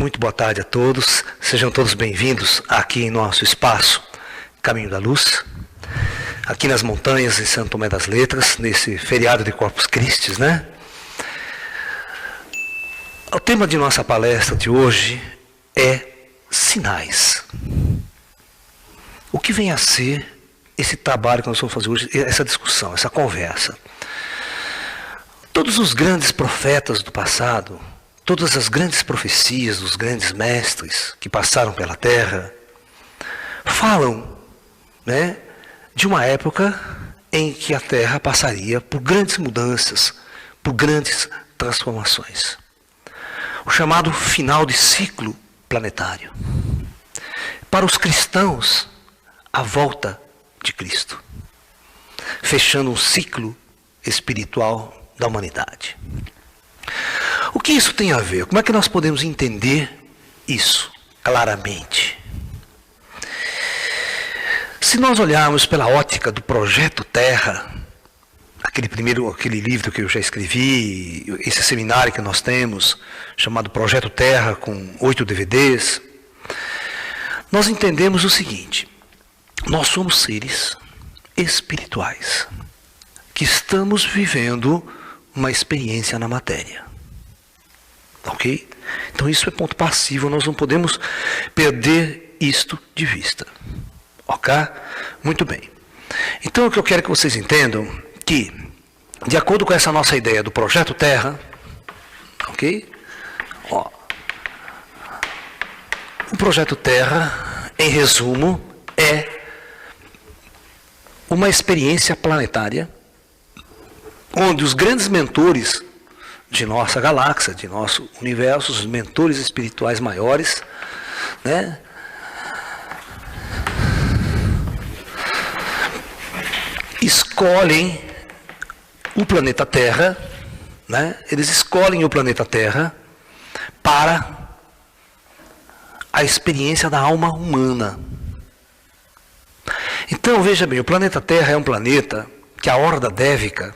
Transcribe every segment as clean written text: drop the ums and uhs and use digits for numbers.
Muito boa tarde a todos, sejam todos bem-vindos aqui em nosso espaço Caminho da Luz, aqui nas montanhas em Santo Tomé das Letras, nesse feriado de Corpus Christi, né? O tema de nossa palestra de hoje é sinais. O que vem a ser esse trabalho que nós vamos fazer hoje, essa discussão, essa conversa? Todos os grandes profetas do passado, todas as grandes profecias dos grandes mestres que passaram pela Terra, falam, né, de uma época em que a Terra passaria por grandes mudanças, por grandes transformações. O chamado final de ciclo planetário. Para os cristãos, a volta de Cristo, fechando um ciclo espiritual da humanidade. O que isso tem a ver? Como é que nós podemos entender isso claramente? Se nós olharmos pela ótica do Projeto Terra, aquele livro que eu já escrevi, esse seminário que nós temos, chamado Projeto Terra, com 8 DVDs, nós entendemos o seguinte: nós somos seres espirituais, que estamos vivendo uma experiência na matéria. Ok? Então isso é ponto passivo, nós não podemos perder isto de vista. Ok? Muito bem. Então o que eu quero que vocês entendam, que de acordo com essa nossa ideia do Projeto Terra, ok? Ó, o Projeto Terra, em resumo, é uma experiência planetária onde os grandes mentores de nossa galáxia, de nosso universo, os mentores espirituais maiores, né, escolhem o planeta Terra, né, eles escolhem o planeta Terra para a experiência da alma humana. Então, veja bem, o planeta Terra é um planeta que a Horda Dévica,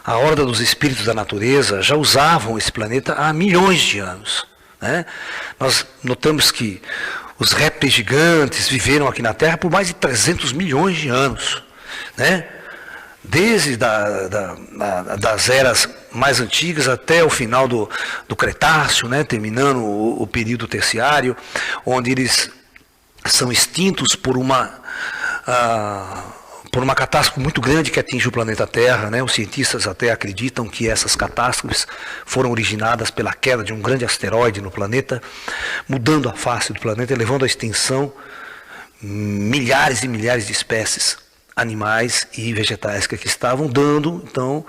a Horda dos Espíritos da Natureza, já usavam esse planeta há milhões de anos, né? Nós notamos que os répteis gigantes viveram aqui na Terra por mais de 300 milhões de anos, né? Desde das eras mais antigas até o final do Cretáceo, né? Terminando o período terciário, onde eles são extintos por uma catástrofe muito grande que atinge o planeta Terra, né? Os cientistas até acreditam que essas catástrofes foram originadas pela queda de um grande asteroide no planeta, mudando a face do planeta e levando à extinção milhares e milhares de espécies animais e vegetais que aqui estavam, dando então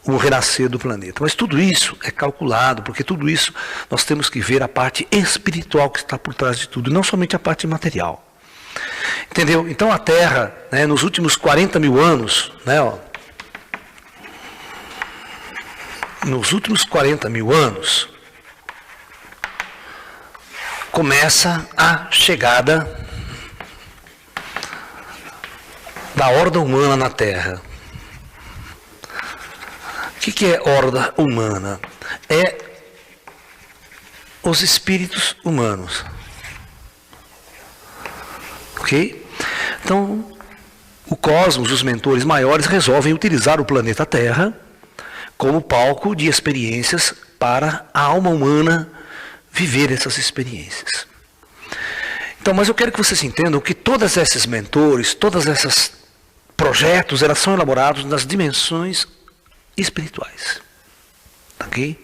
o renascer do planeta. Mas tudo isso é calculado, porque tudo isso nós temos que ver a parte espiritual que está por trás de tudo, não somente a parte material. Entendeu? Então a Terra, né, nos últimos 40 mil anos, né, ó, nos últimos 40 mil anos, começa a chegada da horda humana na Terra. O que é horda humana? É os espíritos humanos. Ok? Então, o cosmos, os mentores maiores, resolvem utilizar o planeta Terra como palco de experiências para a alma humana viver essas experiências. Então, mas eu quero que vocês entendam que todos esses mentores, todos esses projetos, elas são elaborados nas dimensões espirituais. Ok?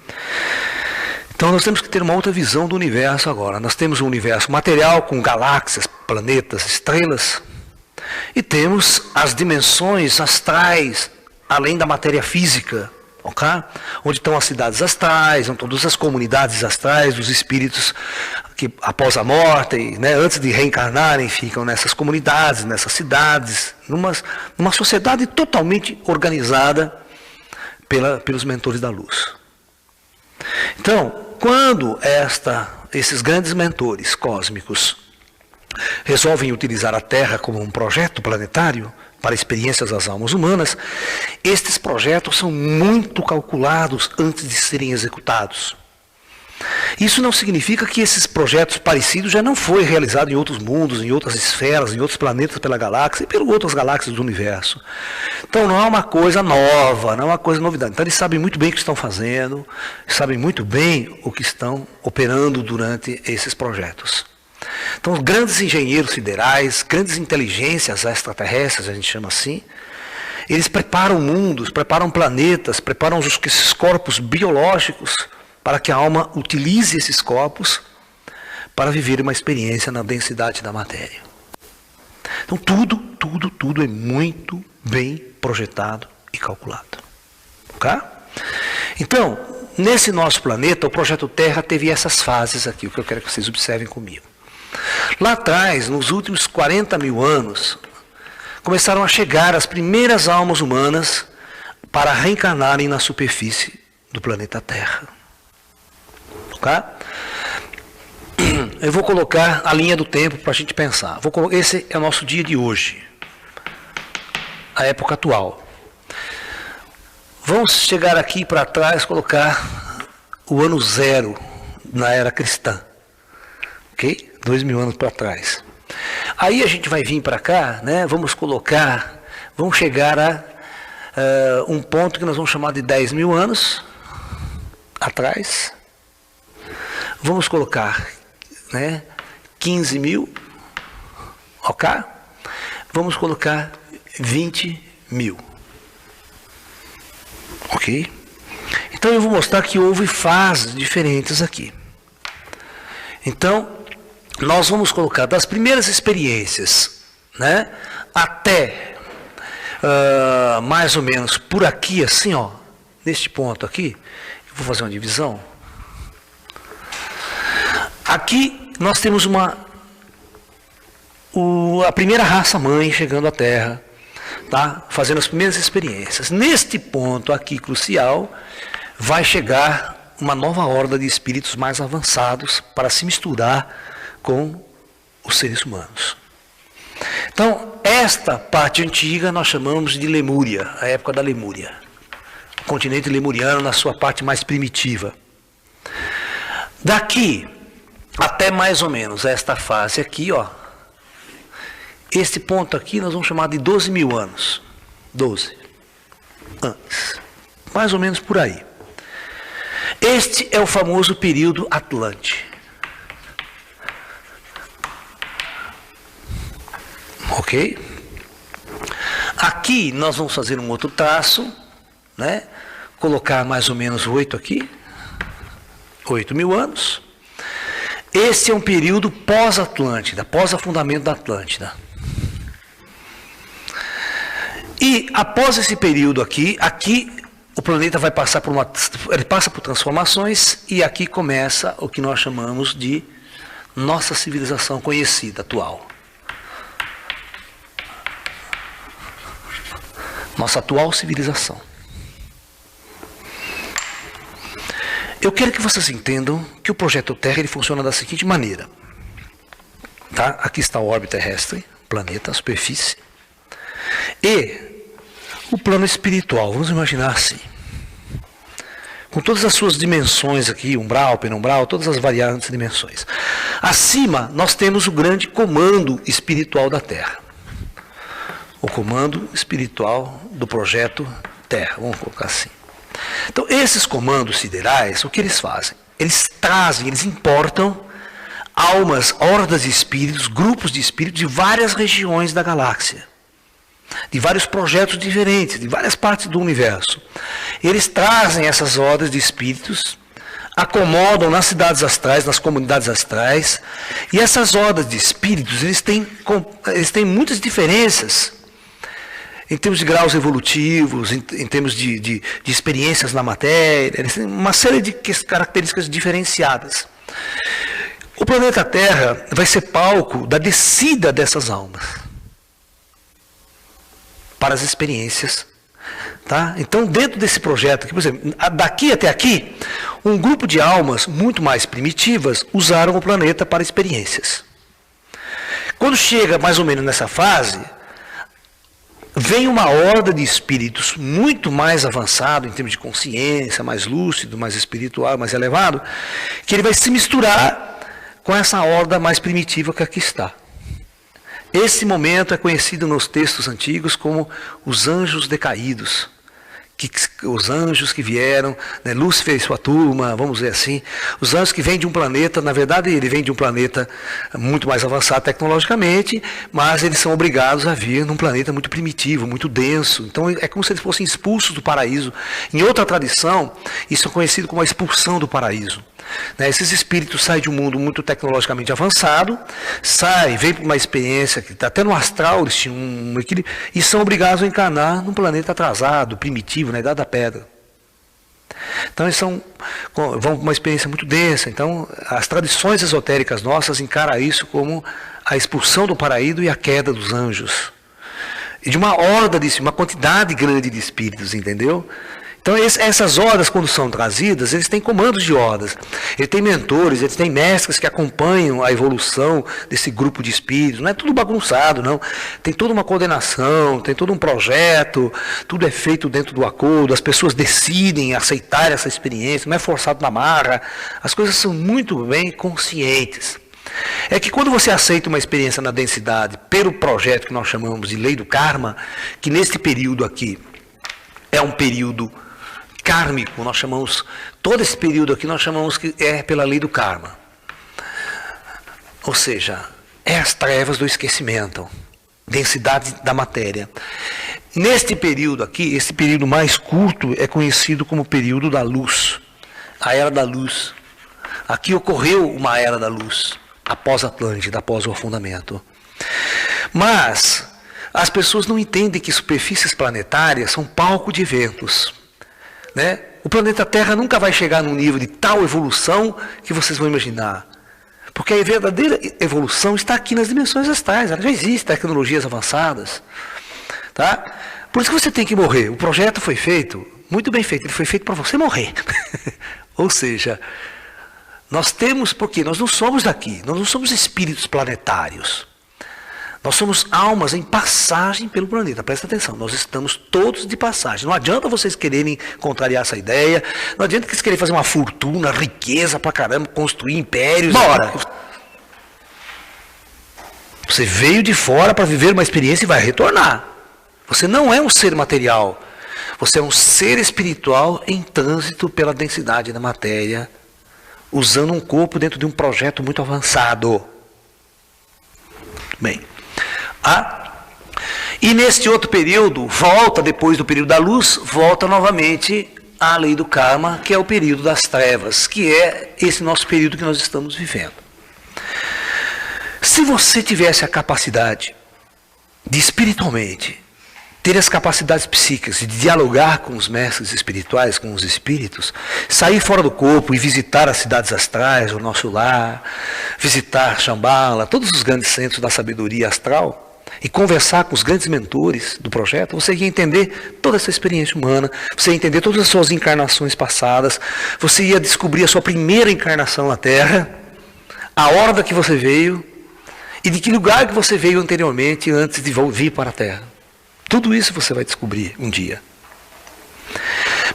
Então nós temos que ter uma outra visão do universo agora. Nós temos um universo material com galáxias, planetas, estrelas, e temos as dimensões astrais, além da matéria física, okay? Onde estão as cidades astrais, onde todas as comunidades astrais dos espíritos que após a morte, né, antes de reencarnarem, ficam nessas comunidades, nessas cidades, numa sociedade totalmente organizada pelos mentores da luz. Então, quando esses grandes mentores cósmicos resolvem utilizar a Terra como um projeto planetário para experiências das almas humanas, estes projetos são muito calculados antes de serem executados. Isso não significa que esses projetos parecidos já não foram realizados em outros mundos, em outras esferas, em outros planetas pela galáxia e pelas outras galáxias do universo. Então não é uma coisa nova, não é uma coisa novidade. Então eles sabem muito bem o que estão fazendo, sabem muito bem o que estão operando durante esses projetos. Então os grandes engenheiros siderais, grandes inteligências extraterrestres, a gente chama assim, eles preparam mundos, preparam planetas, preparam esses corpos biológicos para que a alma utilize esses corpos para viver uma experiência na densidade da matéria. Então tudo é muito bem projetado e calculado. Ok? Então, nesse nosso planeta, o projeto Terra teve essas fases aqui, o que eu quero que vocês observem comigo. Lá atrás, nos últimos 40 mil anos, começaram a chegar as primeiras almas humanas para reencarnarem na superfície do planeta Terra. Ok? Eu vou colocar a linha do tempo para a gente pensar. Esse é o nosso dia de hoje, a época atual. Vamos chegar aqui para trás, colocar o ano 0 na era cristã. Ok? 2000 anos para trás. Aí a gente vai vir para cá, né? Vamos chegar a um ponto que nós vamos chamar de 10 mil anos atrás. Vamos colocar, né, 15 mil, ok? Vamos colocar 20 mil. Ok? Então eu vou mostrar que houve fases diferentes aqui. Então, nós vamos colocar das primeiras experiências, né, até mais ou menos por aqui, assim, ó, neste ponto aqui, eu vou fazer uma divisão. Aqui nós temos a primeira raça mãe chegando à Terra, tá, fazendo as primeiras experiências. Neste ponto aqui crucial, vai chegar uma nova horda de espíritos mais avançados para se misturar com os seres humanos. Então, esta parte antiga nós chamamos de Lemúria, a época da Lemúria. O continente lemuriano na sua parte mais primitiva. Daqui até mais ou menos esta fase aqui, ó. Este ponto aqui nós vamos chamar de 12 mil anos. 12 antes. Mais ou menos por aí. Este é o famoso período Atlante. Ok? Aqui nós vamos fazer um outro traço, né? Colocar mais ou menos 8 aqui. 8 mil anos. Esse é um período pós-Atlântida, pós-afundamento da Atlântida. E após esse período aqui o planeta vai passar ele passa por transformações e aqui começa o que nós chamamos de nossa civilização conhecida atual. Nossa atual civilização. Eu quero que vocês entendam que o projeto Terra ele funciona da seguinte maneira. Tá? Aqui está o orbe terrestre, planeta, a superfície. E o plano espiritual, vamos imaginar assim. Com todas as suas dimensões aqui, umbral, penumbral, todas as variantes dimensões. Acima, nós temos o grande comando espiritual da Terra. O comando espiritual do projeto Terra, vamos colocar assim. Então, esses comandos siderais, o que eles fazem? Eles trazem, eles importam almas, hordas de espíritos, grupos de espíritos de várias regiões da galáxia. De vários projetos diferentes, de várias partes do universo. Eles trazem essas hordas de espíritos, acomodam nas cidades astrais, nas comunidades astrais, e essas hordas de espíritos, eles têm muitas diferenças em termos de graus evolutivos, em termos de experiências na matéria, eles têm uma série de características diferenciadas. O planeta Terra vai ser palco da descida dessas almas para as experiências. Tá? Então, dentro desse projeto, aqui, por exemplo, daqui até aqui, um grupo de almas muito mais primitivas usaram o planeta para experiências. Quando chega mais ou menos nessa fase, vem uma horda de espíritos muito mais avançado em termos de consciência, mais lúcido, mais espiritual, mais elevado, que ele vai se misturar com essa horda mais primitiva que aqui está. Esse momento é conhecido nos textos antigos como os anjos decaídos. Os anjos que vieram, né, Lúcifer e sua turma, vamos dizer assim, os anjos que vêm de um planeta, na verdade ele vem de um planeta muito mais avançado tecnologicamente, mas eles são obrigados a vir num planeta muito primitivo, muito denso, então é como se eles fossem expulsos do paraíso. Em outra tradição, isso é conhecido como a expulsão do paraíso. Esses espíritos saem de um mundo muito tecnologicamente avançado, vêm para uma experiência que está até no astral, eles tinham um equilíbrio, e são obrigados a encarnar num planeta atrasado, primitivo, na Idade da Pedra. Então eles vão para uma experiência muito densa. Então as tradições esotéricas nossas encaram isso como a expulsão do paraíso e a queda dos anjos. E de uma horda uma quantidade grande de espíritos, entendeu? Então essas hordas, quando são trazidas, eles têm comandos de hordas. Eles têm mentores, eles têm mestres que acompanham a evolução desse grupo de espíritos. Não é tudo bagunçado, não. Tem toda uma coordenação, tem todo um projeto, tudo é feito dentro do acordo, as pessoas decidem aceitar essa experiência, não é forçado na marra. As coisas são muito bem conscientes. É que quando você aceita uma experiência na densidade pelo projeto que nós chamamos de lei do karma, que neste período aqui é um período kármico, nós chamamos, todo esse período aqui nós chamamos que é pela lei do karma. Ou seja, é as trevas do esquecimento, densidade da matéria. Neste período aqui, esse período mais curto é conhecido como período da luz, a era da luz. Aqui ocorreu uma era da luz, após a Atlântida, após o afundamento. Mas as pessoas não entendem que superfícies planetárias são palco de eventos. Né? O planeta Terra nunca vai chegar num nível de tal evolução que vocês vão imaginar. Porque a verdadeira evolução está aqui nas dimensões astrais. Já existem tecnologias avançadas. Tá? Por isso que você tem que morrer. O projeto foi feito, muito bem feito. Ele foi feito para você morrer. Ou seja, nós temos, porque nós não somos daqui. Nós não somos espíritos planetários. Nós somos almas em passagem pelo planeta, presta atenção, nós estamos todos de passagem. Não adianta vocês quererem contrariar essa ideia, não adianta que vocês querem fazer uma fortuna, riqueza pra caramba, construir impérios. Bora! Você veio de fora para viver uma experiência e vai retornar. Você não é um ser material, você é um ser espiritual em trânsito pela densidade da matéria, usando um corpo dentro de um projeto muito avançado. Bem. E neste outro período, volta depois do período da luz, volta novamente à lei do karma, que é o período das trevas, que é esse nosso período que nós estamos vivendo. Se você tivesse a capacidade de espiritualmente, ter as capacidades psíquicas de dialogar com os mestres espirituais, com os espíritos, sair fora do corpo e visitar as cidades astrais, o nosso lar, visitar Shambhala, todos os grandes centros da sabedoria astral, e conversar com os grandes mentores do projeto, você ia entender toda essa experiência humana, você ia entender todas as suas encarnações passadas, você ia descobrir a sua primeira encarnação na Terra, a hora que você veio, e de que lugar que você veio anteriormente, antes de vir para a Terra. Tudo isso você vai descobrir um dia.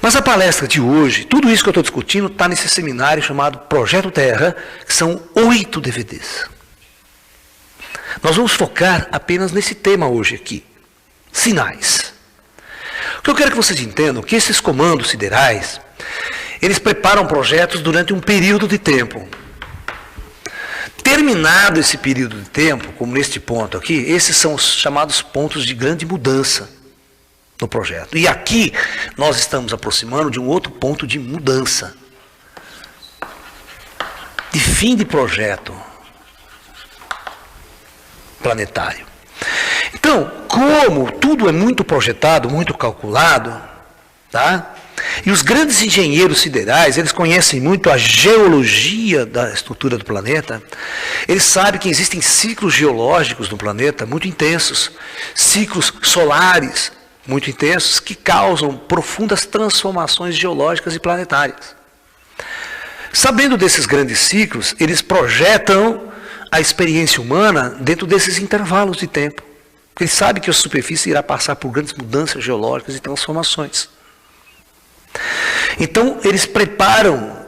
Mas a palestra de hoje, tudo isso que eu estou discutindo, está nesse seminário chamado Projeto Terra, que são 8 DVDs. Nós vamos focar apenas nesse tema hoje aqui, sinais. O que eu quero que vocês entendam é que esses comandos siderais, eles preparam projetos durante um período de tempo. Terminado esse período de tempo, como neste ponto aqui, esses são os chamados pontos de grande mudança no projeto. E aqui nós estamos aproximando de um outro ponto de mudança, de fim de projeto planetário. Então, como tudo é muito projetado, muito calculado, tá? E os grandes engenheiros siderais, eles conhecem muito a geologia da estrutura do planeta, eles sabem que existem ciclos geológicos no planeta muito intensos, ciclos solares muito intensos, que causam profundas transformações geológicas e planetárias. Sabendo desses grandes ciclos, eles projetam a experiência humana dentro desses intervalos de tempo. Porque ele sabe que a superfície irá passar por grandes mudanças geológicas e transformações. Então, eles preparam,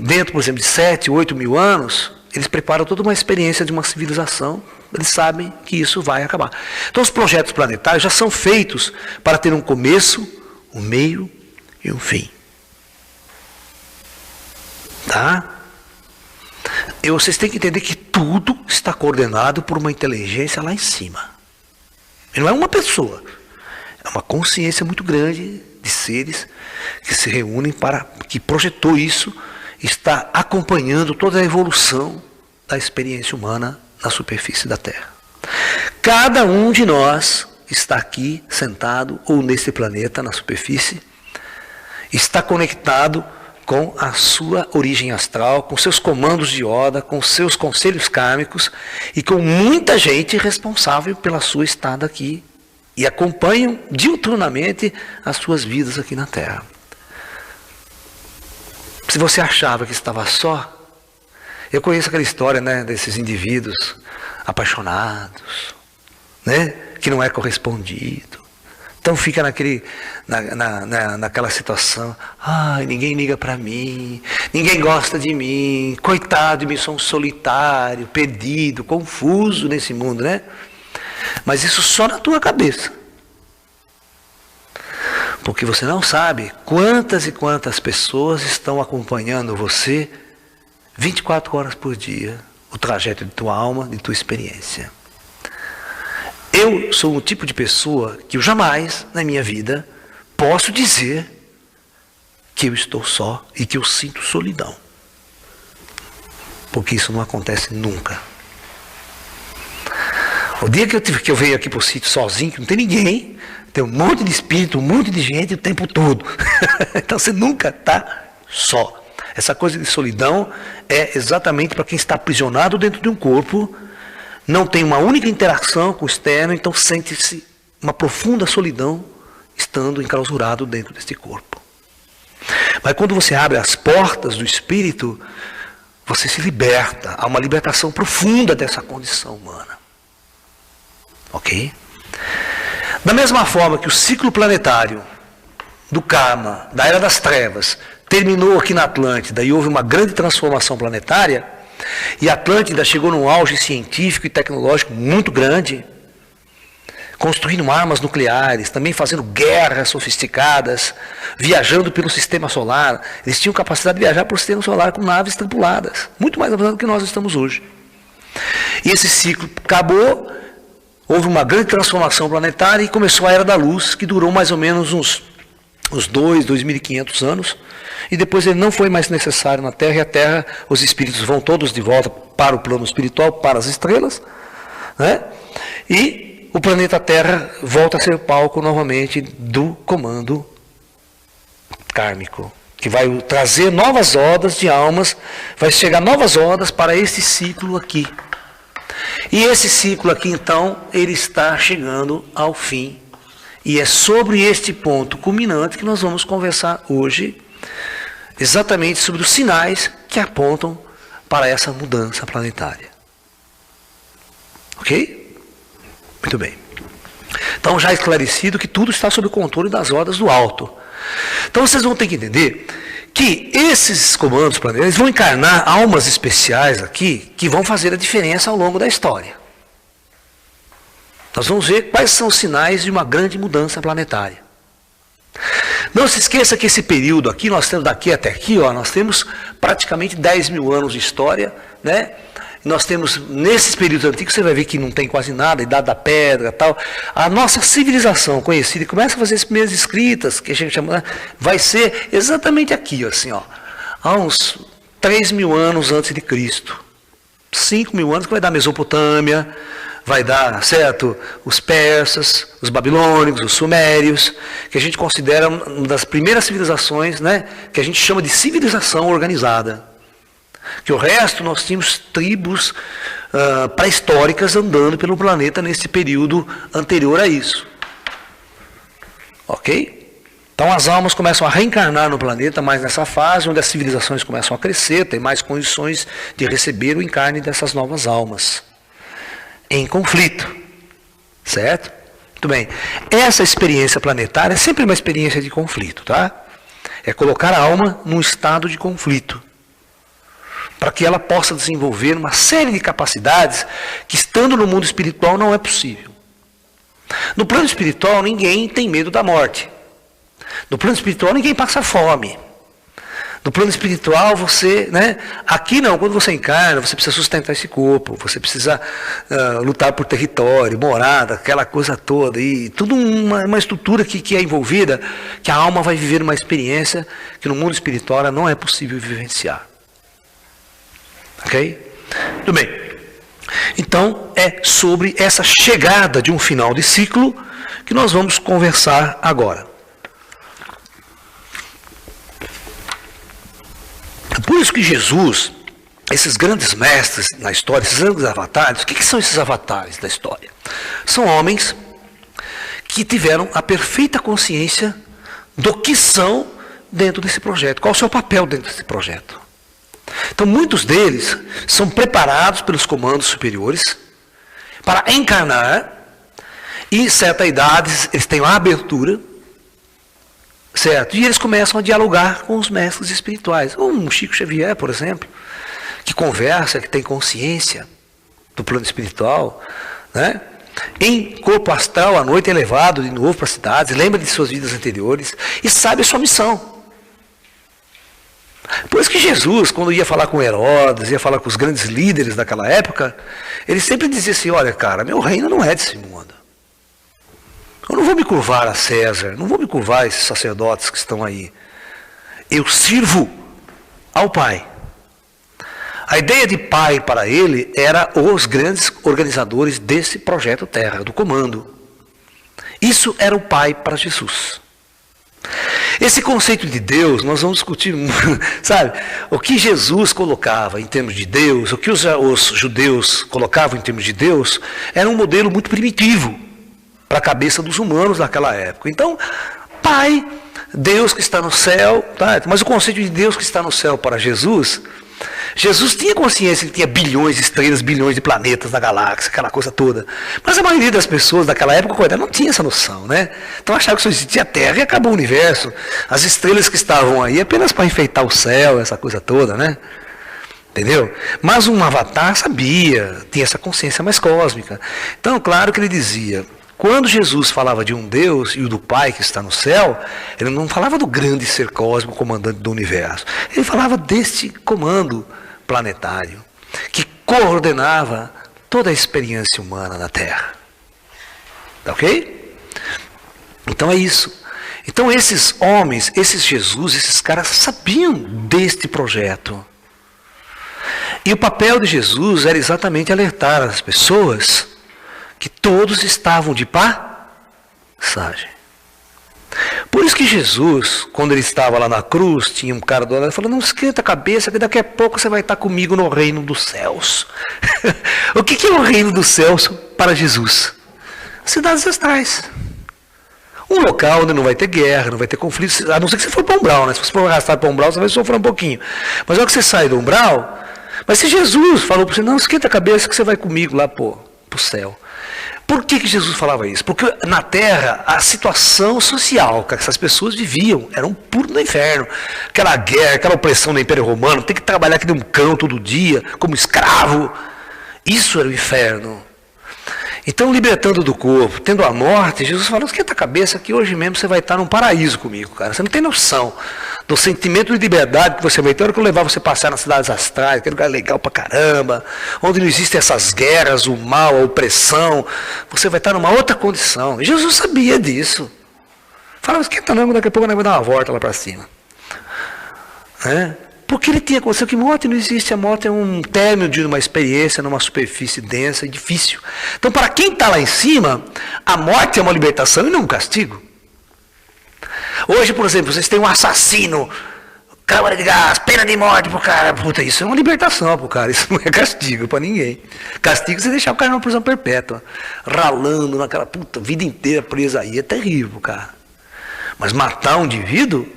dentro, por exemplo, de 7, 8 mil anos, eles preparam toda uma experiência de uma civilização. Eles sabem que isso vai acabar. Então, os projetos planetários já são feitos para ter um começo, um meio e um fim. Tá? E vocês têm que entender que tudo está coordenado por uma inteligência lá em cima. E não é uma pessoa. É uma consciência muito grande de seres que se reúnem que projetou isso, está acompanhando toda a evolução da experiência humana na superfície da Terra. Cada um de nós está aqui sentado ou nesse planeta, na superfície, está conectado com a sua origem astral, com seus comandos de Oda, com seus conselhos kármicos e com muita gente responsável pela sua estada aqui e acompanham diuturnamente as suas vidas aqui na Terra. Se você achava que estava só, eu conheço aquela história, né, desses indivíduos apaixonados, né, que não é correspondido. Então fica naquela situação, ai, ninguém liga para mim, ninguém gosta de mim, coitado de mim, sou um solitário, perdido, confuso nesse mundo, né? Mas isso só na tua cabeça. Porque você não sabe quantas e quantas pessoas estão acompanhando você 24 horas por dia, o trajeto de tua alma, de tua experiência. Eu sou um tipo de pessoa que eu jamais, na minha vida, posso dizer que eu estou só e que eu sinto solidão. Porque isso não acontece nunca. O dia que eu venho aqui para o sítio sozinho, que não tem ninguém, tem um monte de espírito, um monte de gente o tempo todo. Então você nunca está só. Essa coisa de solidão é exatamente para quem está aprisionado dentro de um corpo, não tem uma única interação com o externo, então sente-se uma profunda solidão estando enclausurado dentro deste corpo. Mas quando você abre as portas do espírito, você se liberta, há uma libertação profunda dessa condição humana. Ok? Da mesma forma que o ciclo planetário do karma, da Era das Trevas, terminou aqui na Atlântida e houve uma grande transformação planetária, e a Atlântida chegou num auge científico e tecnológico muito grande, construindo armas nucleares, também fazendo guerras sofisticadas, viajando pelo sistema solar. Eles tinham capacidade de viajar pelo sistema solar com naves tripuladas, muito mais avançado do que nós estamos hoje. E esse ciclo acabou, houve uma grande transformação planetária e começou a Era da Luz, que durou mais ou menos uns 2.500 anos, e depois ele não foi mais necessário na Terra, e a Terra, os espíritos vão todos de volta para o plano espiritual, para as estrelas, né? E o planeta Terra volta a ser palco novamente do comando kármico, que vai trazer novas odas de almas, vai chegar novas odas para esse ciclo aqui. E esse ciclo aqui, então, ele está chegando ao fim. E é sobre este ponto culminante que nós vamos conversar hoje, exatamente sobre os sinais que apontam para essa mudança planetária. Ok? Muito bem. Então, já esclarecido que tudo está sob o controle das rodas do alto. Então, vocês vão ter que entender que esses comandos planetários vão encarnar almas especiais aqui que vão fazer a diferença ao longo da história. Nós vamos ver quais são os sinais de uma grande mudança planetária. Não se esqueça que esse período aqui, nós temos daqui até aqui, ó, nós temos praticamente 10 mil anos de história, né? Nós temos, nesses períodos antigos, você vai ver que não tem quase nada, a Idade da Pedra, tal. A nossa civilização conhecida, começa a fazer as primeiras escritas, que a gente chama, vai ser exatamente aqui, assim, ó, há uns 3 mil anos antes de Cristo. 5 mil anos que vai dar Mesopotâmia, vai dar, certo, os persas, os babilônicos, os sumérios, que a gente considera uma das primeiras civilizações, né, que a gente chama de civilização organizada. Que o resto nós tínhamos tribos pré-históricas andando pelo planeta nesse período anterior a isso. Ok? Então as almas começam a reencarnar no planeta mais nessa fase, onde as civilizações começam a crescer, tem mais condições de receber o encarne dessas novas almas. Em conflito. Certo? Muito bem. Essa experiência planetária é sempre uma experiência de conflito, tá? É colocar a alma num estado de conflito, para que ela possa desenvolver uma série de capacidades que, estando no mundo espiritual, não é possível. No plano espiritual, ninguém tem medo da morte. No plano espiritual, ninguém passa fome. No plano espiritual, você, né? Aqui não, quando você encarna, você precisa sustentar esse corpo, você precisa lutar por território, morada, aquela coisa toda, e tudo uma estrutura que é envolvida, que a alma vai viver uma experiência que no mundo espiritual ela não é possível vivenciar. Ok? Tudo bem. Então, é sobre essa chegada de um final de ciclo que nós vamos conversar agora. Por isso que Jesus, esses grandes mestres na história, esses grandes avatares, o que são esses avatares da história? São homens que tiveram a perfeita consciência do que são dentro desse projeto, qual é o seu papel dentro desse projeto. Então, muitos deles são preparados pelos comandos superiores para encarnar, e em certa idade eles têm uma abertura, certo? E eles começam a dialogar com os mestres espirituais. Um Chico Xavier, por exemplo, que conversa, que tem consciência do plano espiritual, né? Em corpo astral, à noite é levado de novo para as cidades, lembra de suas vidas anteriores e sabe a sua missão. Por isso que Jesus, quando ia falar com Herodes, ia falar com os grandes líderes daquela época, ele sempre dizia assim: olha, cara, meu reino não é desse mundo. Eu não vou me curvar a César, não vou me curvar a esses sacerdotes que estão aí. Eu sirvo ao Pai. A ideia de Pai para ele era os grandes organizadores desse projeto Terra, do comando. Isso era o Pai para Jesus. Esse conceito de Deus, nós vamos discutir, sabe? O que Jesus colocava em termos de Deus, o que os judeus colocavam em termos de Deus, era um modelo muito primitivo para a cabeça dos humanos naquela época. Então, Pai, Deus que está no céu, tá? Mas o conceito de Deus que está no céu para Jesus, Jesus tinha consciência que tinha bilhões de estrelas, bilhões de planetas na galáxia, aquela coisa toda. Mas a maioria das pessoas daquela época não tinha essa noção, né? Então achavam que só existia a Terra e acabou o universo. As estrelas que estavam aí apenas para enfeitar o céu, essa coisa toda, né? Entendeu? Mas um avatar sabia, tinha essa consciência mais cósmica. Então, claro que ele dizia, quando Jesus falava de um Deus e o do Pai que está no céu, ele não falava do grande ser cósmico, comandante do universo. Ele falava deste comando planetário, que coordenava toda a experiência humana na Terra. Tá ok? Então é isso. Então esses homens, esses Jesus, esses caras sabiam deste projeto. E o papel de Jesus era exatamente alertar as pessoas que todos estavam de passagem. Por isso que Jesus, quando ele estava lá na cruz, tinha um cara do lado, falou: não esquenta a cabeça, que daqui a pouco você vai estar comigo no reino dos céus. O que é o reino dos céus para Jesus? Cidades astrais. Um local onde não vai ter guerra, não vai ter conflito, a não ser que você for para o umbral, né? Se você for arrastado para o umbral, você vai sofrer um pouquinho. Mas na hora que você sai do umbral, mas se Jesus falou para você: não esquenta a cabeça que você vai comigo lá para o céu. Por que Jesus falava isso? Porque na Terra, a situação social que essas pessoas viviam era um puro do inferno. Aquela guerra, aquela opressão do Império Romano, ter que trabalhar aqui num cão todo dia, como escravo. Isso era o inferno. Então, libertando do corpo, tendo a morte, Jesus falou: esquenta a cabeça que hoje mesmo você vai estar num paraíso comigo, cara. Você não tem noção do sentimento de liberdade que você vai ter. A hora que eu levar você passear nas cidades astrais, que é um lugar legal pra caramba, onde não existem essas guerras, o mal, a opressão, você vai estar numa outra condição. E Jesus sabia disso. Falava: esquenta não, daqui a pouco nós vamos dar uma volta lá pra cima. Porque ele tinha consciência que morte não existe. A morte é um término de uma experiência numa superfície densa e difícil. Então, para quem está lá em cima, a morte é uma libertação e não um castigo. Hoje, por exemplo, vocês têm um assassino, câmara de gás, pena de morte pro cara. Puta, isso é uma libertação pro cara, isso não é castigo para ninguém. Castigo é você deixar o cara numa prisão perpétua, ralando naquela puta vida inteira presa aí, é terrível, cara. Mas matar um indivíduo,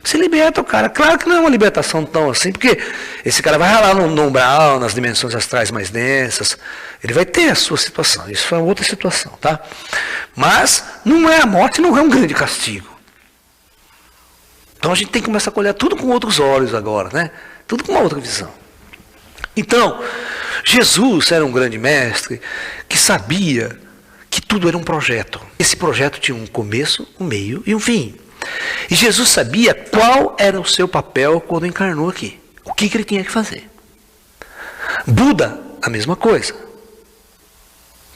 Se liberta o cara. Claro que não é uma libertação tão assim, porque esse cara vai ralar no umbral, nas dimensões astrais mais densas. Ele vai ter a sua situação. Isso é outra situação, tá? Mas não é a morte, não é um grande castigo. Então a gente tem que começar a olhar tudo com outros olhos agora, né? Tudo com uma outra visão. Então, Jesus era um grande mestre que sabia que tudo era um projeto. Esse projeto tinha um começo, um meio e um fim. E Jesus sabia qual era o seu papel quando encarnou aqui. O que ele tinha que fazer. Buda, a mesma coisa.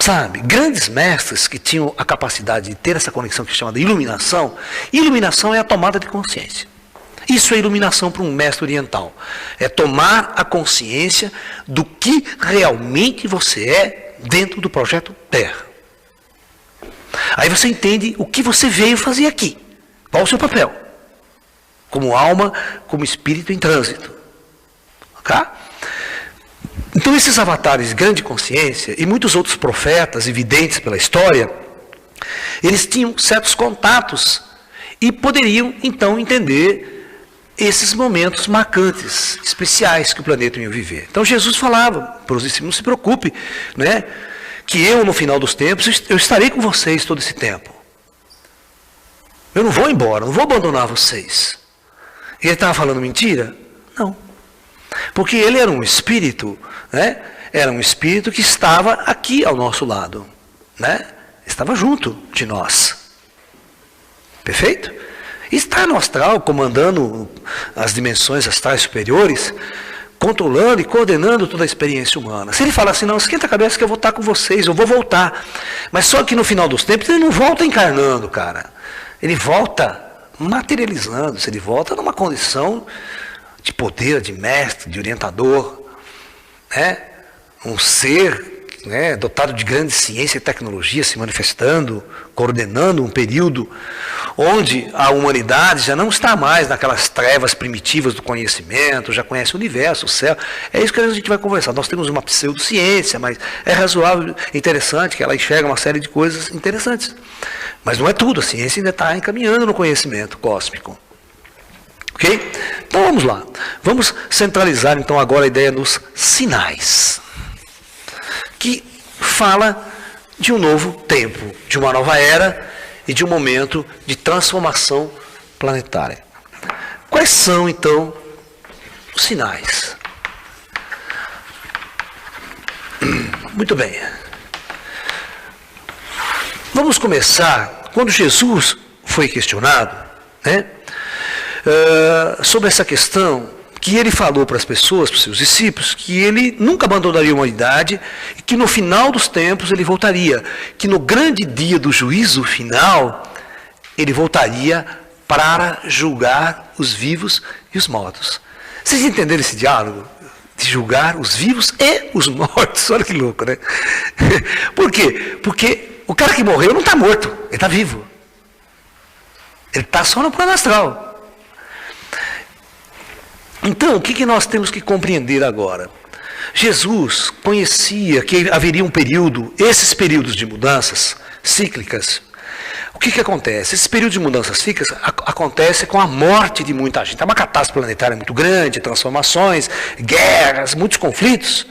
Sabe, grandes mestres que tinham a capacidade de ter essa conexão que se chama de iluminação. Iluminação é a tomada de consciência. Isso é iluminação para um mestre oriental. É tomar a consciência do que realmente você é dentro do projeto Terra. Aí você entende o que você veio fazer aqui. Qual o seu papel? Como alma, como espírito em trânsito. Ok? Então esses avatares de grande consciência e muitos outros profetas evidentes pela história, eles tinham certos contatos e poderiam então entender esses momentos marcantes, especiais que o planeta ia viver. Então Jesus falava para os discípulos, não se preocupe, né, que eu no final dos tempos, eu estarei com vocês todo esse tempo. Eu não vou embora, não vou abandonar vocês. E ele estava falando mentira? Não. Porque ele era um espírito, né? Era um espírito que estava aqui ao nosso lado, né? Estava junto de nós. Perfeito? E está no astral, comandando as dimensões astrais superiores, controlando e coordenando toda a experiência humana. Se ele falar assim, não, esquenta a cabeça que eu vou estar com vocês, eu vou voltar. Mas só que no final dos tempos ele não volta encarnando, cara. Ele volta materializando-se, ele volta numa condição de poder, de mestre, de orientador, né? Um ser, né, dotado de grande ciência e tecnologia se manifestando, coordenando um período onde a humanidade já não está mais naquelas trevas primitivas do conhecimento, já conhece o universo, o céu. É isso que a gente vai conversar. Nós temos uma pseudociência, mas é razoável, interessante, que ela enxerga uma série de coisas interessantes. Mas não é tudo, a ciência ainda está encaminhando no conhecimento cósmico. Ok? Então vamos lá. Vamos centralizar então agora a ideia nos sinais. Que fala de um novo tempo, de uma nova era e de um momento de transformação planetária. Quais são então os sinais? Muito bem. Vamos começar, quando Jesus foi questionado, né, sobre essa questão, que ele falou para as pessoas, para os seus discípulos, que ele nunca abandonaria a humanidade, e que no final dos tempos ele voltaria, que no grande dia do juízo final, ele voltaria para julgar os vivos e os mortos. Vocês entenderam esse diálogo? De julgar os vivos e os mortos, olha que louco, né? Por quê? Porque o cara que morreu não está morto, ele está vivo. Ele está só no plano astral. Então, o que nós temos que compreender agora? Jesus conhecia que haveria um período, esses períodos de mudanças cíclicas. O que acontece? Esse período de mudanças cíclicas acontece com a morte de muita gente. É uma catástrofe planetária muito grande, transformações, guerras, muitos conflitos,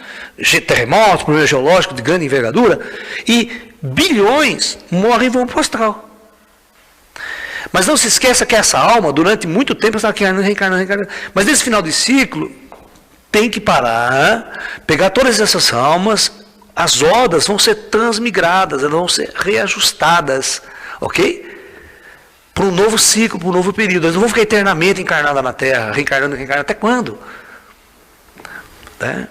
terremotos, problemas geológicos de grande envergadura, e bilhões morrem e vão para o astral. Mas não se esqueça que essa alma, durante muito tempo, está reencarnando. Mas nesse final de ciclo, tem que parar, pegar todas essas almas, as odas vão ser transmigradas, elas vão ser reajustadas, ok? Para um novo ciclo, para um novo período. Elas não vão ficar eternamente encarnadas na Terra, reencarnando, até quando? Né?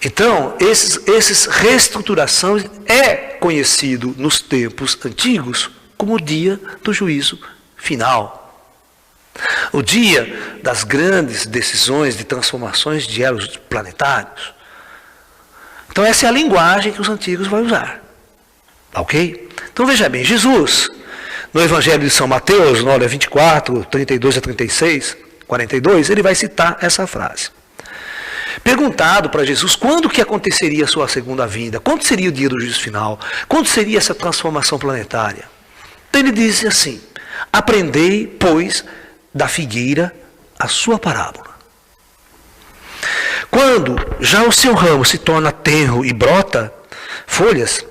Então, esses reestruturações é conhecido nos tempos antigos como o dia do juízo final. O dia das grandes decisões de transformações de elos planetários. Então essa é a linguagem que os antigos vão usar. Ok? Então veja bem, Jesus, no Evangelho de São Mateus, no 24, 32 a 36, 42, ele vai citar essa frase. Perguntado para Jesus quando que aconteceria a sua segunda vinda, quando seria o dia do juízo final, quando seria essa transformação planetária. Então ele diz assim: aprendei, pois, da figueira a sua parábola. Quando já o seu ramo se torna tenro e brota folhas,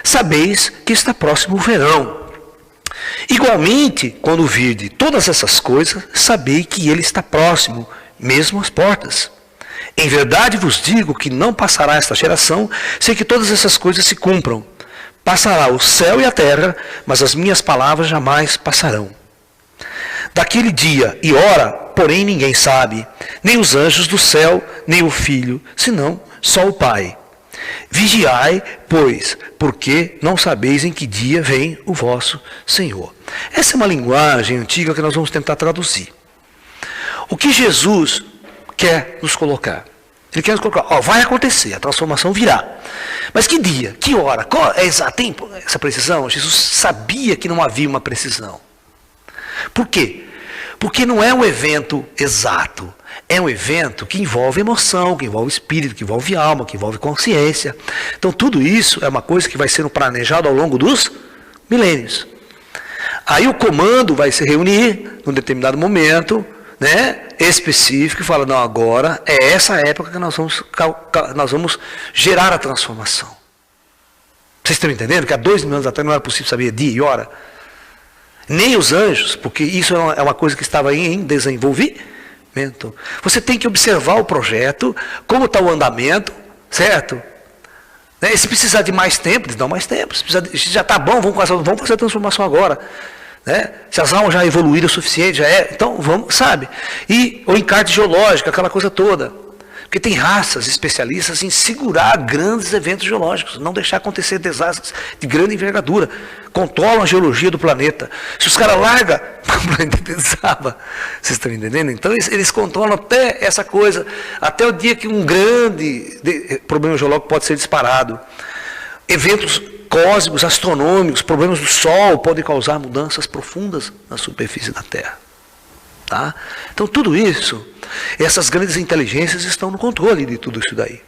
sabeis que está próximo o verão. Igualmente, quando virde todas essas coisas, sabei que ele está próximo, mesmo às portas. Em verdade vos digo que não passará esta geração sem que todas essas coisas se cumpram. Passará o céu e a terra, mas as minhas palavras jamais passarão. Daquele dia e hora, porém, ninguém sabe, nem os anjos do céu, nem o Filho, senão só o Pai. Vigiai, pois, porque não sabeis em que dia vem o vosso Senhor. Essa é uma linguagem antiga que nós vamos tentar traduzir. O que Jesus quer nos colocar? Ele quer nos colocar, vai acontecer, a transformação virá. Mas que dia, que hora, qual é exato? Tem essa precisão? Jesus sabia que não havia uma precisão. Por quê? Porque não é um evento exato. É um evento que envolve emoção, que envolve espírito, que envolve alma, que envolve consciência. Então tudo isso é uma coisa que vai sendo planejado ao longo dos milênios. Aí o comando vai se reunir num determinado momento, né, específico, e fala, não, agora é essa época que nós vamos gerar a transformação. Vocês estão entendendo que há 2.000 anos atrás não era possível saber dia e hora? Nem os anjos, porque isso é uma coisa que estava em desenvolvimento. Você tem que observar o projeto, como está o andamento, certo? Se precisar de mais tempo, eles dão mais tempo. Se já está bom, vamos fazer a transformação agora. Se as almas já evoluíram o suficiente, então vamos, sabe? E o encarte geológico, aquela coisa toda. Porque tem raças especialistas em segurar grandes eventos geológicos, não deixar acontecer desastres de grande envergadura. Controlam a geologia do planeta. Se os caras largam, o planeta desaba. Vocês estão entendendo? Então eles controlam até essa coisa, até o dia que um grande problema geológico pode ser disparado. Eventos cósmicos, astronômicos, problemas do Sol podem causar mudanças profundas na superfície da Terra. Tá? Então tudo isso, essas grandes inteligências estão no controle de tudo isso daí.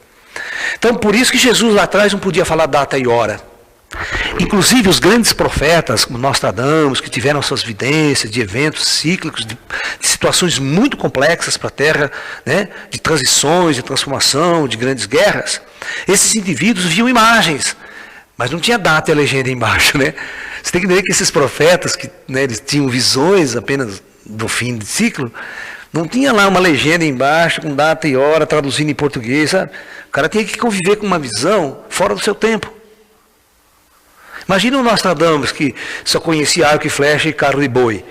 Então por isso que Jesus lá atrás não podia falar data e hora. Inclusive os grandes profetas, como Nostradamus, que tiveram suas vidências de eventos cíclicos, de situações muito complexas para a Terra, né, de transições, de transformação, de grandes guerras, esses indivíduos viam imagens, mas não tinha data e a legenda embaixo, né? Você tem que entender que esses profetas, que, né, eles tinham visões apenas do fim do ciclo, não tinha lá uma legenda embaixo com data e hora traduzindo em português, sabe? O cara tinha que conviver com uma visão fora do seu tempo. Imagina o Nostradamus, que só conhecia arco e flecha e carro de boi.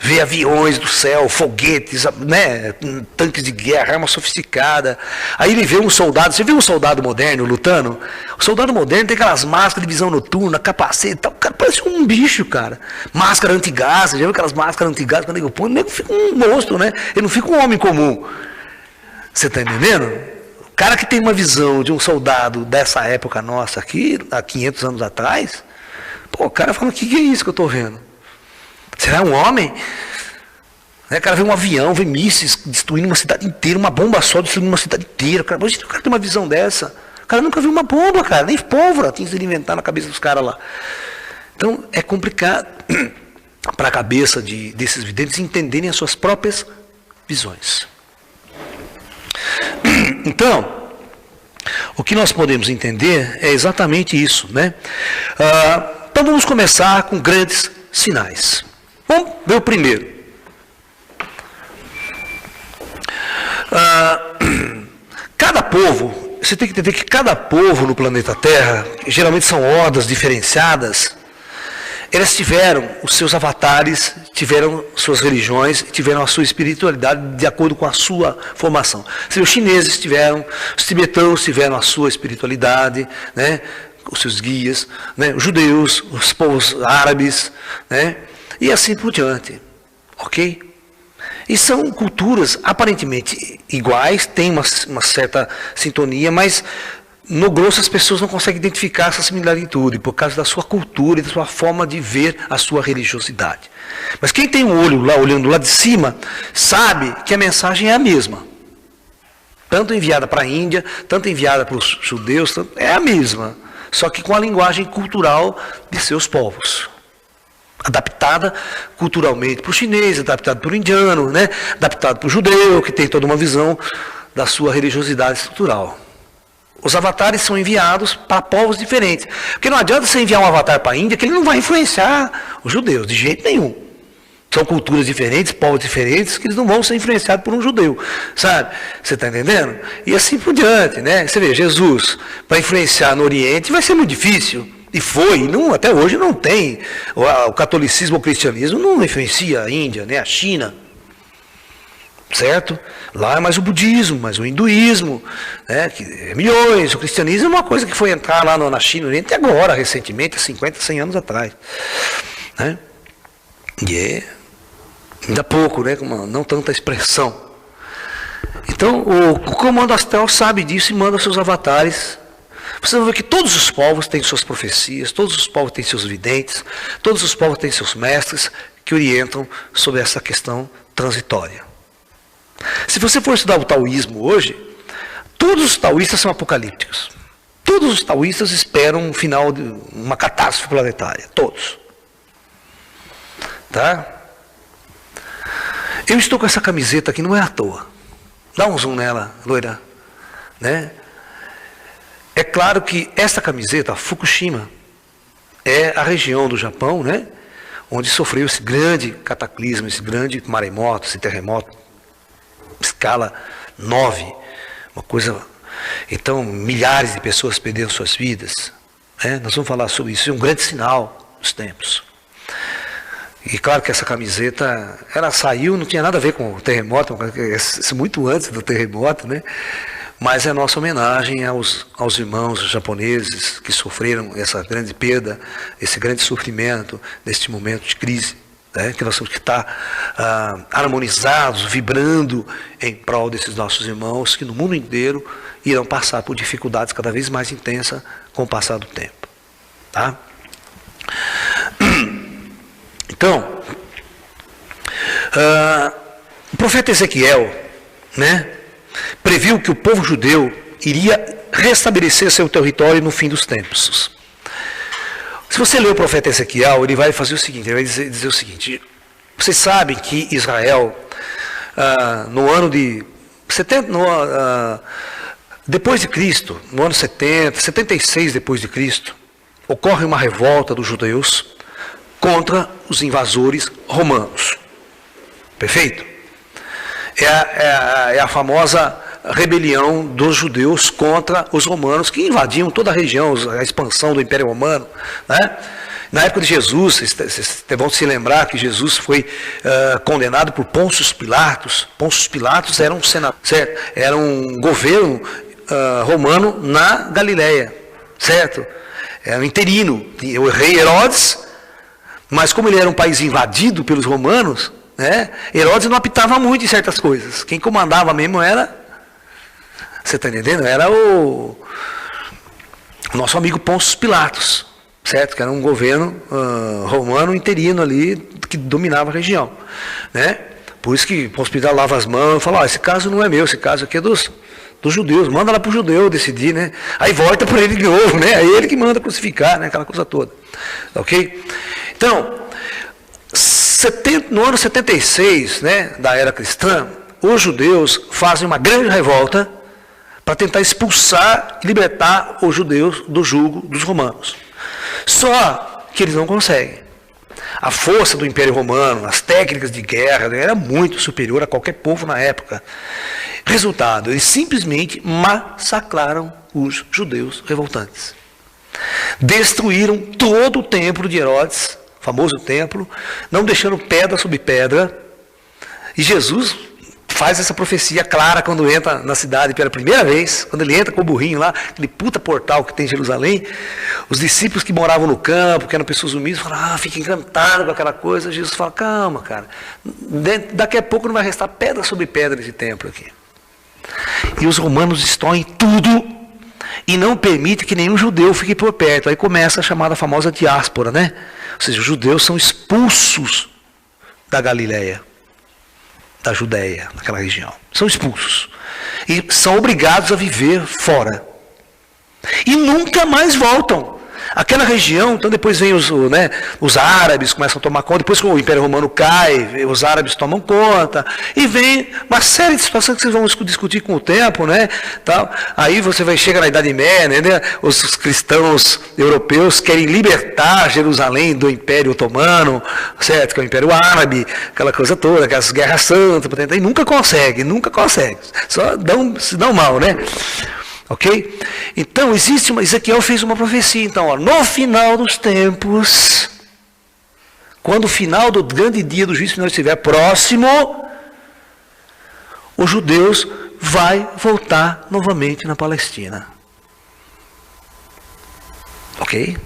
Vê aviões do céu, foguetes, né, tanques de guerra, arma sofisticada. Aí ele vê um soldado, você viu um soldado moderno lutando? O soldado moderno tem aquelas máscaras de visão noturna, capacete e tal. O cara parece um bicho, cara. Máscara antigás, já viu aquelas máscaras antigás? Quando ele põe, o nego fica um monstro, né? Ele não fica um homem comum. Você está entendendo? O cara que tem uma visão de um soldado dessa época nossa aqui, há 500 anos atrás, pô, o cara fala, o que é isso que eu estou vendo? Será um homem? O cara vê um avião, vê mísseis destruindo uma cidade inteira, uma bomba só destruindo uma cidade inteira. O cara tem uma visão dessa. O cara nunca viu uma bomba, cara, nem pólvora tinha que inventar na cabeça dos caras lá. Então é complicado para a cabeça desses videntes entenderem as suas próprias visões. Então, o que nós podemos entender é exatamente isso, né? Então vamos começar com grandes sinais. Vamos ver o primeiro. Cada povo, você tem que entender que cada povo no planeta Terra, geralmente são hordas diferenciadas, elas tiveram os seus avatares, tiveram suas religiões, tiveram a sua espiritualidade de acordo com a sua formação. Os chineses tiveram, os tibetanos tiveram a sua espiritualidade, né, os seus guias, né, os judeus, os povos árabes, né, e assim por diante, ok? E são culturas aparentemente iguais, têm uma certa sintonia, mas no grosso as pessoas não conseguem identificar essa similaridade por causa da sua cultura e da sua forma de ver a sua religiosidade. Mas quem tem um olho lá, olhando lá de cima, sabe que a mensagem é a mesma. Tanto enviada para a Índia, tanto enviada para os judeus, é a mesma. Só que com a linguagem cultural de seus povos. adaptada culturalmente para o chinês, adaptada para o indiano, né? Adaptada para o judeu, que tem toda uma visão da sua religiosidade estrutural. Os avatares são enviados para povos diferentes. Porque não adianta você enviar um avatar para a Índia, que ele não vai influenciar os judeus, de jeito nenhum. São culturas diferentes, povos diferentes, que eles não vão ser influenciados por um judeu, sabe? Você está entendendo? E assim por diante, né? Você vê, Jesus, para influenciar no Oriente, vai ser muito difícil. E foi, não, até hoje não tem. O catolicismo, o cristianismo não influencia a Índia, né? A China. Certo? Lá é mais o budismo, mais o hinduísmo, né? Que é milhões. O cristianismo é uma coisa que foi entrar lá na China, no Oriente agora, recentemente, há 50, 100 anos atrás. Né? E é ainda pouco, né? Não tanta expressão. Então, o comando astral sabe disso e manda seus avatares. Você vai ver que todos os povos têm suas profecias, todos os povos têm seus videntes, todos os povos têm seus mestres que orientam sobre essa questão transitória. Se você for estudar o taoísmo hoje, todos os taoístas são apocalípticos. Todos os taoístas esperam um final de uma catástrofe planetária. Todos. Tá? Eu estou com essa camiseta aqui, não é à toa. Dá um zoom nela, loira. Né? É claro que essa camiseta, Fukushima, é a região do Japão, né? Onde sofreu esse grande cataclismo, esse grande maremoto, esse terremoto, escala 9, uma coisa. Então, milhares de pessoas perderam suas vidas. Né? Nós vamos falar sobre isso, é um grande sinal dos tempos. E claro que essa camiseta, ela saiu, não tinha nada a ver com o terremoto, muito antes do terremoto, né? Mas é a nossa homenagem aos irmãos japoneses que sofreram essa grande perda, esse grande sofrimento, neste momento de crise, né? Que nós temos que estar harmonizados, vibrando em prol desses nossos irmãos que no mundo inteiro irão passar por dificuldades cada vez mais intensas com o passar do tempo. Tá? Então, o profeta Ezequiel, né, previu que o povo judeu iria restabelecer seu território no fim dos tempos. Se você ler o profeta Ezequiel, ele vai fazer o seguinte, ele vai dizer o seguinte: vocês sabem que Israel, no ano de 70, depois de Cristo, no ano 70, 76 depois de Cristo, ocorre uma revolta dos judeus contra os invasores romanos. Perfeito? É a famosa rebelião dos judeus contra os romanos que invadiam toda a região, a expansão do Império Romano. Né? Na época de Jesus, vocês vão se lembrar que Jesus foi condenado por Pôncio Pilatos. Pôncio Pilatos era um senador, certo? Era um governo romano na Galileia, certo? Era um interino, o rei Herodes, mas como ele era um país invadido pelos romanos, né, Herodes não apitava muito em certas coisas. Quem comandava mesmo era, você está entendendo? Era o nosso amigo Pôncio Pilatos, certo? Que era um governo romano interino ali, que dominava a região. Né? Por isso que Pôncio Pilatos lava as mãos e fala: esse caso não é meu, esse caso aqui é dos judeus, manda lá para o judeu decidir, né? Aí volta para ele de novo, né? Aí ele que manda crucificar, né? Aquela coisa toda. Ok? Então, no ano 76, né, da era cristã, os judeus fazem uma grande revolta para tentar expulsar e libertar os judeus do jugo dos romanos. Só que eles não conseguem. A força do Império Romano, as técnicas de guerra, era muito superior a qualquer povo na época. Resultado, eles simplesmente massacraram os judeus revoltantes. Destruíram todo o templo de Herodes, famoso templo, não deixando pedra sobre pedra. E Jesus faz essa profecia clara quando entra na cidade pela primeira vez, quando ele entra com o burrinho lá, aquele puta portal que tem em Jerusalém. Os discípulos que moravam no campo, que eram pessoas humildes, falam: fica encantado com aquela coisa. Jesus fala: calma, cara, daqui a pouco não vai restar pedra sobre pedra nesse templo aqui. E os romanos destroem tudo e não permitem que nenhum judeu fique por perto. Aí começa a chamada famosa diáspora, né? Ou seja, os judeus são expulsos da Galileia, da Judéia, naquela região. São expulsos. E são obrigados a viver fora. E nunca mais voltam. Aquela região, então depois vem os árabes, começam a tomar conta, depois que o Império Romano cai, os árabes tomam conta, e vem uma série de situações que vocês vão discutir com o tempo, né? Tal. Aí você chega na Idade Média, né? Os cristãos europeus querem libertar Jerusalém do Império Otomano, certo? Que é o Império Árabe, aquela coisa toda, aquelas guerras santas, e nunca consegue, só se dão mal, né? Ok? Então, Ezequiel fez uma profecia. Então, ó, no final dos tempos, quando o final do grande dia do juízo final estiver próximo, os judeus vai voltar novamente na Palestina. Ok?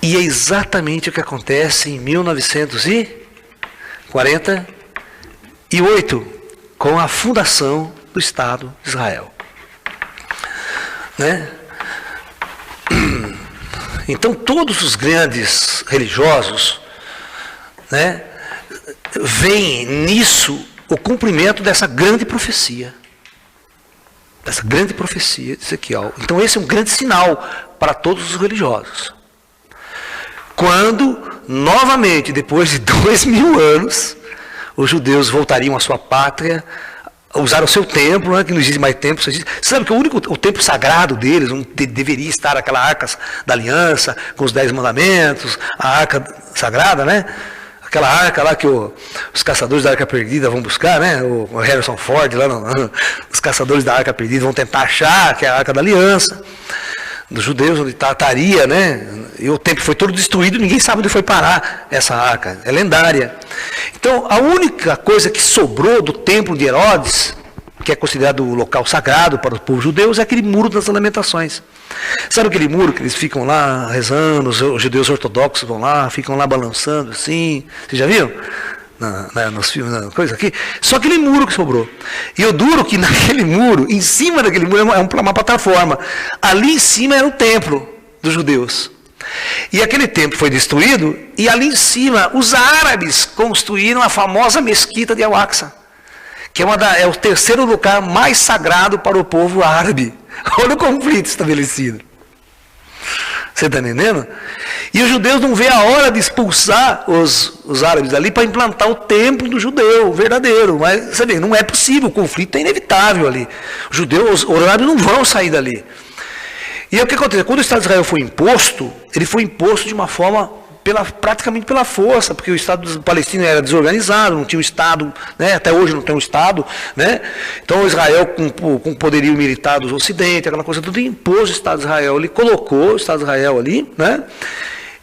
E é exatamente o que acontece em 1948, com a fundação do Estado de Israel. Né? Então todos os grandes religiosos, né, veem nisso o cumprimento dessa grande profecia de Ezequiel. Então esse é um grande sinal para todos os religiosos. Quando, novamente, depois de 2000 anos, os judeus voltariam à sua pátria, usaram o seu templo, né, que não existe mais templo. Você sabe que o templo sagrado deles, onde deveria estar aquela arca da aliança, com os 10 mandamentos, a arca sagrada, né? Aquela arca lá que os caçadores da arca perdida vão buscar, né? O Harrison Ford, lá os caçadores da arca perdida vão tentar achar, que é a arca da aliança dos judeus, onde estaria, né? E o templo foi todo destruído, ninguém sabe onde foi parar essa arca, é lendária. Então, a única coisa que sobrou do templo de Herodes, que é considerado o local sagrado para os povos judeus, é aquele muro das lamentações. Sabe aquele muro que eles ficam lá rezando, os judeus ortodoxos vão lá, ficam lá balançando assim, vocês já viram? Nos filmes, na coisa aqui, só aquele muro que sobrou. E eu duro que naquele muro, em cima daquele muro, é uma plataforma. Ali em cima era o templo dos judeus. E aquele templo foi destruído, e ali em cima, os árabes construíram a famosa mesquita de Al-Aqsa, que é o terceiro lugar mais sagrado para o povo árabe. Olha o conflito estabelecido. Você está entendendo? E os judeus não vê a hora de expulsar os árabes dali para implantar o templo do judeu, verdadeiro. Mas, você vê, não é possível, o conflito é inevitável ali. Os judeus, os árabes não vão sair dali. E aí, o que aconteceu? Quando o Estado de Israel foi imposto, ele foi imposto de uma forma, praticamente pela força, porque o Estado palestino era desorganizado, não tinha um Estado, né? Até hoje não tem um Estado, né? Então Israel, com o poderio militar do Ocidente, aquela coisa tudo, impôs o Estado de Israel, ele colocou o Estado de Israel ali, né?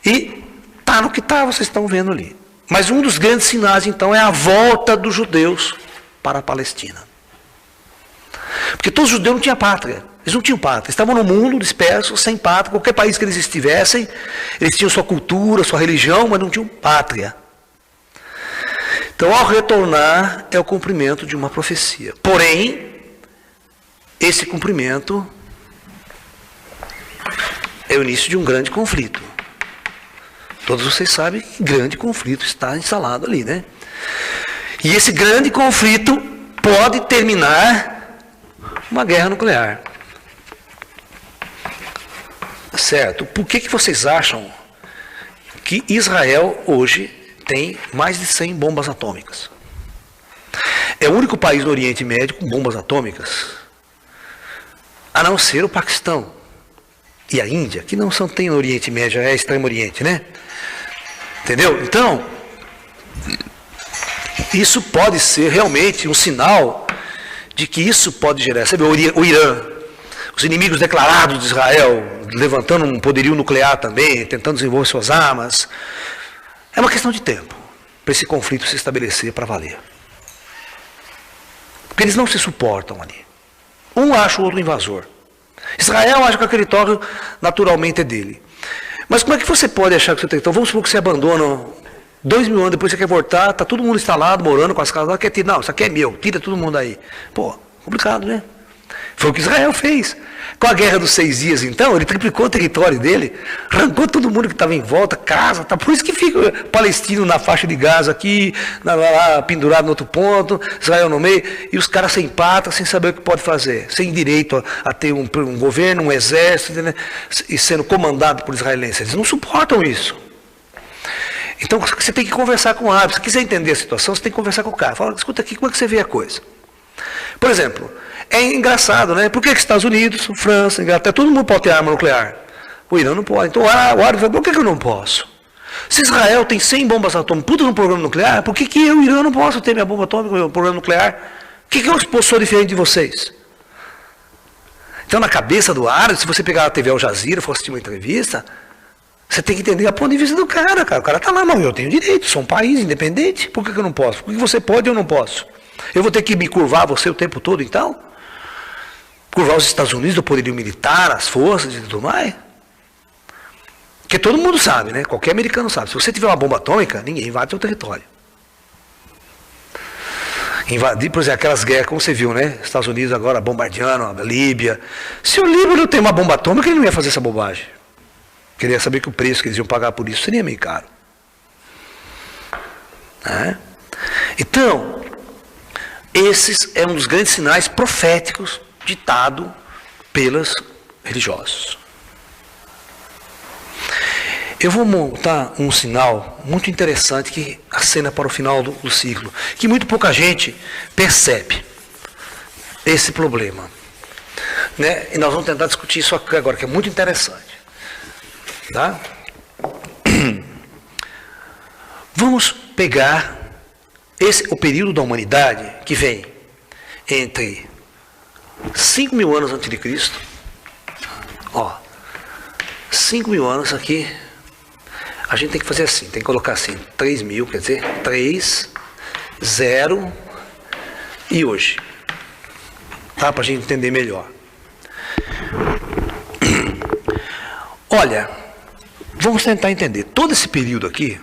E está no que está, vocês estão vendo ali. Mas um dos grandes sinais, então, é a volta dos judeus para a Palestina. Porque todos os judeus não tinham pátria. Eles não tinham pátria. Estavam no mundo dispersos, sem pátria. Qualquer país que eles estivessem, eles tinham sua cultura, sua religião, mas não tinham pátria. Então, ao retornar, é o cumprimento de uma profecia. Porém, esse cumprimento é o início de um grande conflito. Todos vocês sabem que grande conflito está instalado ali, né? E esse grande conflito pode terminar uma guerra nuclear. Certo? Por que vocês acham que Israel hoje tem mais de 100 bombas atômicas? É o único país do Oriente Médio com bombas atômicas, a não ser o Paquistão e a Índia, que não tem no Oriente Médio, é Extremo Oriente, né? Entendeu? Então, isso pode ser realmente um sinal de que isso pode gerar. Sabe, o Irã, os inimigos declarados de Israel, levantando um poderio nuclear também, tentando desenvolver suas armas. É uma questão de tempo para esse conflito se estabelecer para valer. Porque eles não se suportam ali. Um acha o outro invasor. Israel acha que aquele território naturalmente é dele. Mas como é que você pode achar que o seu território... Vamos supor que você abandona 2000 anos, depois você quer voltar, está todo mundo instalado, morando com as casas lá, quer tirar, não, isso aqui é meu, tira todo mundo aí. Pô, complicado, né? Foi o que Israel fez. Com a Guerra dos 6 Dias, então, ele triplicou o território dele, arrancou todo mundo que estava em volta, casa, tá? Por isso que fica o palestino na faixa de Gaza aqui, lá, pendurado no outro ponto, Israel no meio, e os caras sem pata, sem saber o que pode fazer, sem direito a ter um governo, um exército, né? E sendo comandado por israelenses. Eles não suportam isso. Então você tem que conversar com o árbitro. Se quiser entender a situação, você tem que conversar com o cara. Fala, escuta aqui, como é que você vê a coisa? Por exemplo, é engraçado, né? Por que Estados Unidos, França, Inglaterra, todo mundo pode ter arma nuclear? O Irã não pode. Então o árbitro fala, por que eu não posso? Se Israel tem 100 bombas atômicas, puta no programa nuclear, por que eu, o Irã, não posso ter minha bomba atômica, meu programa nuclear? O que eu sou diferente de vocês? Então na cabeça do árbitro, se você pegar a TV Al Jazeera, for assistir uma entrevista, você tem que entender a ponto de vista do cara, cara. O cara está lá, mas eu tenho direito, sou um país independente. Por que eu não posso? Por que você pode e eu não posso? Eu vou ter que me curvar a você o tempo todo, então? Curvar os Estados Unidos, o poderio militar, as forças e tudo mais? Porque todo mundo sabe, né? Qualquer americano sabe. Se você tiver uma bomba atômica, ninguém invade seu território. Invadir, por exemplo, aquelas guerras, como você viu, né? Estados Unidos agora bombardeando a Líbia. Se o Líbano tem uma bomba atômica, ele não ia fazer essa bobagem. Queria saber que o preço que eles iam pagar por isso seria meio caro. Né? Então, esses é um dos grandes sinais proféticos ditado pelos religiosos. Eu vou montar um sinal muito interessante que acena para o final do ciclo, que muito pouca gente percebe esse problema. Né? E nós vamos tentar discutir isso aqui agora, que é muito interessante. Tá? Vamos pegar o período da humanidade que vem entre 5.000 anos antes de Cristo, 5.000 anos aqui, a gente tem que fazer assim, tem que colocar assim, 3.000, quer dizer, 3, 0 e hoje, tá? Para a gente entender melhor. Olha, vamos tentar entender. Todo esse período aqui,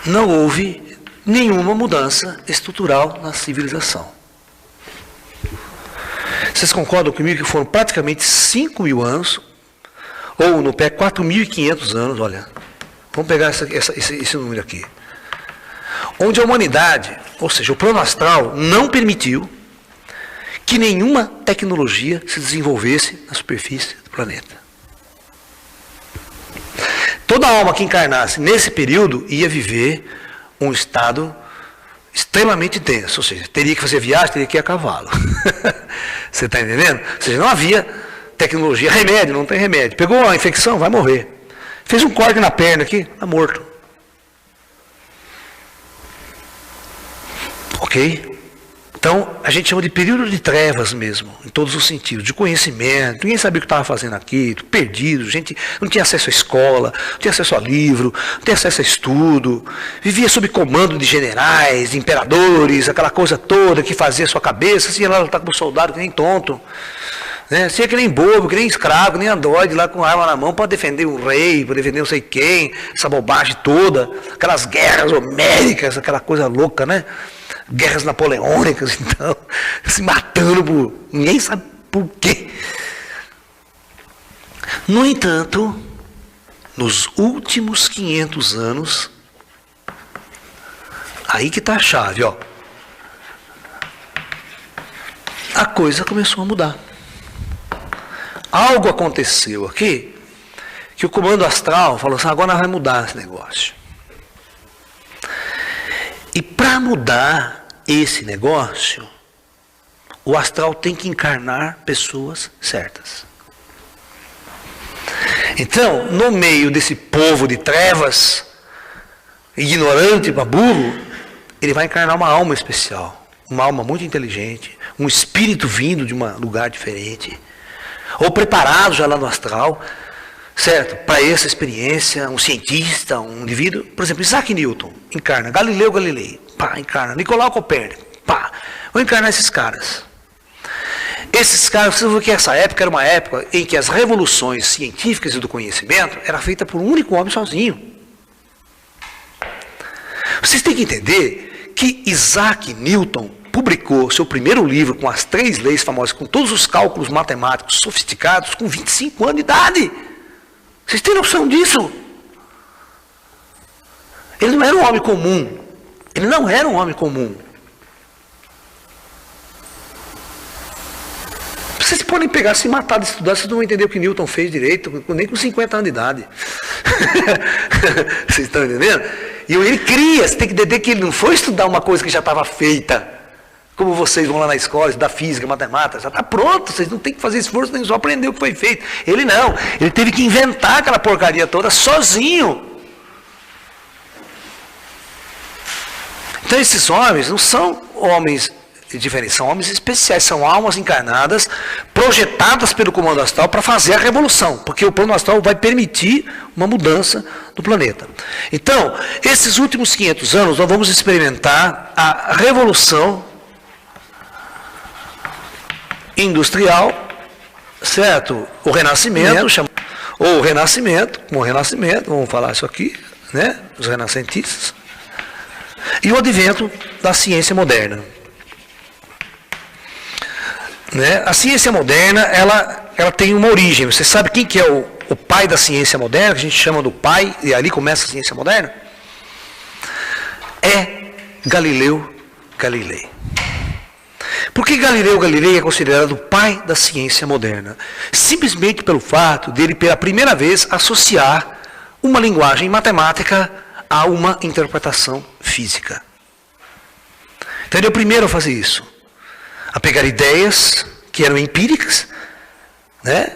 não houve nenhuma mudança estrutural na civilização. Vocês concordam comigo que foram praticamente 5.000 anos, ou no pé 4.500 anos, olha. Vamos pegar esse número aqui. Onde a humanidade, ou seja, o plano astral, não permitiu que nenhuma tecnologia se desenvolvesse na superfície do planeta. Toda alma que encarnasse nesse período ia viver um estado extremamente tenso, ou seja, teria que fazer viagem, teria que ir a cavalo. Você está entendendo? Ou seja, não havia tecnologia, remédio, não tem remédio. Pegou a infecção, vai morrer. Fez um corte na perna aqui, está morto. Ok? Então, a gente chama de período de trevas mesmo, em todos os sentidos, de conhecimento. Ninguém sabia o que estava fazendo aqui, perdido, gente não tinha acesso à escola, não tinha acesso a livro, não tinha acesso a estudo, vivia sob comando de generais, de imperadores, aquela coisa toda que fazia a sua cabeça, você ia lá lutar como soldado, que nem tonto, né? Você ia que nem bobo, que nem escravo, que nem androide, lá com arma na mão para defender um rei, para defender não sei quem, essa bobagem toda, aquelas guerras homéricas, aquela coisa louca, né? Guerras napoleônicas, então, se matando por... Ninguém sabe por quê. No entanto, nos últimos 500 anos, aí que está a chave, ó. A coisa começou a mudar. Algo aconteceu aqui, que o comando astral falou assim, agora vai mudar esse negócio. E para mudar esse negócio, o astral tem que encarnar pessoas certas. Então, no meio desse povo de trevas, ignorante, burro, ele vai encarnar uma alma especial, uma alma muito inteligente, um espírito vindo de um lugar diferente, ou preparado já lá no astral, certo? Para essa experiência, um cientista, um indivíduo, por exemplo, Isaac Newton, encarna, Galileu Galilei, pá, encarna, Nicolau Copérnico, pá, vou encarnar esses caras. Esses caras, vocês vão ver que essa época era uma época em que as revoluções científicas e do conhecimento era feita por um único homem sozinho. Vocês têm que entender que Isaac Newton publicou seu primeiro livro com as 3 leis famosas, com todos os cálculos matemáticos sofisticados, com 25 anos de idade. Vocês têm noção disso? Ele não era um homem comum. Ele não era um homem comum. Vocês podem pegar, se matar de estudar, vocês não vão entender o que Newton fez direito, nem com 50 anos de idade. Vocês estão entendendo? E ele cria, você tem que entender que ele não foi estudar uma coisa que já estava feita. Como vocês vão lá na escola, estudar física, matemática, já está pronto, vocês não têm que fazer esforço nem só aprender o que foi feito. Ele não, ele teve que inventar aquela porcaria toda sozinho. Então esses homens não são homens diferentes, são homens especiais, são almas encarnadas, projetadas pelo comando astral para fazer a revolução, porque o plano astral vai permitir uma mudança do planeta. Então, esses últimos 500 anos, nós vamos experimentar a revolução industrial, certo? O renascimento, ou o renascimento, vamos falar isso aqui, né? Os renascentistas. E o advento da ciência moderna. Né? A ciência moderna, ela tem uma origem. Você sabe quem que é o pai da ciência moderna, que a gente chama do pai, e ali começa a ciência moderna? É Galileu Galilei. Por que Galileu Galilei é considerado o pai da ciência moderna? Simplesmente pelo fato dele, pela primeira vez, associar uma linguagem matemática a uma interpretação física. Então ele é o primeiro a fazer isso. A pegar ideias que eram empíricas, né?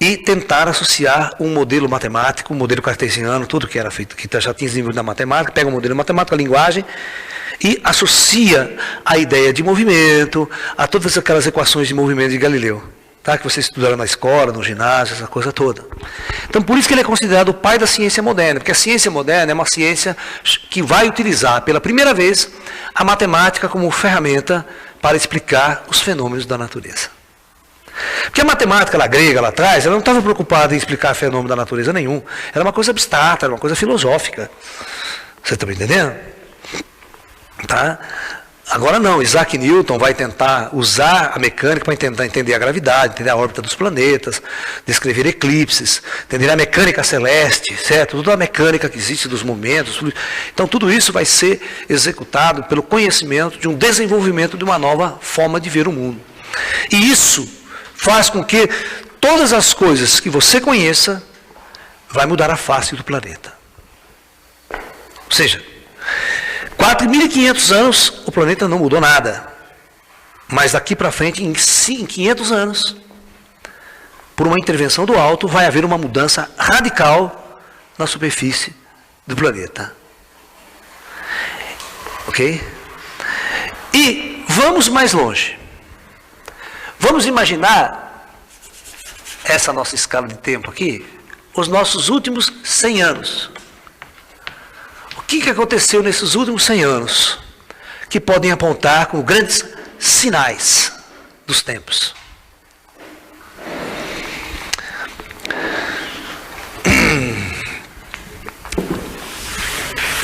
E tentar associar um modelo matemático, um modelo cartesiano, tudo que era feito, que já tinha desenvolvido na matemática, pega um modelo matemático, a linguagem, e associa a ideia de movimento a todas aquelas equações de movimento de Galileu, tá? Que vocês estudaram na escola, no ginásio, essa coisa toda. Então, por isso que ele é considerado o pai da ciência moderna, porque a ciência moderna é uma ciência que vai utilizar, pela primeira vez, a matemática como ferramenta para explicar os fenômenos da natureza. Porque a matemática lá grega, lá atrás, ela não estava preocupada em explicar fenômeno da natureza nenhum. Era uma coisa abstrata, era uma coisa filosófica. Você está me entendendo? Tá? Agora não, Isaac Newton vai tentar usar a mecânica para tentar entender a gravidade, entender a órbita dos planetas, descrever eclipses, entender a mecânica celeste, certo? Toda a mecânica que existe dos momentos. Então tudo isso vai ser executado pelo conhecimento de um desenvolvimento de uma nova forma de ver o mundo. E isso faz com que todas as coisas que você conheça vai mudar a face do planeta. Ou seja, 4.500 anos o planeta não mudou nada. Mas daqui para frente, em 500 anos, por uma intervenção do alto, vai haver uma mudança radical na superfície do planeta. Ok? E vamos mais longe. Vamos imaginar essa nossa escala de tempo aqui, os nossos últimos 100 anos. O que aconteceu nesses últimos 100 anos que podem apontar como grandes sinais dos tempos?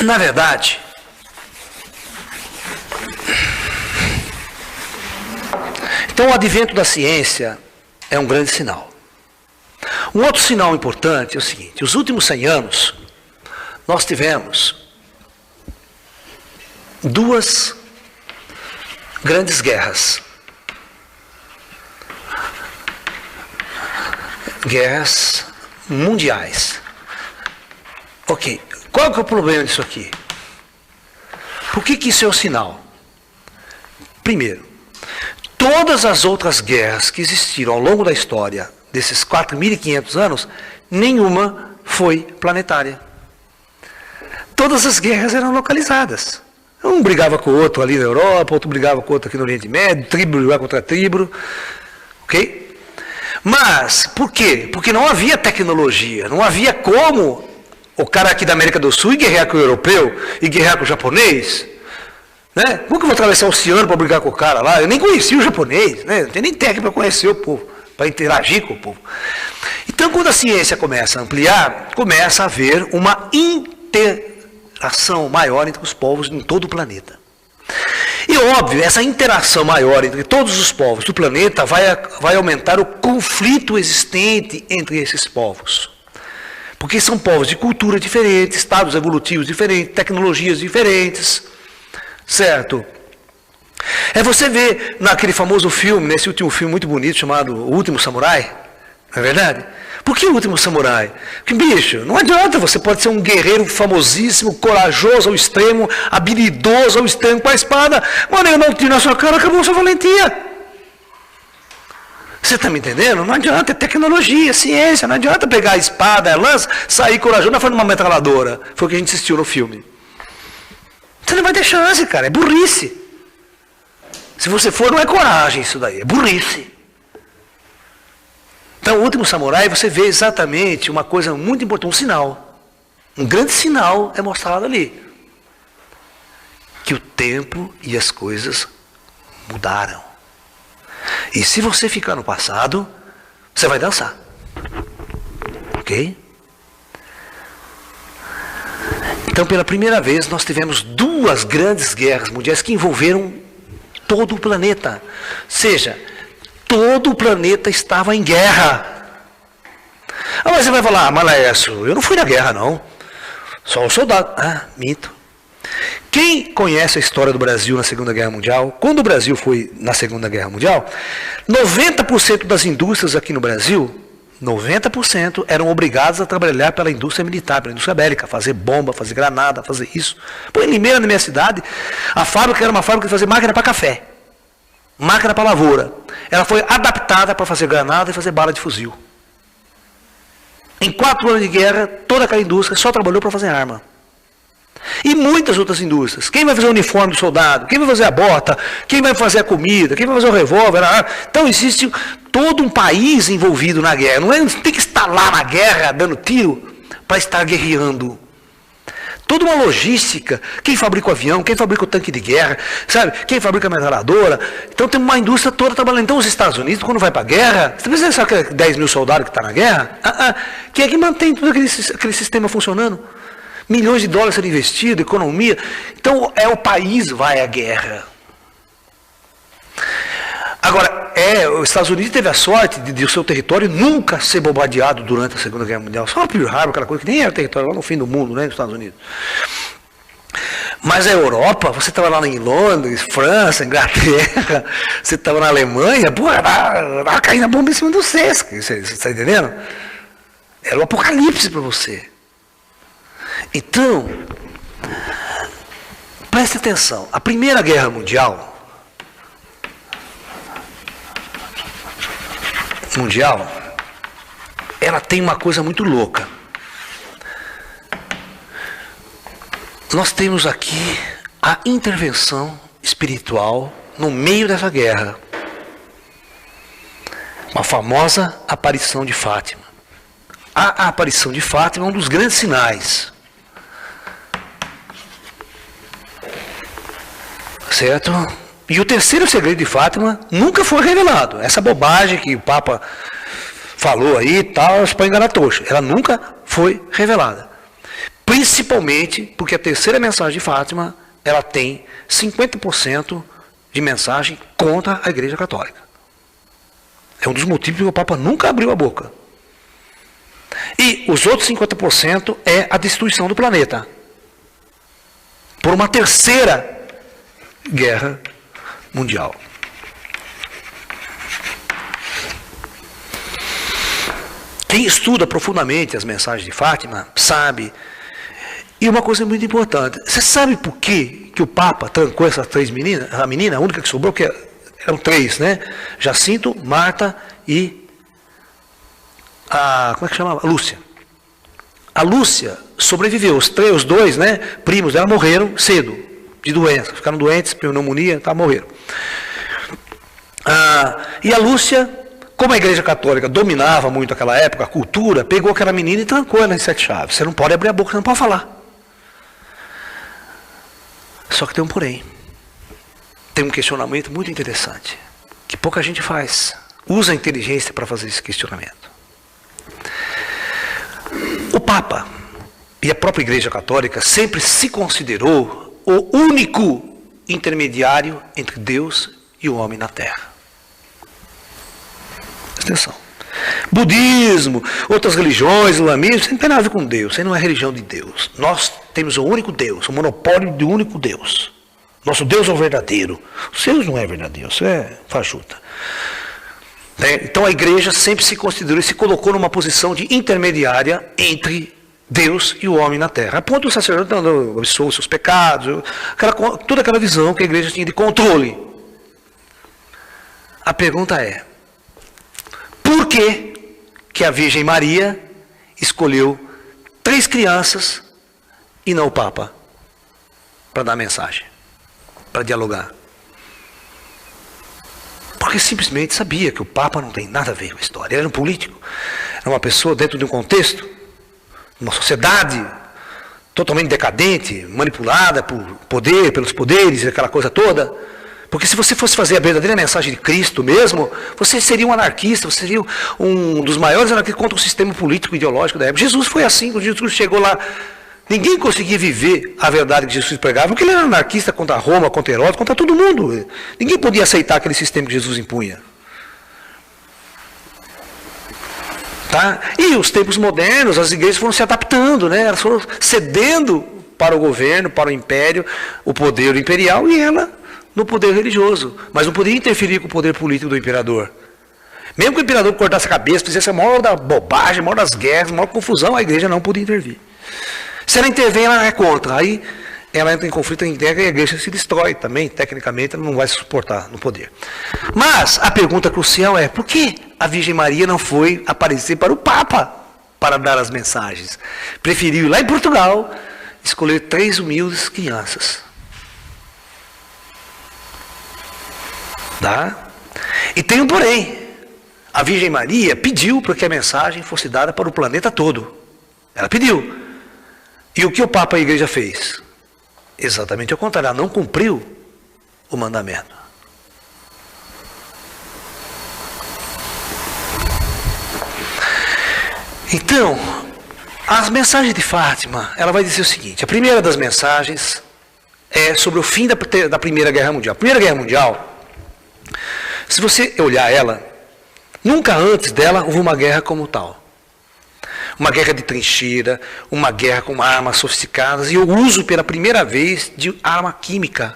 Na verdade, então o advento da ciência é um grande sinal. Um outro sinal importante é o seguinte: os últimos 100 anos nós tivemos 2 grandes guerras. Guerras mundiais. Ok, qual que é o problema disso aqui? Por que isso é um sinal? Primeiro, todas as outras guerras que existiram ao longo da história, desses 4.500 anos, nenhuma foi planetária. Todas as guerras eram localizadas. Um brigava com o outro ali na Europa, outro brigava com o outro aqui no Oriente Médio, tribo brigava contra tribo, ok? Mas, por quê? Porque não havia tecnologia, não havia como o cara aqui da América do Sul ir guerrear com o europeu, e guerrear com o japonês, né? Como que eu vou atravessar o oceano para brigar com o cara lá? Eu nem conhecia o japonês, né? Não tem nem técnica para conhecer o povo, para interagir com o povo. Então, quando a ciência começa a ampliar, começa a haver uma interação maior entre os povos em todo o planeta. E óbvio, essa interação maior entre todos os povos do planeta vai aumentar o conflito existente entre esses povos. Porque são povos de cultura diferentes, estados evolutivos diferentes, tecnologias diferentes, certo? Você vê naquele famoso filme, nesse último filme muito bonito chamado O Último Samurai, não é verdade? Por que O Último Samurai? Porque, bicho, não adianta, você pode ser um guerreiro famosíssimo, corajoso ao extremo, habilidoso ao extremo com a espada, mano, eu não tiro na sua cara, acabou a sua valentia. Você está me entendendo? Não adianta, é tecnologia, é ciência, não adianta pegar a espada, a lança, sair corajoso na frente de uma metralhadora. Foi o que a gente assistiu no filme. Você não vai ter chance, cara, é burrice. Se você for, não é coragem isso daí, é burrice. Então, O Último Samurai, você vê exatamente uma coisa muito importante, um sinal. Um grande sinal é mostrado ali. Que o tempo e as coisas mudaram. E se você ficar no passado, você vai dançar. Ok? Então, pela primeira vez, nós tivemos 2 grandes guerras mundiais que envolveram todo o planeta. Ou seja, todo o planeta estava em guerra. Mas você vai falar, mas Laércio, eu não fui na guerra não. Só um soldado. Mito. Quem conhece a história do Brasil na Segunda Guerra Mundial, quando o Brasil foi na Segunda Guerra Mundial, 90% das indústrias aqui no Brasil, 90% eram obrigadas a trabalhar pela indústria militar, pela indústria bélica, fazer bomba, fazer granada, fazer isso. Pô, em Limeira, na minha cidade, a fábrica era uma fábrica de fazer máquina para café, máquina para lavoura. Ela foi adaptada para fazer granada e fazer bala de fuzil. Em 4 anos de guerra, toda aquela indústria só trabalhou para fazer arma. E muitas outras indústrias. Quem vai fazer o uniforme do soldado? Quem vai fazer a bota? Quem vai fazer a comida? Quem vai fazer o revólver? Então existe todo um país envolvido na guerra. Não tem que estar lá na guerra dando tiro para estar guerreando. Toda uma logística. Quem fabrica o avião? Quem fabrica o tanque de guerra? Sabe? Quem fabrica a metralhadora? Então tem uma indústria toda trabalhando. Então os Estados Unidos, quando vai para a guerra, você precisa saber que 10 mil soldados que estão na guerra? Quem é que mantém todo aquele sistema funcionando? Milhões de dólares sendo investidos, economia. Então, o país vai à guerra. Agora, os Estados Unidos teve a sorte de o seu território nunca ser bombardeado durante a Segunda Guerra Mundial. Só a Pearl Harbor, aquela coisa que nem era território lá no fim do mundo, né, nos Estados Unidos. Mas a Europa, você estava lá em Londres, França, Inglaterra, você estava na Alemanha, pô, era caindo a bomba em cima do Sesc. Você está entendendo? Era o apocalipse para você. Então, preste atenção, a Primeira Guerra Mundial, ela tem uma coisa muito louca. Nós temos aqui a intervenção espiritual no meio dessa guerra. Uma famosa aparição de Fátima. A aparição de Fátima é um dos grandes sinais. Certo? E o terceiro segredo de Fátima nunca foi revelado. Essa bobagem que o Papa falou aí e tal, para enganar trouxa. Ela nunca foi revelada. Principalmente porque a terceira mensagem de Fátima, ela tem 50% de mensagem contra a Igreja Católica. É um dos motivos que o Papa nunca abriu a boca. E os outros 50% é a destruição do planeta. Por uma terceira Guerra Mundial. Quem estuda profundamente as mensagens de Fátima sabe. E uma coisa muito importante. Você sabe por que o Papa trancou essas 3 meninas? A menina, a única que sobrou, que eram 3, né? Jacinto, Marta e como é que chamava? Lúcia. A Lúcia sobreviveu. Os 2, né, primos dela morreram cedo. De doença, ficaram doentes, pneumonia, morreram. E a Lúcia, como a Igreja Católica dominava muito aquela época, a cultura, pegou aquela menina e trancou ela em 7 chaves. Você não pode abrir a boca, você não pode falar. Só que tem um porém. Tem um questionamento muito interessante, que pouca gente faz. Usa a inteligência para fazer esse questionamento. O Papa e a própria Igreja Católica sempre se considerou o único intermediário entre Deus e o homem na terra. Presta atenção. Budismo, outras religiões, islamismo, isso não tem nada a ver com Deus, isso não é religião de Deus. Nós temos um único Deus, um monopólio de um único Deus. Nosso Deus é o verdadeiro. O seu não é verdadeiro, isso é fajuta. Então a igreja sempre se considerou e se colocou numa posição de intermediária entre Deus e o homem na terra. A ponto do sacerdote não absolve seus pecados, toda aquela visão que a igreja tinha de controle. A pergunta é, por que a Virgem Maria escolheu 3 crianças e não o Papa para dar mensagem, para dialogar? Porque simplesmente sabia que o Papa não tem nada a ver com a história. Ele era um político, era uma pessoa dentro de um contexto, uma sociedade totalmente decadente, manipulada por poder, pelos poderes, aquela coisa toda. Porque se você fosse fazer a verdadeira mensagem de Cristo mesmo, você seria um anarquista, você seria um dos maiores anarquistas contra o sistema político e ideológico da época. Jesus foi assim, quando Jesus chegou lá, ninguém conseguia viver a verdade que Jesus pregava, porque ele era anarquista contra Roma, contra Herodes, contra todo mundo. Ninguém podia aceitar aquele sistema que Jesus impunha. Tá? E os tempos modernos, as igrejas foram se adaptando, né? Elas foram cedendo para o governo, para o império, o poder imperial, e ela no poder religioso, mas não poderia interferir com o poder político do imperador. Mesmo que o imperador cortasse a cabeça, fizesse a maior da bobagem, a maior das guerras, a maior confusão, a igreja não podia intervir. Se ela intervém, ela é contra. Aí ela entra em conflito interno e a igreja se destrói também. Tecnicamente, ela não vai se suportar no poder. Mas a pergunta crucial é, por que a Virgem Maria não foi aparecer para o Papa para dar as mensagens? Preferiu ir lá em Portugal, escolher 3 humildes crianças. Tá? E tem um porém. A Virgem Maria pediu para que a mensagem fosse dada para o planeta todo. Ela pediu. E o que o Papa e a igreja fez? Exatamente ao contrário, ela não cumpriu o mandamento. Então, as mensagens de Fátima, ela vai dizer o seguinte, a primeira das mensagens é sobre o fim da Primeira Guerra Mundial. A Primeira Guerra Mundial, se você olhar ela, nunca antes dela houve uma guerra como tal. Uma guerra de trincheira, uma guerra com armas sofisticadas e o uso pela primeira vez de arma química.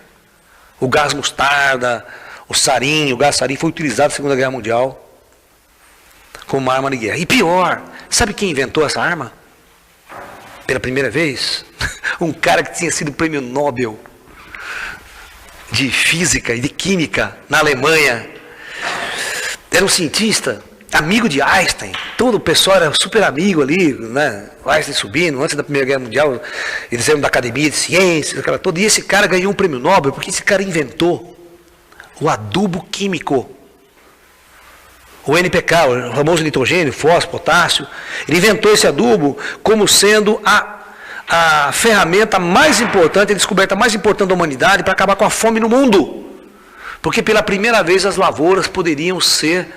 O gás mostarda, o gás sarin foi utilizado na Segunda Guerra Mundial como uma arma de guerra. E pior, sabe quem inventou essa arma? Pela primeira vez? Um cara que tinha sido prêmio Nobel de Física e de Química na Alemanha. Era um cientista, amigo de Einstein. Todo o pessoal era super amigo ali, né? O Einstein subindo, antes da Primeira Guerra Mundial, eles eram da Academia de Ciências, aquela toda. E esse cara ganhou um prêmio Nobel porque esse cara inventou o adubo químico. O NPK, o famoso nitrogênio, fósforo, potássio. Ele inventou esse adubo como sendo a ferramenta mais importante, a descoberta mais importante da humanidade para acabar com a fome no mundo. Porque pela primeira vez as lavouras poderiam ser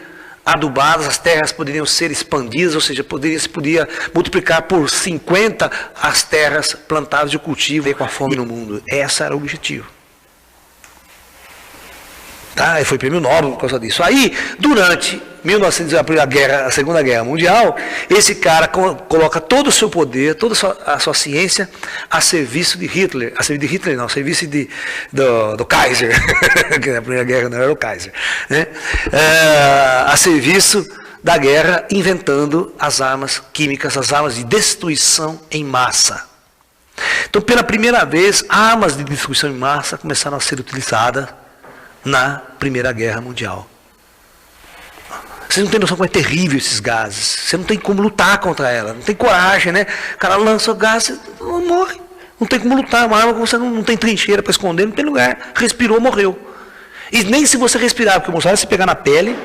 adubadas, as terras poderiam ser expandidas, ou seja, se podia multiplicar por 50 as terras plantadas de cultivo com a fome no mundo. Esse era o objetivo. Tá? E foi prêmio Nobel por causa disso. Aí, durante a Segunda Guerra Mundial, esse cara coloca todo o seu poder, toda a sua ciência a serviço de Hitler. A serviço de Hitler não, a serviço do Kaiser. Que na Primeira Guerra não era o Kaiser. Né? A serviço da guerra, inventando as armas químicas, as armas de destruição em massa. Então, pela primeira vez, armas de destruição em massa começaram a ser utilizadas na Primeira Guerra Mundial. Vocês não têm noção como é terrível esses gases. Você não tem como lutar contra ela. Não tem coragem, né? O cara lança o gás, você morre. Não tem como lutar. Uma arma que você não tem trincheira para esconder, não tem lugar. Respirou, morreu. E nem se você respirar, porque o mostarda, se pegar na pele,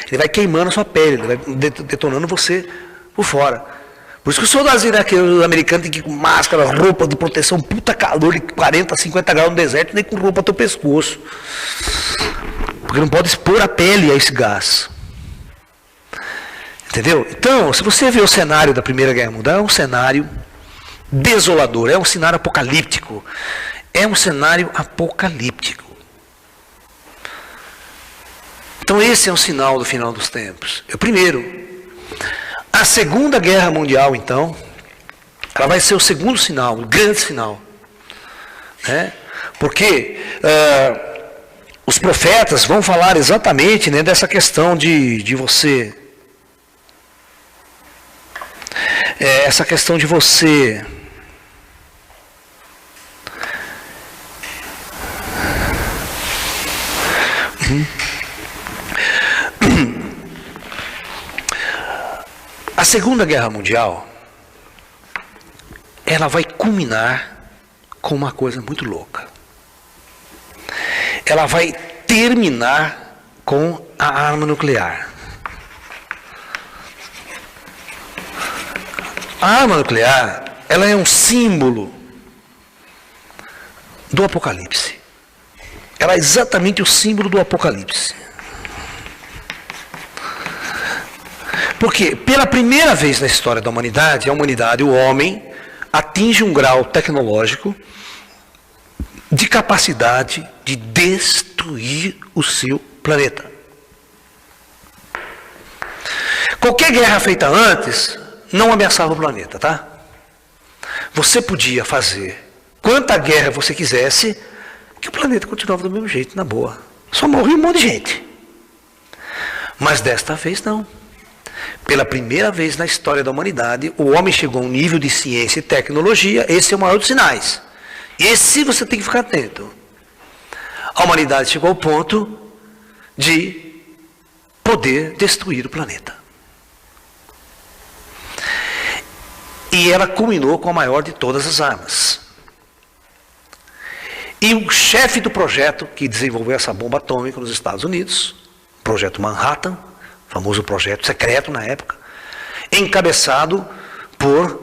ele vai queimando a sua pele, ele vai detonando você por fora. Por isso que os soldados iraquianos, americanos, tem que ir com máscara, roupa de proteção, puta calor de 40, 50 graus no deserto, nem com roupa até o pescoço. Porque não pode expor a pele a esse gás. Entendeu? Então, se você vê o cenário da Primeira Guerra Mundial, é um cenário desolador, é um cenário apocalíptico. É um cenário apocalíptico. Então esse é um sinal do final dos tempos. É o primeiro. A Segunda Guerra Mundial, então, ela vai ser o segundo sinal, o grande sinal. Né? Porque os profetas vão falar exatamente, né, dessa questão de você... essa questão de você... A Segunda Guerra Mundial, ela vai culminar com uma coisa muito louca. Ela vai terminar com a arma nuclear. A arma nuclear, ela é um símbolo do Apocalipse. Ela é exatamente o símbolo do Apocalipse. Porque, pela primeira vez na história da humanidade, o homem, atinge um grau tecnológico de capacidade de destruir o seu planeta. Qualquer guerra feita antes não ameaçava o planeta, tá? Você podia fazer quanta guerra você quisesse, que o planeta continuava do mesmo jeito, na boa. Só morria um monte de gente. Mas desta vez não. Pela primeira vez na história da humanidade, o homem chegou a um nível de ciência e tecnologia, esse é o maior dos sinais. Esse você tem que ficar atento. A humanidade chegou ao ponto de poder destruir o planeta. E ela culminou com a maior de todas as armas. E o chefe do projeto que desenvolveu essa bomba atômica nos Estados Unidos, o projeto Manhattan, famoso projeto secreto na época, encabeçado por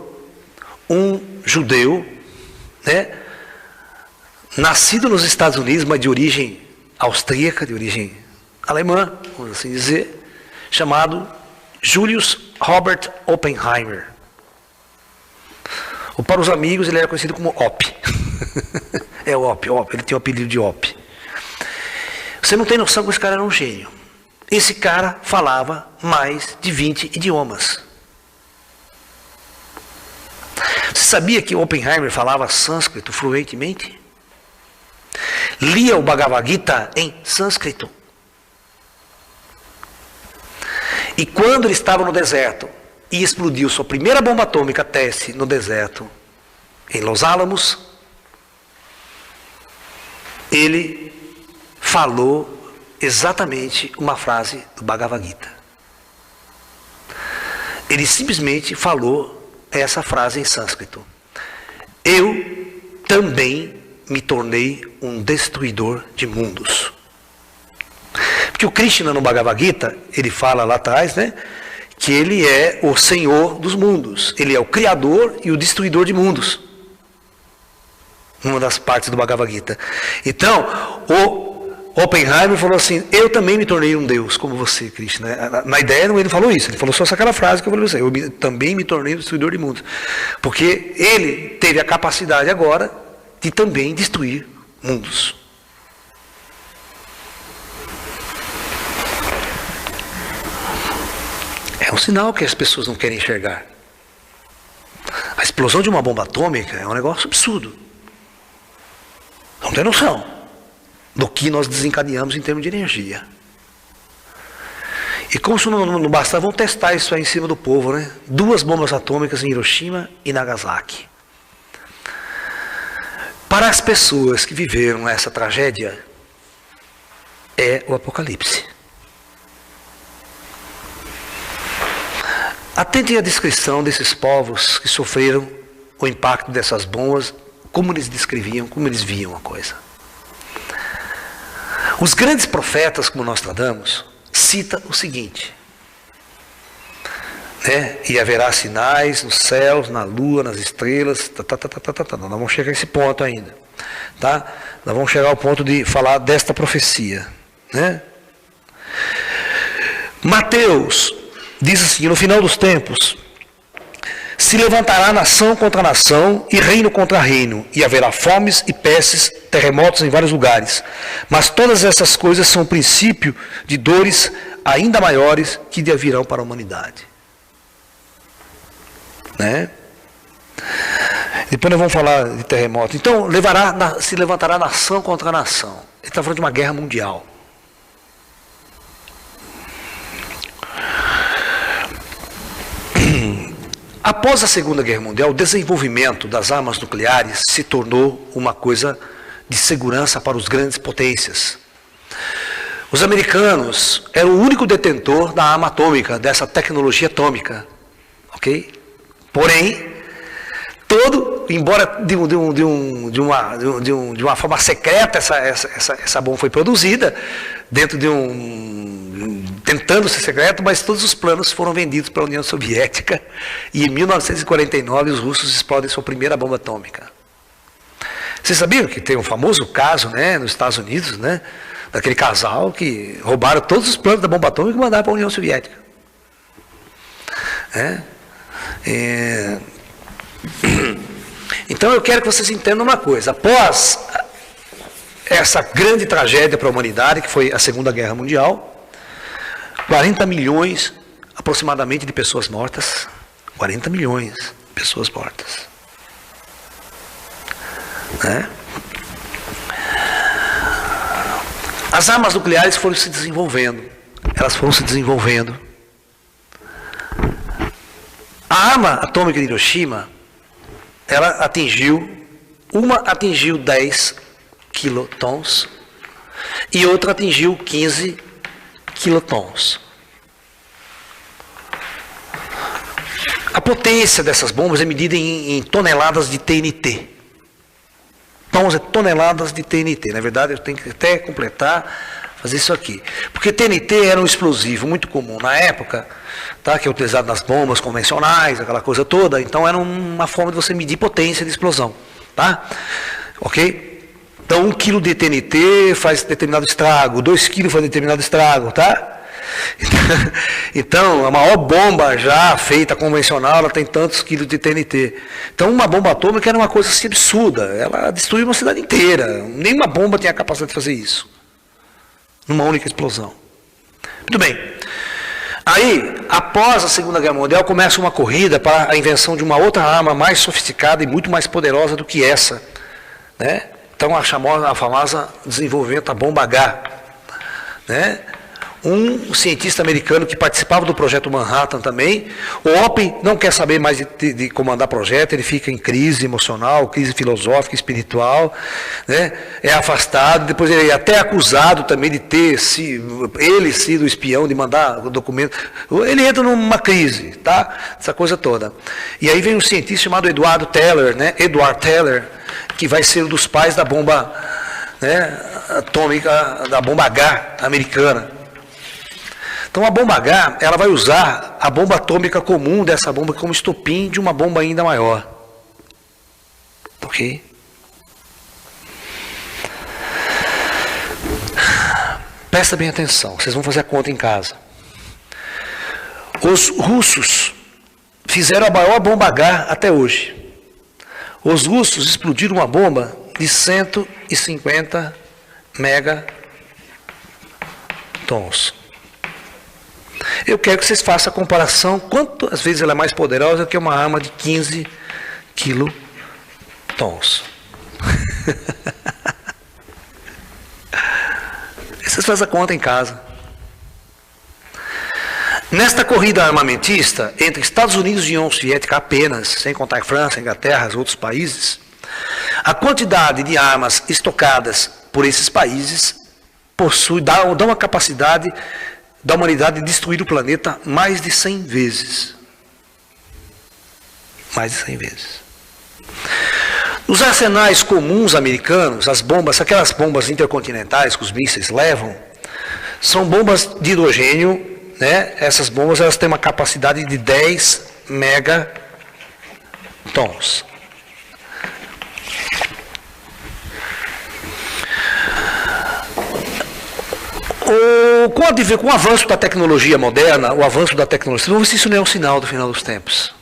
um judeu, né, nascido nos Estados Unidos, mas de origem austríaca, de origem alemã, vamos assim dizer, chamado Julius Robert Oppenheimer. Ou para os amigos, ele era conhecido como Op. É Op, ele tinha o apelido de Op. Você não tem noção que esse cara era um gênio. Esse cara falava mais de 20 idiomas. Você sabia que Oppenheimer falava sânscrito fluentemente? Lia o Bhagavad Gita em sânscrito. E quando ele estava no deserto e explodiu sua primeira bomba atômica teste no deserto, em Los Alamos, ele falou exatamente uma frase do Bhagavad Gita. Ele simplesmente falou essa frase em sânscrito: eu também me tornei um destruidor de mundos. Porque o Krishna no Bhagavad Gita, ele fala lá atrás, né, que ele é o Senhor dos mundos. Ele é o Criador e o Destruidor de mundos. Uma das partes do Bhagavad Gita. Então, o Oppenheimer falou assim: eu também me tornei um Deus, como você, Krishna. Na ideia, ele falou isso. Ele falou só aquela frase que eu falei: eu também me tornei um destruidor de mundos. Porque ele teve a capacidade agora de também destruir mundos. É um sinal que as pessoas não querem enxergar. A explosão de uma bomba atômica é um negócio absurdo. Não tem noção do que nós desencadeamos em termos de energia. E como isso não bastava, vão testar isso aí em cima do povo, né? 2 bombas atômicas em Hiroshima e Nagasaki. Para as pessoas que viveram essa tragédia, é o Apocalipse. Atentem à descrição desses povos que sofreram o impacto dessas bombas, como eles descreviam, como eles viam a coisa. Os grandes profetas, como Nostradamus, cita o seguinte, né? E haverá sinais nos céus, na lua, nas estrelas, Nós vamos chegar a esse ponto ainda, tá? Nós vamos chegar ao ponto de falar desta profecia, né? Mateus diz assim: no final dos tempos Se levantará nação contra nação e reino contra reino, e haverá fomes e pestes, terremotos em vários lugares. Mas todas essas coisas são o princípio de dores ainda maiores que virão para a humanidade. Né? Depois nós vamos falar de terremoto. Então, se levantará nação contra nação. Ele está falando de uma guerra mundial. Após a Segunda Guerra Mundial, o desenvolvimento das armas nucleares se tornou uma coisa de segurança para os grandes potências. Os americanos eram o único detentor da arma atômica, dessa tecnologia atômica. Ok? Porém, embora de uma forma secreta essa bomba foi produzida, dentro tentando ser secreto, mas todos os planos foram vendidos para a União Soviética, e em 1949 os russos explodem sua primeira bomba atômica. Vocês sabiam que tem um famoso caso, né, nos Estados Unidos, né, daquele casal que roubaram todos os planos da bomba atômica e mandaram para a União Soviética. Então eu quero que vocês entendam uma coisa. Após essa grande tragédia para a humanidade, que foi a Segunda Guerra Mundial, 40 milhões aproximadamente de pessoas mortas. 40 milhões de pessoas mortas. Né? As armas nucleares foram se desenvolvendo. Elas foram se desenvolvendo. A arma atômica de Hiroshima, uma atingiu 10 quilotons e outra atingiu 15 quilotons. A potência dessas bombas é medida em toneladas de TNT. Tons é toneladas de TNT. Na verdade, eu tenho que até completar, fazer isso aqui. Porque TNT era um explosivo muito comum na época, tá? Que é utilizado nas bombas convencionais, aquela coisa toda. Então era uma forma de você medir potência de explosão. Tá? Ok? Então 1 kg de TNT faz determinado estrago, 2 kg faz determinado estrago, tá? Então, a maior bomba já feita convencional, ela tem tantos quilos de TNT. Então, uma bomba atômica era uma coisa assim absurda. Ela destruiu uma cidade inteira. Nenhuma bomba tinha a capacidade de fazer isso. Numa única explosão. Muito bem. Aí, após a Segunda Guerra Mundial, começa uma corrida para a invenção de uma outra arma mais sofisticada e muito mais poderosa do que essa. Né? Então, a famosa desenvolvimento da bomba H. Né? Um cientista americano que participava do projeto Manhattan também, o Oppen não quer saber mais de comandar projeto, ele fica em crise emocional, crise filosófica, espiritual, né? É afastado, depois ele é até acusado também de ter ele sido o espião, de mandar o documento. Ele entra numa crise, tá? Essa coisa toda. E aí vem um cientista chamado Edward Teller, né? Edward Teller, que vai ser um dos pais da bomba, né, atômica, da bomba H americana. Então a bomba H, ela vai usar a bomba atômica comum dessa bomba como estopim de uma bomba ainda maior. Ok? Presta bem atenção, vocês vão fazer a conta em casa. Os russos fizeram a maior bomba H até hoje. Os russos explodiram uma bomba de 150 megatons. Eu quero que vocês façam a comparação, quantas vezes ela é mais poderosa do que uma arma de 15 quilotons. Vocês fazem a conta em casa. Nesta corrida armamentista, entre Estados Unidos e União Soviética apenas, sem contar a França, a Inglaterra e outros países, a quantidade de armas estocadas por esses países dá uma capacidade da humanidade de destruir o planeta mais de 100 vezes. Mais de 100 vezes. Os arsenais comuns americanos, as bombas, aquelas bombas intercontinentais que os mísseis levam, são bombas de hidrogênio, né? Essas bombas elas têm uma capacidade de 10 megatons. Com o avanço da tecnologia moderna, o avanço da tecnologia, vocês vão ver se isso não é um sinal do final dos tempos.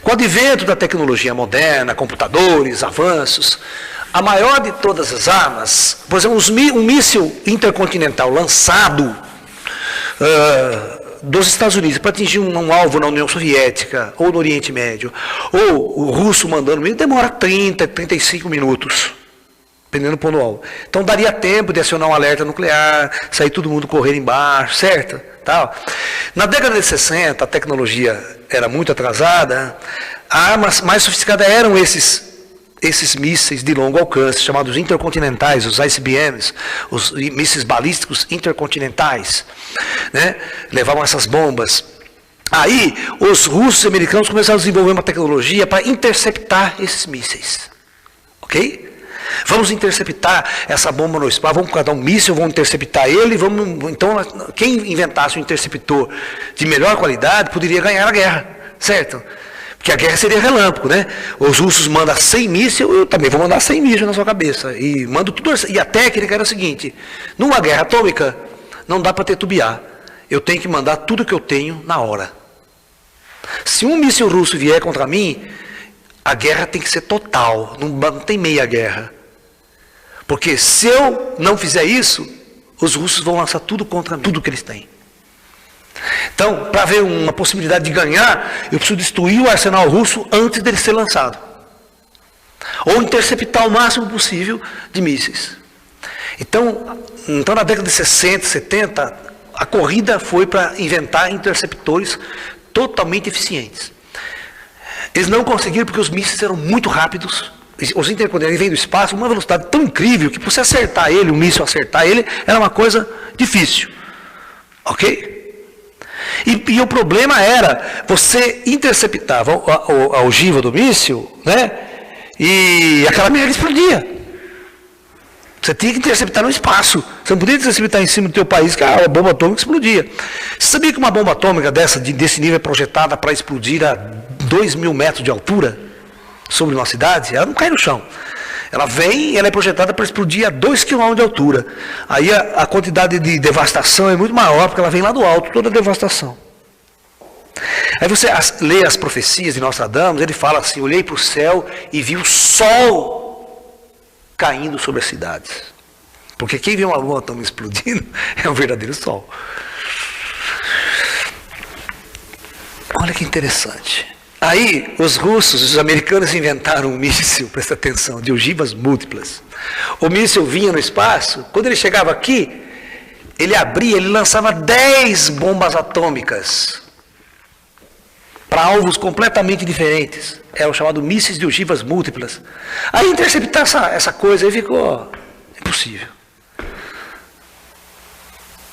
Com o advento da tecnologia moderna, computadores, avanços, a maior de todas as armas, por exemplo, um míssil intercontinental lançado dos Estados Unidos para atingir um alvo na União Soviética ou no Oriente Médio, ou o russo mandando, demora 30, 35 minutos, dependendo do ponto alvo. Então daria tempo de acionar um alerta nuclear, sair todo mundo correndo embaixo, certo? Tal. Na década de 60, a tecnologia era muito atrasada, as armas mais sofisticadas eram esses mísseis de longo alcance, chamados intercontinentais, os ICBMs, os mísseis balísticos intercontinentais, né? Levavam essas bombas. Aí, os russos e americanos começaram a desenvolver uma tecnologia para interceptar esses mísseis. Ok? Vamos interceptar essa bomba no espaço, vamos cada um míssil, vamos interceptar ele, então, quem inventasse um interceptor de melhor qualidade poderia ganhar a guerra, certo? Porque a guerra seria relâmpago, né? Os russos mandam 100 mísseis, eu também vou mandar 100 mísseis na sua cabeça. E mando tudo. E a técnica era a seguinte: numa guerra atômica, não dá para titubear. Eu tenho que mandar tudo que eu tenho na hora. Se um míssil russo vier contra mim, a guerra tem que ser total, não tem meia guerra. Porque se eu não fizer isso, os russos vão lançar tudo contra tudo que eles têm. Então, para haver uma possibilidade de ganhar, eu preciso destruir o arsenal russo antes dele ser lançado. Ou interceptar o máximo possível de mísseis. Então na década de 60, 70, a corrida foi para inventar interceptores totalmente eficientes. Eles não conseguiram porque os mísseis eram muito rápidos. Os intercontinentais vêm do espaço uma velocidade tão incrível que para você acertar ele, o míssil acertar ele, era uma coisa difícil. Ok? E o problema era, você interceptava a ogiva do míssil, né? E aquela merda explodia. Você tinha que interceptar no espaço. Você não podia interceptar em cima do teu país, que a bomba atômica explodia. Você sabia que uma bomba atômica desse nível é projetada para explodir a 2.000 metros de altura sobre uma cidade? Ela não cai no chão. Ela vem e ela é projetada para explodir a 2 km de altura. Aí a quantidade de devastação é muito maior, porque ela vem lá do alto, toda a devastação. Aí você lê as profecias de Nostradamus, ele fala assim: olhei para o céu e vi o sol caindo sobre as cidades. Porque quem vê uma bomba atômica explodindo é um verdadeiro sol. Olha que interessante. Aí, os russos, os americanos inventaram um míssil, presta atenção, de ogivas múltiplas. O míssil vinha no espaço, quando ele chegava aqui, ele abria, ele lançava 10 bombas atômicas para alvos completamente diferentes. É o chamado mísseis de ogivas múltiplas. Aí, interceptar essa coisa aí ficou impossível.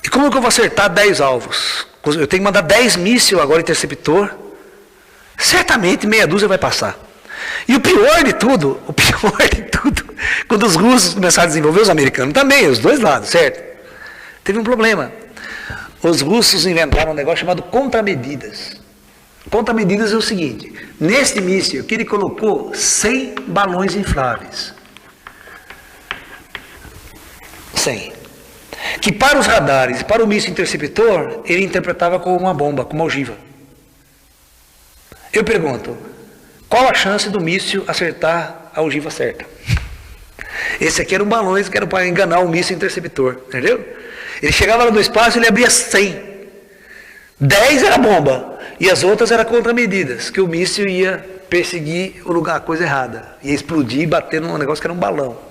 E como que eu vou acertar 10 alvos? Eu tenho que mandar 10 mísseis agora, interceptor. Certamente meia dúzia vai passar. E o pior de tudo, quando os russos começaram a desenvolver, os americanos também, os dois lados, certo? Teve um problema. Os russos inventaram um negócio chamado contramedidas. Contramedidas é o seguinte: neste míssil que ele colocou 100 balões infláveis. 100. Que para os radares, para o míssil interceptor, ele interpretava como uma bomba, como uma ogiva. Eu pergunto, qual a chance do míssil acertar a ogiva certa? Esse aqui eram balões que eram para enganar o míssil interceptor, entendeu? Ele chegava lá no espaço e ele abria 100. 10 era bomba, e as outras eram contramedidas, que o míssil ia perseguir o lugar, a coisa errada, ia explodir e bater num negócio que era um balão.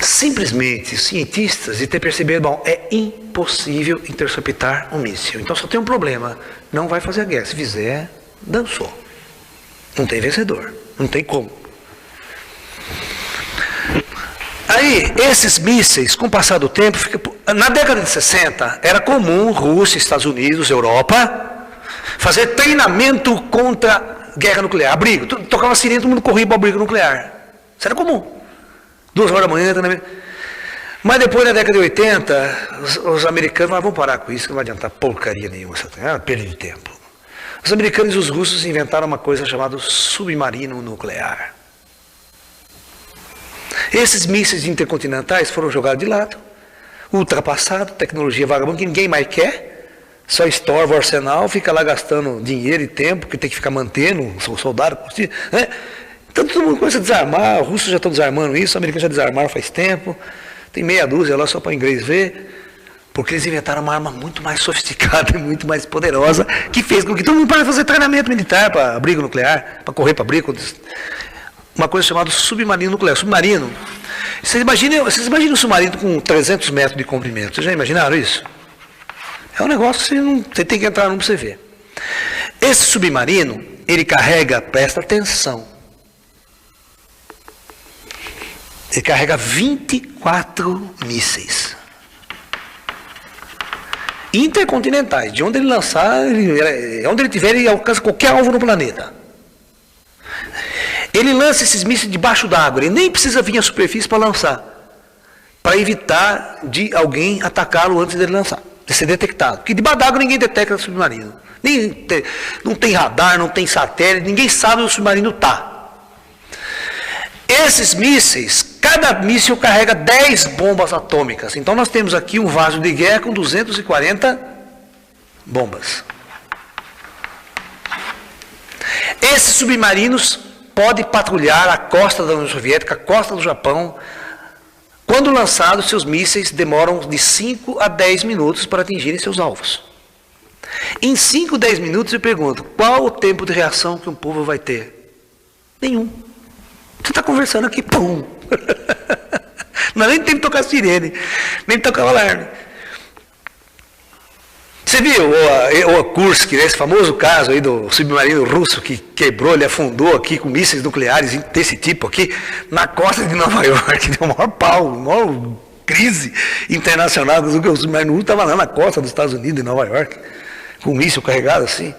Simplesmente, os cientistas de ter percebido, bom, é impossível interceptar um míssil. Então só tem um problema, não vai fazer a guerra. Se fizer, dançou. Não tem vencedor, não tem como. Aí, esses mísseis, com o passar do tempo, na década de 60, era comum Rússia, Estados Unidos, Europa, fazer treinamento contra guerra nuclear, abrigo. Tocava sirene, todo mundo corria para o abrigo nuclear. Isso era comum. 2 horas da manhã também. Mas depois, na década de 80, os americanos falaram: vamos parar com isso, que não vai adiantar porcaria nenhuma, perda de tempo. Os americanos e os russos inventaram uma coisa chamada submarino nuclear. Esses mísseis intercontinentais foram jogados de lado, ultrapassados, tecnologia vagabunda que ninguém mais quer, só estorva o arsenal, fica lá gastando dinheiro e tempo, porque tem que ficar mantendo o soldado, né? Então todo mundo começa a desarmar, os russos já estão desarmando isso, os americanos já desarmaram faz tempo, tem meia dúzia lá só para o inglês ver, porque eles inventaram uma arma muito mais sofisticada e muito mais poderosa, que fez com que todo mundo pudesse fazer treinamento militar para abrigo nuclear, para correr para abrigo, uma coisa chamada submarino nuclear. Submarino, vocês imaginam um submarino com 300 metros de comprimento, vocês já imaginaram isso? É um negócio que você tem que entrar num para você ver. Esse submarino, ele carrega, presta atenção, ele carrega 24 mísseis intercontinentais. De onde ele lançar, onde ele tiver, ele alcança qualquer alvo no planeta. Ele lança esses mísseis debaixo d'água, ele nem precisa vir à superfície para lançar, para evitar de alguém atacá-lo antes dele lançar, de ser detectado. Porque debaixo d'água ninguém detecta submarino. Não tem radar, não tem satélite, ninguém sabe onde o submarino está. Esses mísseis, cada míssil carrega 10 bombas atômicas. Então nós temos aqui um vaso de guerra com 240 bombas. Esses submarinos podem patrulhar a costa da União Soviética, a costa do Japão. Quando lançados, seus mísseis demoram de 5 a 10 minutos para atingirem seus alvos. Em 5 a 10 minutos eu pergunto, qual o tempo de reação que um povo vai ter? Nenhum. Você está conversando aqui, pum! Não nem tem que tocar sirene, nem tocar o alarme. Você viu o Kursk, esse famoso caso aí do submarino russo que quebrou, ele afundou aqui com mísseis nucleares desse tipo aqui, na costa de Nova York, deu o maior pau, maior crise internacional, o submarino russo estava lá na costa dos Estados Unidos, em Nova York, com um míssil carregado assim.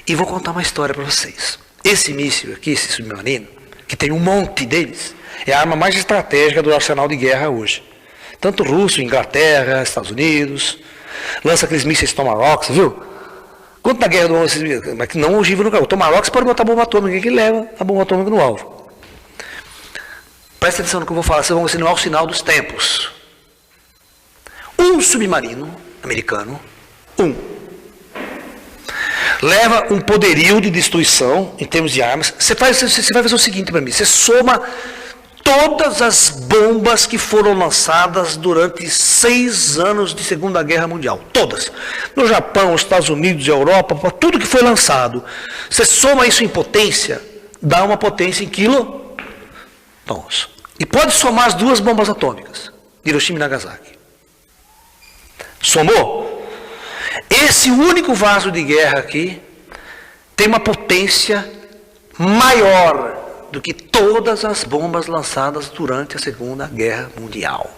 E vou contar uma história para vocês. Esse míssil aqui, esse submarino, que tem um monte deles, é a arma mais estratégica do arsenal de guerra hoje. Tanto russo, Inglaterra, Estados Unidos, lança aqueles mísseis Tomahawk, viu? Quanto na guerra do mundo, mas que não ogiva no carro. O Tomahawk você pode botar bomba atômica, que leva a bomba atômica no alvo. Presta atenção no que eu vou falar, vocês vão assinar o sinal dos tempos. Um submarino americano, leva um poderio de destruição em termos de armas. Você vai fazer o seguinte para mim, você soma todas as bombas que foram lançadas durante 6 anos de Segunda Guerra Mundial. Todas. No Japão, nos Estados Unidos, Europa, tudo que foi lançado. Você soma isso em potência, dá uma potência em quilotons. E pode somar as 2 bombas atômicas, Hiroshima e Nagasaki. Somou? Esse único vaso de guerra aqui tem uma potência maior do que todas as bombas lançadas durante a Segunda Guerra Mundial.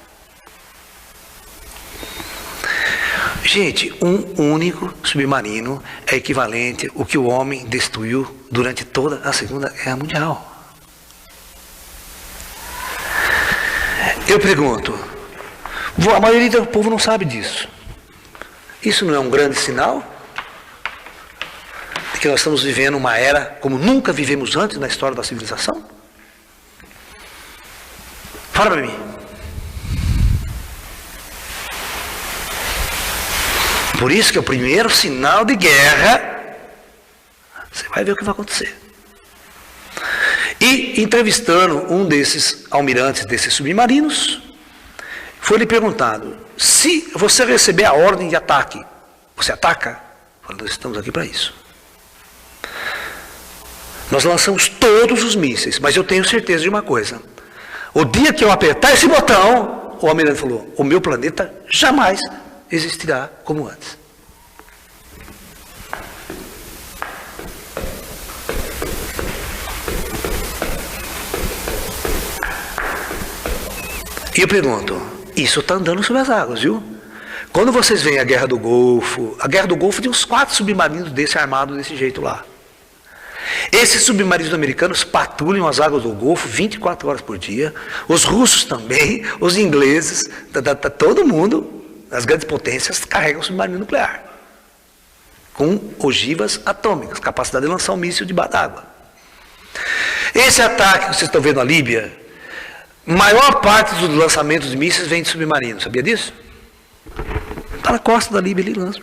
Gente, um único submarino é equivalente ao que o homem destruiu durante toda a Segunda Guerra Mundial. Eu pergunto, a maioria do povo não sabe disso. Isso não é um grande sinal de que nós estamos vivendo uma era como nunca vivemos antes na história da civilização? Fala para mim. Por isso que é o primeiro sinal de guerra, você vai ver o que vai acontecer. E entrevistando um desses almirantes desses submarinos, foi lhe perguntado, se você receber a ordem de ataque, você ataca? Nós estamos aqui para isso. Nós lançamos todos os mísseis, mas eu tenho certeza de uma coisa. O dia que eu apertar esse botão, o almirante falou, o meu planeta jamais existirá como antes. E eu pergunto, isso está andando sobre as águas, viu? Quando vocês veem a Guerra do Golfo tem uns 4 submarinos desse armados desse jeito lá. Esses submarinos americanos patrulham as águas do Golfo 24 horas por dia, os russos também, os ingleses, todo mundo, as grandes potências carregam submarino nuclear, com ogivas atômicas, capacidade de lançar um míssil debaixo d'água. Esse ataque que vocês estão vendo na Líbia, maior parte dos lançamentos de mísseis vem de submarinos, sabia disso? Está na costa da Líbia, ali lança.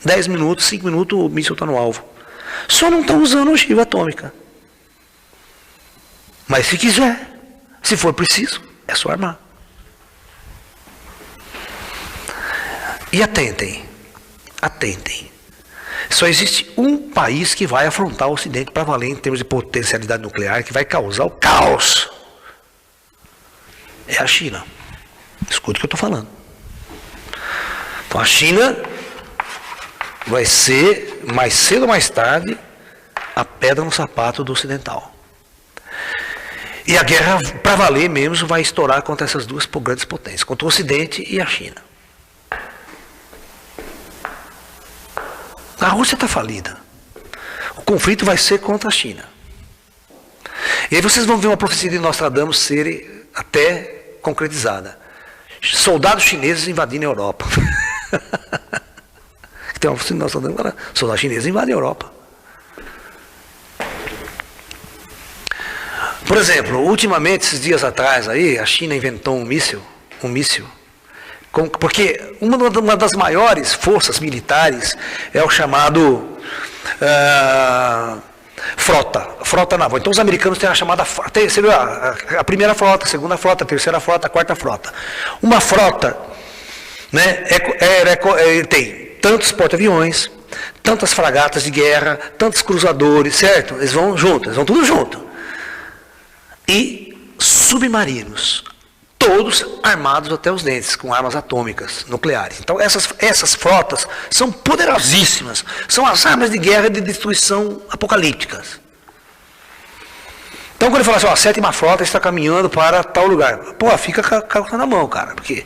10 minutos, 5 minutos, o míssil está no alvo. Só não estão usando ogiva atômica. Mas se quiser, se for preciso, é só armar. E atentem. Só existe um país que vai afrontar o Ocidente para valer em termos de potencialidade nuclear, que vai causar o caos. É a China. Escuta o que eu estou falando. Então a China vai ser, mais cedo ou mais tarde, a pedra no sapato do ocidental. E a guerra, para valer mesmo, vai estourar contra essas duas grandes potências, contra o Ocidente e a China. A Rússia está falida. O conflito vai ser contra a China. E aí vocês vão ver uma profecia de Nostradamus ser até concretizada. Soldados chineses invadindo a Europa. Tem uma profecia de Nostradamus que fala, soldados chineses invadem a Europa. Por exemplo, ultimamente, esses dias atrás aí, a China inventou um míssil. Porque uma das maiores forças militares é o chamado frota naval. Então os americanos têm a chamada, você viu, a primeira frota, a segunda frota, a terceira frota, a quarta frota. Uma frota, né, tem tantos porta-aviões, tantas fragatas de guerra, tantos cruzadores, certo? Eles vão juntos, eles vão tudo junto. E submarinos, todos armados até os dentes, com armas atômicas, nucleares. Então essas frotas são poderosíssimas, são as armas de guerra de destruição apocalípticas. Então quando ele fala assim, ó, a 7ª frota está caminhando para tal lugar, pô, fica com a na mão, cara, porque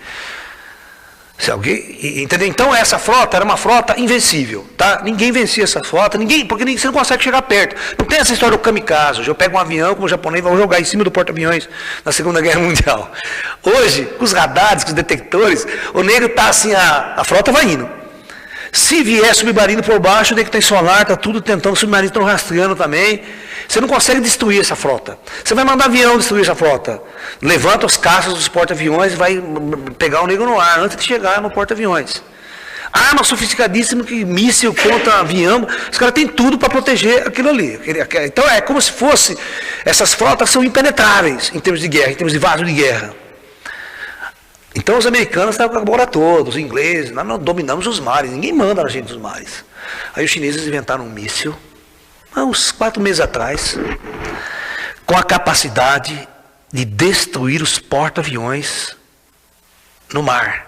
se alguém, entendeu? Então essa frota era uma frota invencível, tá? Ninguém vencia essa frota, porque você não consegue chegar perto. Não tem essa história do kamikaze. Hoje eu pego um avião como o japonês e vou jogar em cima do porta-aviões na Segunda Guerra Mundial. Hoje, com os radares, com os detectores, o negro tá assim, a frota vai indo. Se vier submarino por baixo, o negro tem solar, tá tudo tentando, os submarinos estão rastreando também. Você não consegue destruir essa frota. Você vai mandar avião destruir essa frota. Levanta os caças dos porta-aviões e vai pegar o negro no ar antes de chegar no porta-aviões. Arma sofisticadíssima, que míssil contra avião, os caras têm tudo para proteger aquilo ali. Então é como se fosse, essas frotas são impenetráveis em termos de guerra, em termos de vaso de guerra. Então os americanos estavam com a bola toda, os ingleses, nós dominamos os mares, ninguém manda na gente dos mares. Aí os chineses inventaram um míssil, há uns 4 meses atrás, com a capacidade de destruir os porta-aviões no mar.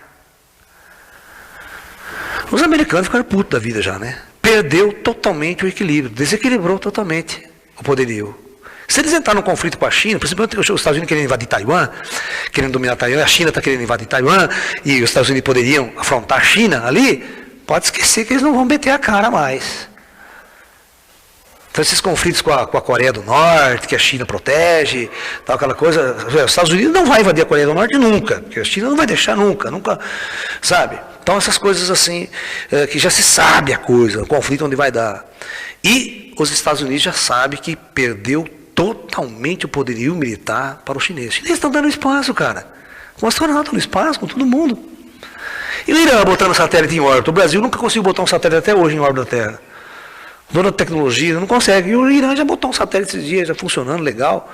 Os americanos ficaram putos da vida já, né? Perdeu totalmente o equilíbrio, desequilibrou totalmente o poderio. Se eles entrarem num conflito com a China, principalmente os Estados Unidos querendo invadir Taiwan, querendo dominar Taiwan, a China está querendo invadir Taiwan, e os Estados Unidos poderiam afrontar a China ali, pode esquecer que eles não vão meter a cara mais. Então esses conflitos com a Coreia do Norte, que a China protege, tal, aquela coisa, os Estados Unidos não vai invadir a Coreia do Norte nunca, porque a China não vai deixar nunca, sabe? Então essas coisas assim, que já se sabe a coisa, o conflito onde vai dar. E os Estados Unidos já sabem que perdeu totalmente o poderio militar para os chineses. Os chineses estão dando espaço, cara. Com astronauta no espaço, com todo mundo. E o Irã botando satélite em órbita. O Brasil nunca conseguiu botar um satélite até hoje em órbita da Terra. Dona tecnologia, não consegue. E o Irã já botou um satélite esses dias, já funcionando legal.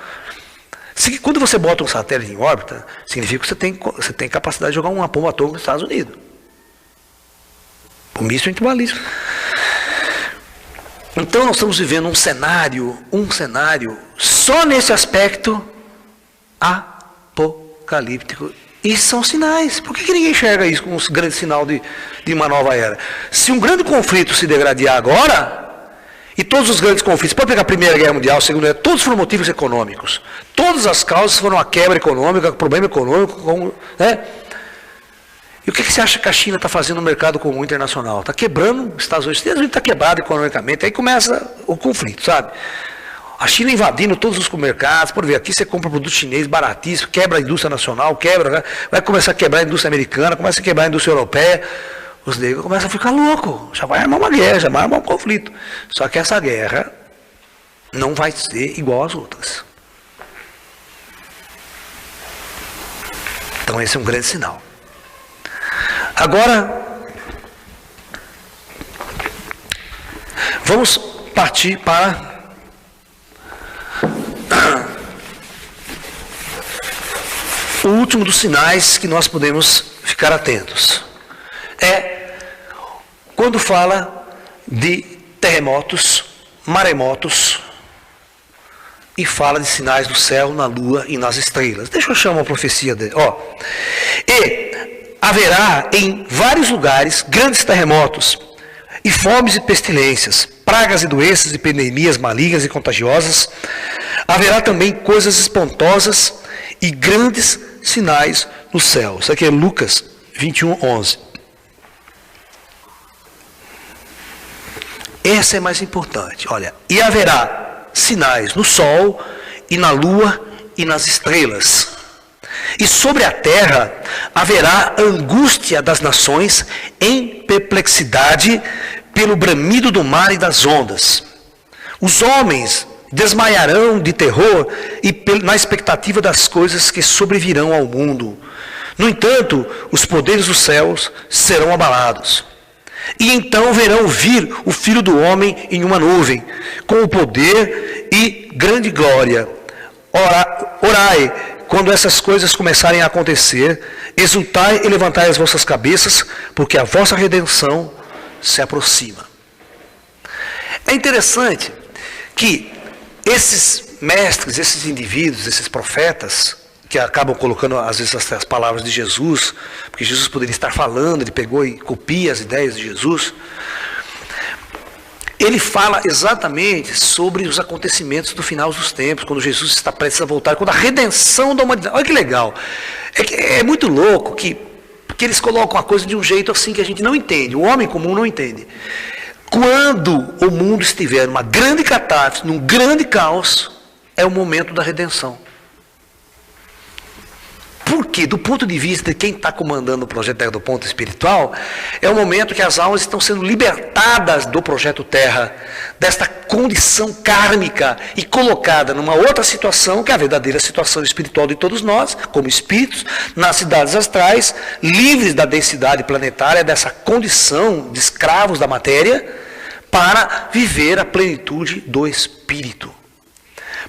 Quando você bota um satélite em órbita, significa que você tem capacidade de jogar uma bomba atômica nos Estados Unidos. O míssil antibalístico. Então nós estamos vivendo um cenário só nesse aspecto apocalíptico. E são sinais. Por que ninguém enxerga isso como um grande sinal de uma nova era? Se um grande conflito se degradar agora, e todos os grandes conflitos, pode pegar a Primeira Guerra Mundial, a Segunda Guerra, todos foram motivos econômicos. Todas as causas foram a quebra econômica, problema econômico, né? E o que você acha que a China está fazendo no mercado comum internacional? Está quebrando os Estados Unidos está quebrado economicamente, aí começa o conflito, sabe? A China invadindo todos os mercados, por ver, aqui você compra produto chinês baratíssimo, quebra a indústria nacional, vai começar a quebrar a indústria americana, começa a quebrar a indústria europeia, os negros começam a ficar loucos, já vai armar uma guerra, já vai armar um conflito. Só que essa guerra não vai ser igual às outras. Então esse é um grande sinal. Agora, Vamos partir para o último dos sinais que nós podemos ficar atentos. É quando fala de terremotos, maremotos, e fala de sinais do céu, na lua e nas estrelas. Deixa eu chamar a profecia dele. E haverá em vários lugares grandes terremotos, e fomes e pestilências, pragas e doenças e epidemias malignas e contagiosas. Haverá também coisas espantosas e grandes sinais no céu. Isso aqui é Lucas 21:11. Essa é mais importante. Olha, e haverá sinais no sol e na lua e nas estrelas. E sobre a terra haverá angústia das nações em perplexidade pelo bramido do mar e das ondas. Os homens desmaiarão de terror e na expectativa das coisas que sobrevirão ao mundo. No entanto, os poderes dos céus serão abalados. E então verão vir o Filho do Homem em uma nuvem, com o poder e grande glória. Orai, quando essas coisas começarem a acontecer, exultai e levantai as vossas cabeças, porque a vossa redenção se aproxima. É interessante que esses mestres, esses indivíduos, esses profetas, que acabam colocando às vezes as palavras de Jesus, porque Jesus poderia estar falando, ele pegou e copia as ideias de Jesus. Ele fala exatamente sobre os acontecimentos do final dos tempos, quando Jesus está prestes a voltar, quando a redenção da humanidade. Olha que legal. É muito louco que eles colocam a coisa de um jeito assim que a gente não entende, o homem comum não entende. Quando o mundo estiver numa grande catástrofe, num grande caos, é o momento da redenção. Porque, do ponto de vista de quem está comandando o projeto Terra do ponto espiritual, é o momento que as almas estão sendo libertadas do projeto Terra, desta condição kármica e colocada numa outra situação, que é a verdadeira situação espiritual de todos nós, como espíritos, nas cidades astrais, livres da densidade planetária, dessa condição de escravos da matéria, para viver a plenitude do espírito.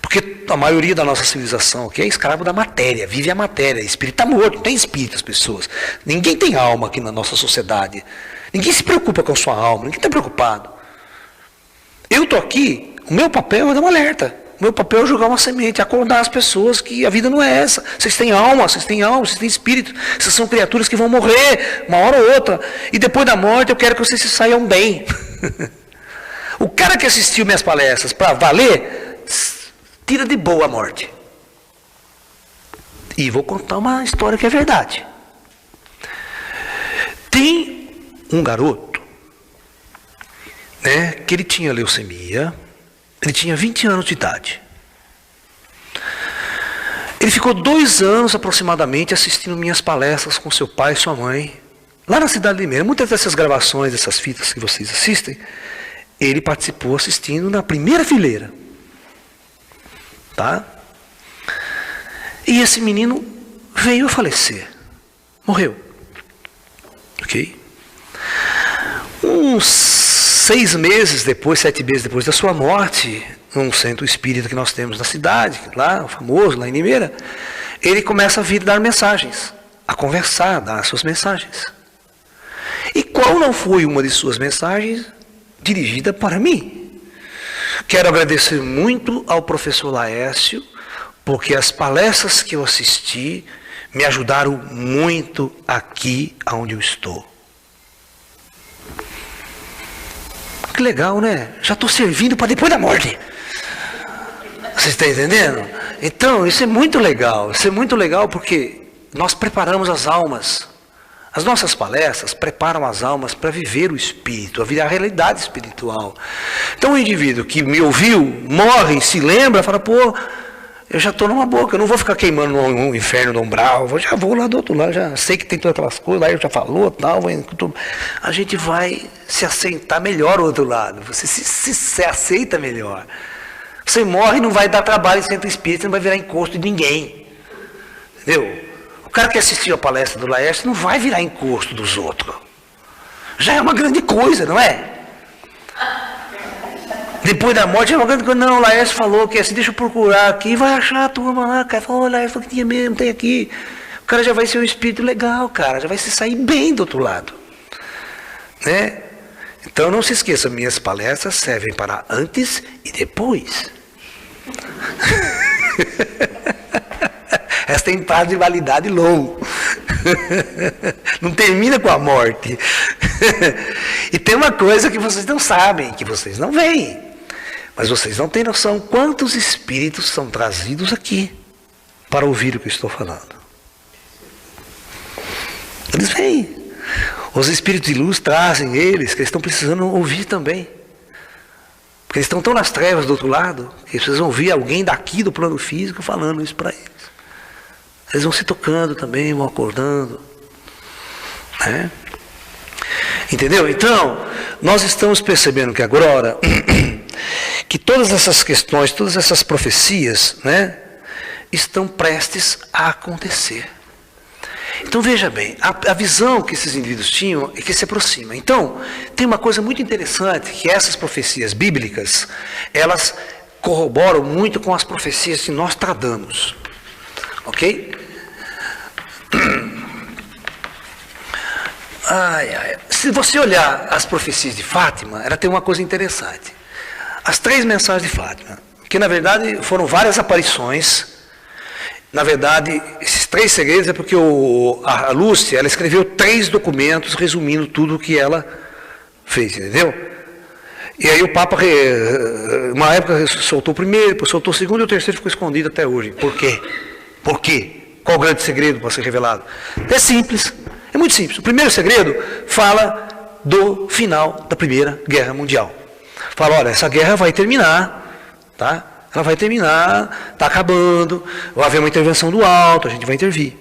Porque a maioria da nossa civilização aqui é escravo da matéria, vive a matéria. Espírito está morto, não tem espírito as pessoas. Ninguém tem alma aqui na nossa sociedade. Ninguém se preocupa com a sua alma, ninguém está preocupado. Eu estou aqui, o meu papel é dar um alerta. O meu papel é jogar uma semente, acordar as pessoas que a vida não é essa. Vocês têm alma, vocês têm espírito. Vocês são criaturas que vão morrer uma hora ou outra. E depois da morte eu quero que vocês se saiam bem. O cara que assistiu minhas palestras para valer, tira de boa a morte. E vou contar uma história que é verdade. Tem um garoto, né, que ele tinha leucemia, ele tinha 20 anos de idade. Ele ficou 2 anos aproximadamente assistindo minhas palestras com seu pai e sua mãe, lá na cidade de Limeira. Muitas dessas gravações, dessas fitas que vocês assistem, ele participou assistindo na primeira fileira. Tá? E esse menino veio a falecer. Morreu. Ok? Uns 6 meses depois, 7 meses depois da sua morte, num centro espírita que nós temos na cidade, lá, famoso, lá em Limeira, ele começa a vir dar mensagens, a conversar, dar as suas mensagens. E qual não foi uma de suas mensagens dirigida para mim? Quero agradecer muito ao professor Laércio, porque as palestras que eu assisti me ajudaram muito aqui onde eu estou. Que legal, né? Já estou servindo para depois da morte. Vocês estão entendendo? Então, isso é muito legal. Isso é muito legal porque nós preparamos as almas. As nossas palestras preparam as almas para viver o espírito, a realidade espiritual. Então o indivíduo que me ouviu, morre, se lembra, fala, pô, eu já estou numa boca, eu não vou ficar queimando no inferno do umbral, eu já vou lá do outro lado, já sei que tem todas aquelas coisas, lá eu já falou, tal, a gente vai se aceitar melhor ao outro lado, você se aceita melhor. Você morre e não vai dar trabalho em centro espírita, não vai virar encosto de ninguém. Entendeu? O cara que assistiu a palestra do Laércio não vai virar encosto dos outros. Já é uma grande coisa, não é? Depois da morte, não, o Laércio falou que assim, deixa eu procurar aqui, vai achar a turma lá, cara. Falou, o Laércio falou que tinha mesmo, tem aqui. O cara já vai ser um espírito legal, cara, já vai se sair bem do outro lado. Né? Então não se esqueça, minhas palestras servem para antes e depois. Essa tem prazo de validade longo. Não termina com a morte. E tem uma coisa que vocês não sabem, que vocês não veem. Mas vocês não têm noção quantos espíritos são trazidos aqui para ouvir o que eu estou falando. Eles vêm. Os espíritos de luz trazem eles, que eles estão precisando ouvir também. Porque eles estão tão nas trevas do outro lado, que eles precisam ouvir alguém daqui do plano físico falando isso para eles. Eles vão se tocando também, vão acordando. Né? Entendeu? Então, nós estamos percebendo que agora, que todas essas questões, todas essas profecias, né, estão prestes a acontecer. Então veja bem, a visão que esses indivíduos tinham é que se aproxima. Então, tem uma coisa muito interessante, que essas profecias bíblicas, elas corroboram muito com as profecias de Nostradamus. Ok? Se você olhar as profecias de Fátima, ela tem uma coisa interessante. As 3 mensagens de Fátima, que na verdade foram várias aparições. Na verdade, esses 3 segredos é porque a Lúcia, ela escreveu 3 documentos resumindo tudo o que ela fez, entendeu? E aí o Papa, uma época, soltou o primeiro, depois soltou o segundo e o terceiro ficou escondido até hoje. Por quê? Por quê? Qual o grande segredo para ser revelado? É simples, é muito simples. O primeiro segredo fala do final da Primeira Guerra Mundial. Fala, olha, essa guerra vai terminar, tá? Ela vai terminar, está acabando, vai haver uma intervenção do alto, a gente vai intervir.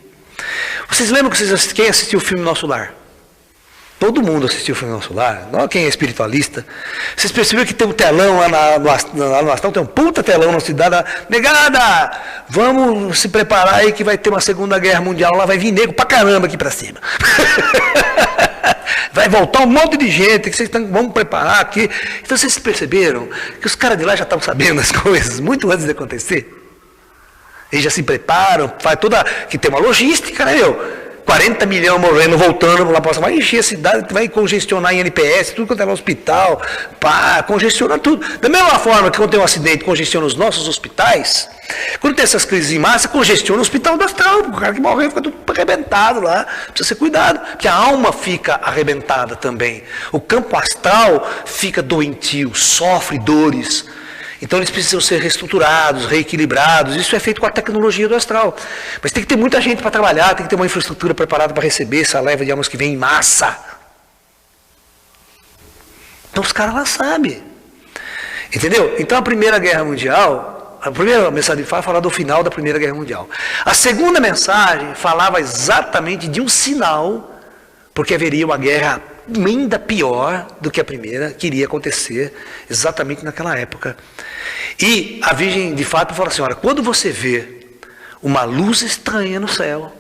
Vocês lembram que quem assistiu o filme Nosso Lar? Todo mundo assistiu o filme Nosso Lar, não quem é espiritualista. Vocês perceberam que tem um telão lá no Astral, tem um puta telão na cidade, negada, vamos se preparar aí que vai ter uma Segunda Guerra Mundial, lá vai vir nego pra caramba aqui pra cima. Vai voltar um monte de gente, que vocês vão preparar aqui. Então vocês perceberam que os caras de lá já estavam sabendo as coisas, muito antes de acontecer. Eles já se preparam, faz toda, que tem uma logística, né, meu? 40 milhões morrendo, voltando lá para vai encher a cidade, vai congestionar em NPS, tudo quanto é no hospital, pá, congestiona tudo. Da mesma forma que quando tem um acidente, congestiona os nossos hospitais, quando tem essas crises em massa, congestiona o hospital do astral, o cara que morreu fica tudo arrebentado lá, precisa ser cuidado, porque a alma fica arrebentada também. O campo astral fica doentio, sofre dores. Então eles precisam ser reestruturados, reequilibrados. Isso é feito com a tecnologia do astral. Mas tem que ter muita gente para trabalhar, tem que ter uma infraestrutura preparada para receber essa leva de almas que vem em massa. Então os caras lá sabem. Entendeu? Então a Primeira Guerra Mundial, a primeira mensagem fala do final da Primeira Guerra Mundial. A segunda mensagem falava exatamente de um sinal, porque haveria uma guerra ainda pior do que a primeira, que iria acontecer exatamente naquela época. E a Virgem de Fátima fala assim, olha, quando você vê uma luz estranha no céu,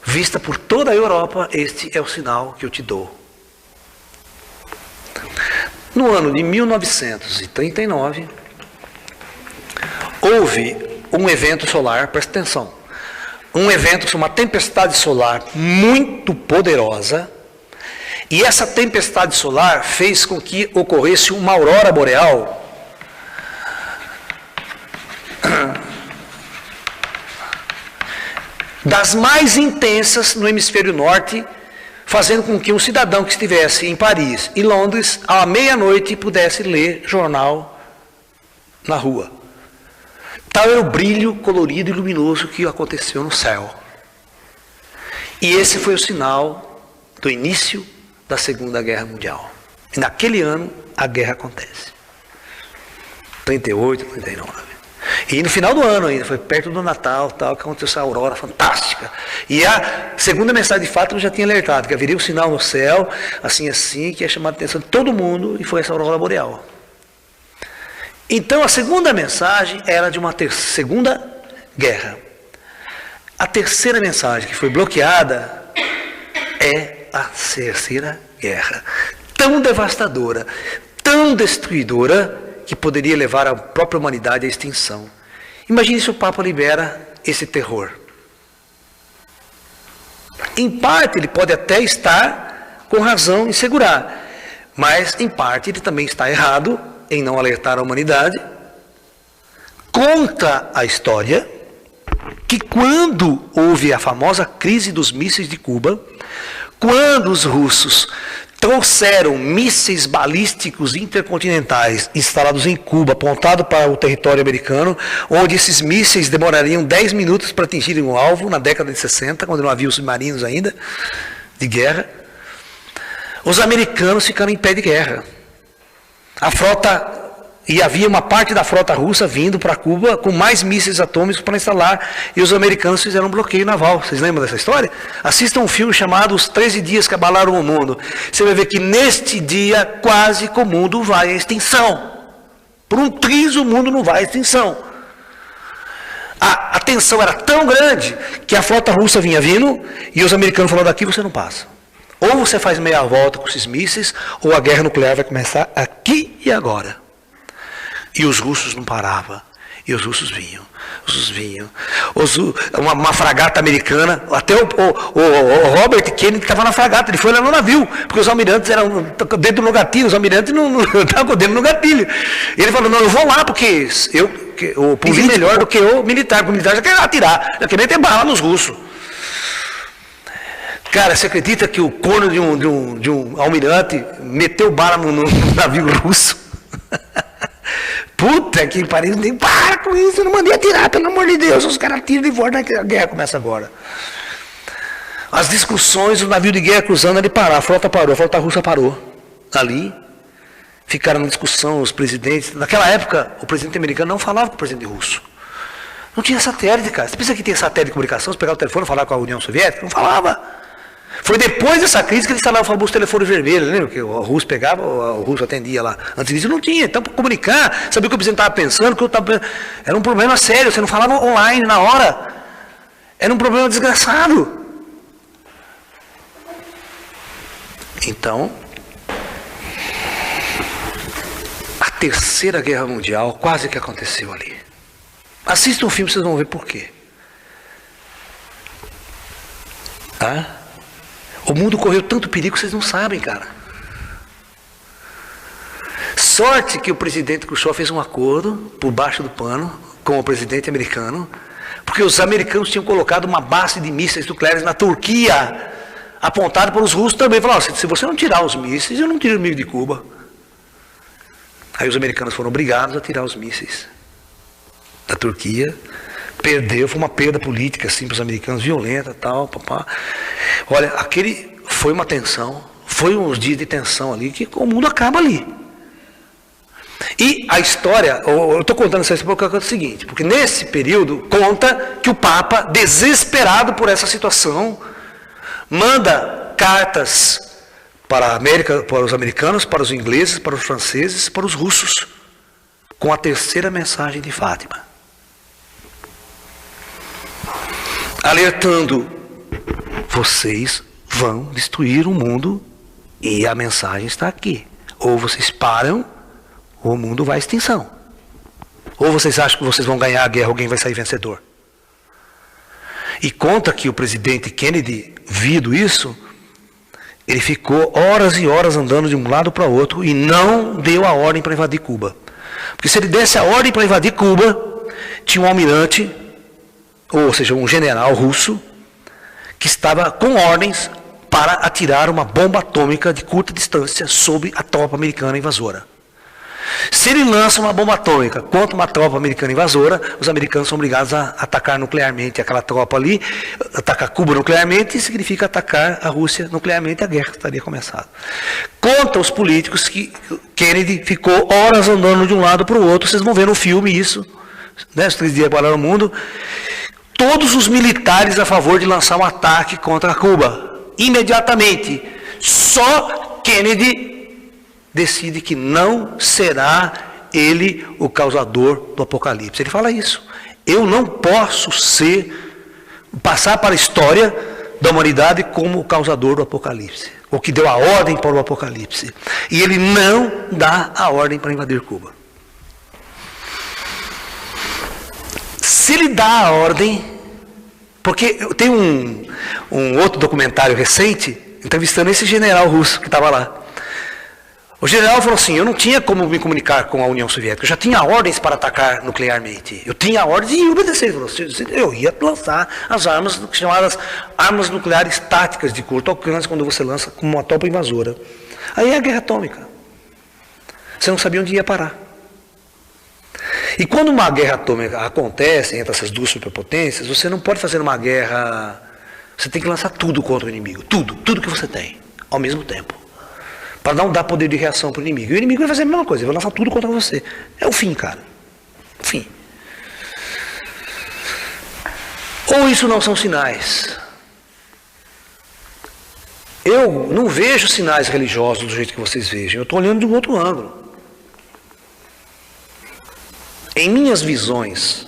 vista por toda a Europa, este é o sinal que eu te dou. No ano de 1939, houve um evento solar, presta atenção, um evento, uma tempestade solar muito poderosa. E essa tempestade solar fez com que ocorresse uma aurora boreal das mais intensas no hemisfério norte, fazendo com que um cidadão que estivesse em Paris e Londres, à meia-noite, pudesse ler jornal na rua. Tal era o brilho colorido e luminoso que aconteceu no céu. E esse foi o sinal do início da Segunda Guerra Mundial. E naquele ano a guerra acontece. 38, 39. E no final do ano ainda, foi perto do Natal, tal, que aconteceu essa aurora fantástica. E a segunda mensagem de Fátima já tinha alertado que haveria um sinal no céu, assim, que ia chamar a atenção de todo mundo, e foi essa aurora boreal. Então a segunda mensagem era de uma segunda guerra. A terceira mensagem que foi bloqueada é a terceira guerra, tão devastadora, tão tão destruidora que poderia levar a própria humanidade à extinção. Imagine se o Papa libera esse terror. Em parte ele pode até estar com razão em segurar, mas em parte ele também está errado em não alertar a humanidade. Conta a história que quando houve a famosa crise dos mísseis de Cuba, quando os russos trouxeram mísseis balísticos intercontinentais instalados em Cuba, apontados para o território americano, onde esses mísseis demorariam 10 minutos para atingirem o alvo, na década de 60, quando não havia os submarinos ainda, de guerra, os americanos ficaram em pé de guerra. A frota, e havia uma parte da frota russa vindo para Cuba com mais mísseis atômicos para instalar, e os americanos fizeram um bloqueio naval. Vocês lembram dessa história? Assistam um filme chamado Os 13 Dias que Abalaram o Mundo. Você vai ver que neste dia quase que o mundo vai à extinção. Por um triz o mundo não vai à extinção. A tensão era tão grande que a frota russa vinha vindo e os americanos falaram: daqui você não passa. Ou você faz meia volta com esses mísseis, ou a guerra nuclear vai começar aqui e agora. E os russos não paravam. E os russos vinham. Uma fragata americana, até o Robert Kennedy estava na fragata, ele foi lá no navio, porque os almirantes eram dentro do gatilho, os almirantes não estavam dentro do gatilho. Ele falou: não, eu vou lá, porque o político é melhor do que o militar, porque o militar já quer atirar, já quer meter bala nos russos. Cara, você acredita que o corno de um almirante meteu bala no navio russo? Puta que pariu, nem para com isso, eu não mandei atirar, pelo amor de Deus, os caras tiram de volta, a guerra começa agora. As discussões, o navio de guerra cruzando ali parar, a frota russa parou. Ali, ficaram na discussão os presidentes. Naquela época, o presidente americano não falava com o presidente russo. Não tinha satélite, cara. Você pensa que tinha satélite de comunicação, você pegava o telefone e falava com a União Soviética? Não falava. Foi depois dessa crise que eles instalaram o famoso telefone vermelho, lembra? Que o russo pegava, o russo atendia lá. Antes disso não tinha. Então, para comunicar, sabia o que o presidente estava pensando, o que eu estava pensando. Era um problema sério, você não falava online na hora. Era um problema desgraçado. Então, a Terceira Guerra Mundial quase que aconteceu ali. Assista um filme, vocês vão ver por quê. Tá? O mundo correu tanto perigo que vocês não sabem, cara. Sorte que o presidente Khrushchev fez um acordo por baixo do pano com o presidente americano, porque os americanos tinham colocado uma base de mísseis nucleares na Turquia, apontado para os russos também. Falaram: se você não tirar os mísseis, eu não tiro o inimigo de Cuba. Aí os americanos foram obrigados a tirar os mísseis da Turquia. Perdeu, foi uma perda política assim para os americanos, violenta, tal, papá. Olha, aquele foi uma tensão, foi uns dias de tensão ali, que o mundo acaba ali. E a história, eu estou contando essa história porque é o seguinte, porque nesse período conta que o Papa, desesperado por essa situação, manda cartas para a América, para os americanos, para os ingleses, para os franceses, para os russos, com a terceira mensagem de Fátima. Alertando: vocês vão destruir o mundo e a mensagem está aqui. Ou vocês param, ou o mundo vai à extinção. Ou vocês acham que vocês vão ganhar a guerra, alguém vai sair vencedor. E conta que o presidente Kennedy, vindo isso, ele ficou horas e horas andando de um lado para o outro e não deu a ordem para invadir Cuba. Porque se ele desse a ordem para invadir Cuba, tinha um almirante, ou seja, um general russo, que estava com ordens para atirar uma bomba atômica de curta distância sobre a tropa americana invasora. Se ele lança uma bomba atômica contra uma tropa americana invasora, os americanos são obrigados a atacar nuclearmente aquela tropa ali. Atacar Cuba nuclearmente significa atacar a Rússia nuclearmente, a guerra estaria começada. Conta os políticos que Kennedy ficou horas andando de um lado para o outro, vocês vão ver no filme isso, né, os 3 dias para o mundo. Todos os militares a favor de lançar um ataque contra Cuba, imediatamente. Só Kennedy decide que não será ele o causador do apocalipse. Ele fala isso: eu não posso passar para a história da humanidade como o causador do Apocalipse, o que deu a ordem para o Apocalipse. E ele não dá a ordem para invadir Cuba. Se ele dá a ordem, porque tem um outro documentário recente, entrevistando esse general russo que estava lá. O general falou assim, eu não tinha como me comunicar com a União Soviética, eu já tinha ordens para atacar nuclearmente. Eu tinha ordens e ia obedecer. Ele falou, eu ia lançar as armas chamadas armas nucleares táticas de curto alcance, quando você lança como uma tropa invasora. Aí é a guerra atômica. Você não sabia onde ia parar. E quando uma guerra atômica acontece entre essas duas superpotências, você não pode fazer uma guerra... Você tem que lançar tudo contra o inimigo. Tudo que você tem, ao mesmo tempo. Para não dar poder de reação para o inimigo. E o inimigo vai fazer a mesma coisa, ele vai lançar tudo contra você. É o fim, cara. O fim. Ou isso não são sinais? Eu não vejo sinais religiosos do jeito que vocês vejam. Eu estou olhando de um outro ângulo. Em minhas visões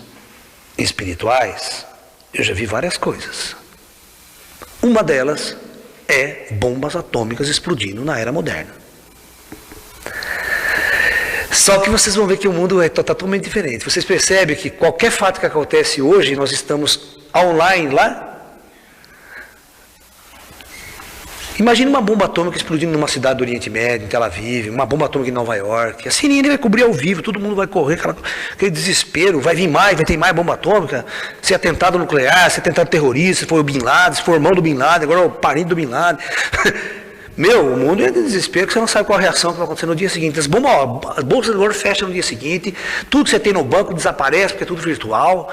espirituais, eu já vi várias coisas. Uma delas é bombas atômicas explodindo na era moderna. Só que vocês vão ver que o mundo é totalmente diferente. Vocês percebem que qualquer fato que acontece hoje, nós estamos online lá. Imagina uma bomba atômica explodindo numa cidade do Oriente Médio, em Tel Aviv, uma bomba atômica em Nova York. A CNN vai cobrir ao vivo, todo mundo vai correr, aquele desespero, vai vir mais, vai ter mais bomba atômica, se é atentado nuclear, se é atentado terrorista, se foi o Bin Laden, se foi o irmão do Bin Laden, agora é o parente do Bin Laden. Meu, o mundo é de desespero, que você não sabe qual a reação que vai acontecer no dia seguinte. As bolsas de ouro fecham no dia seguinte, tudo que você tem no banco desaparece, porque é tudo virtual,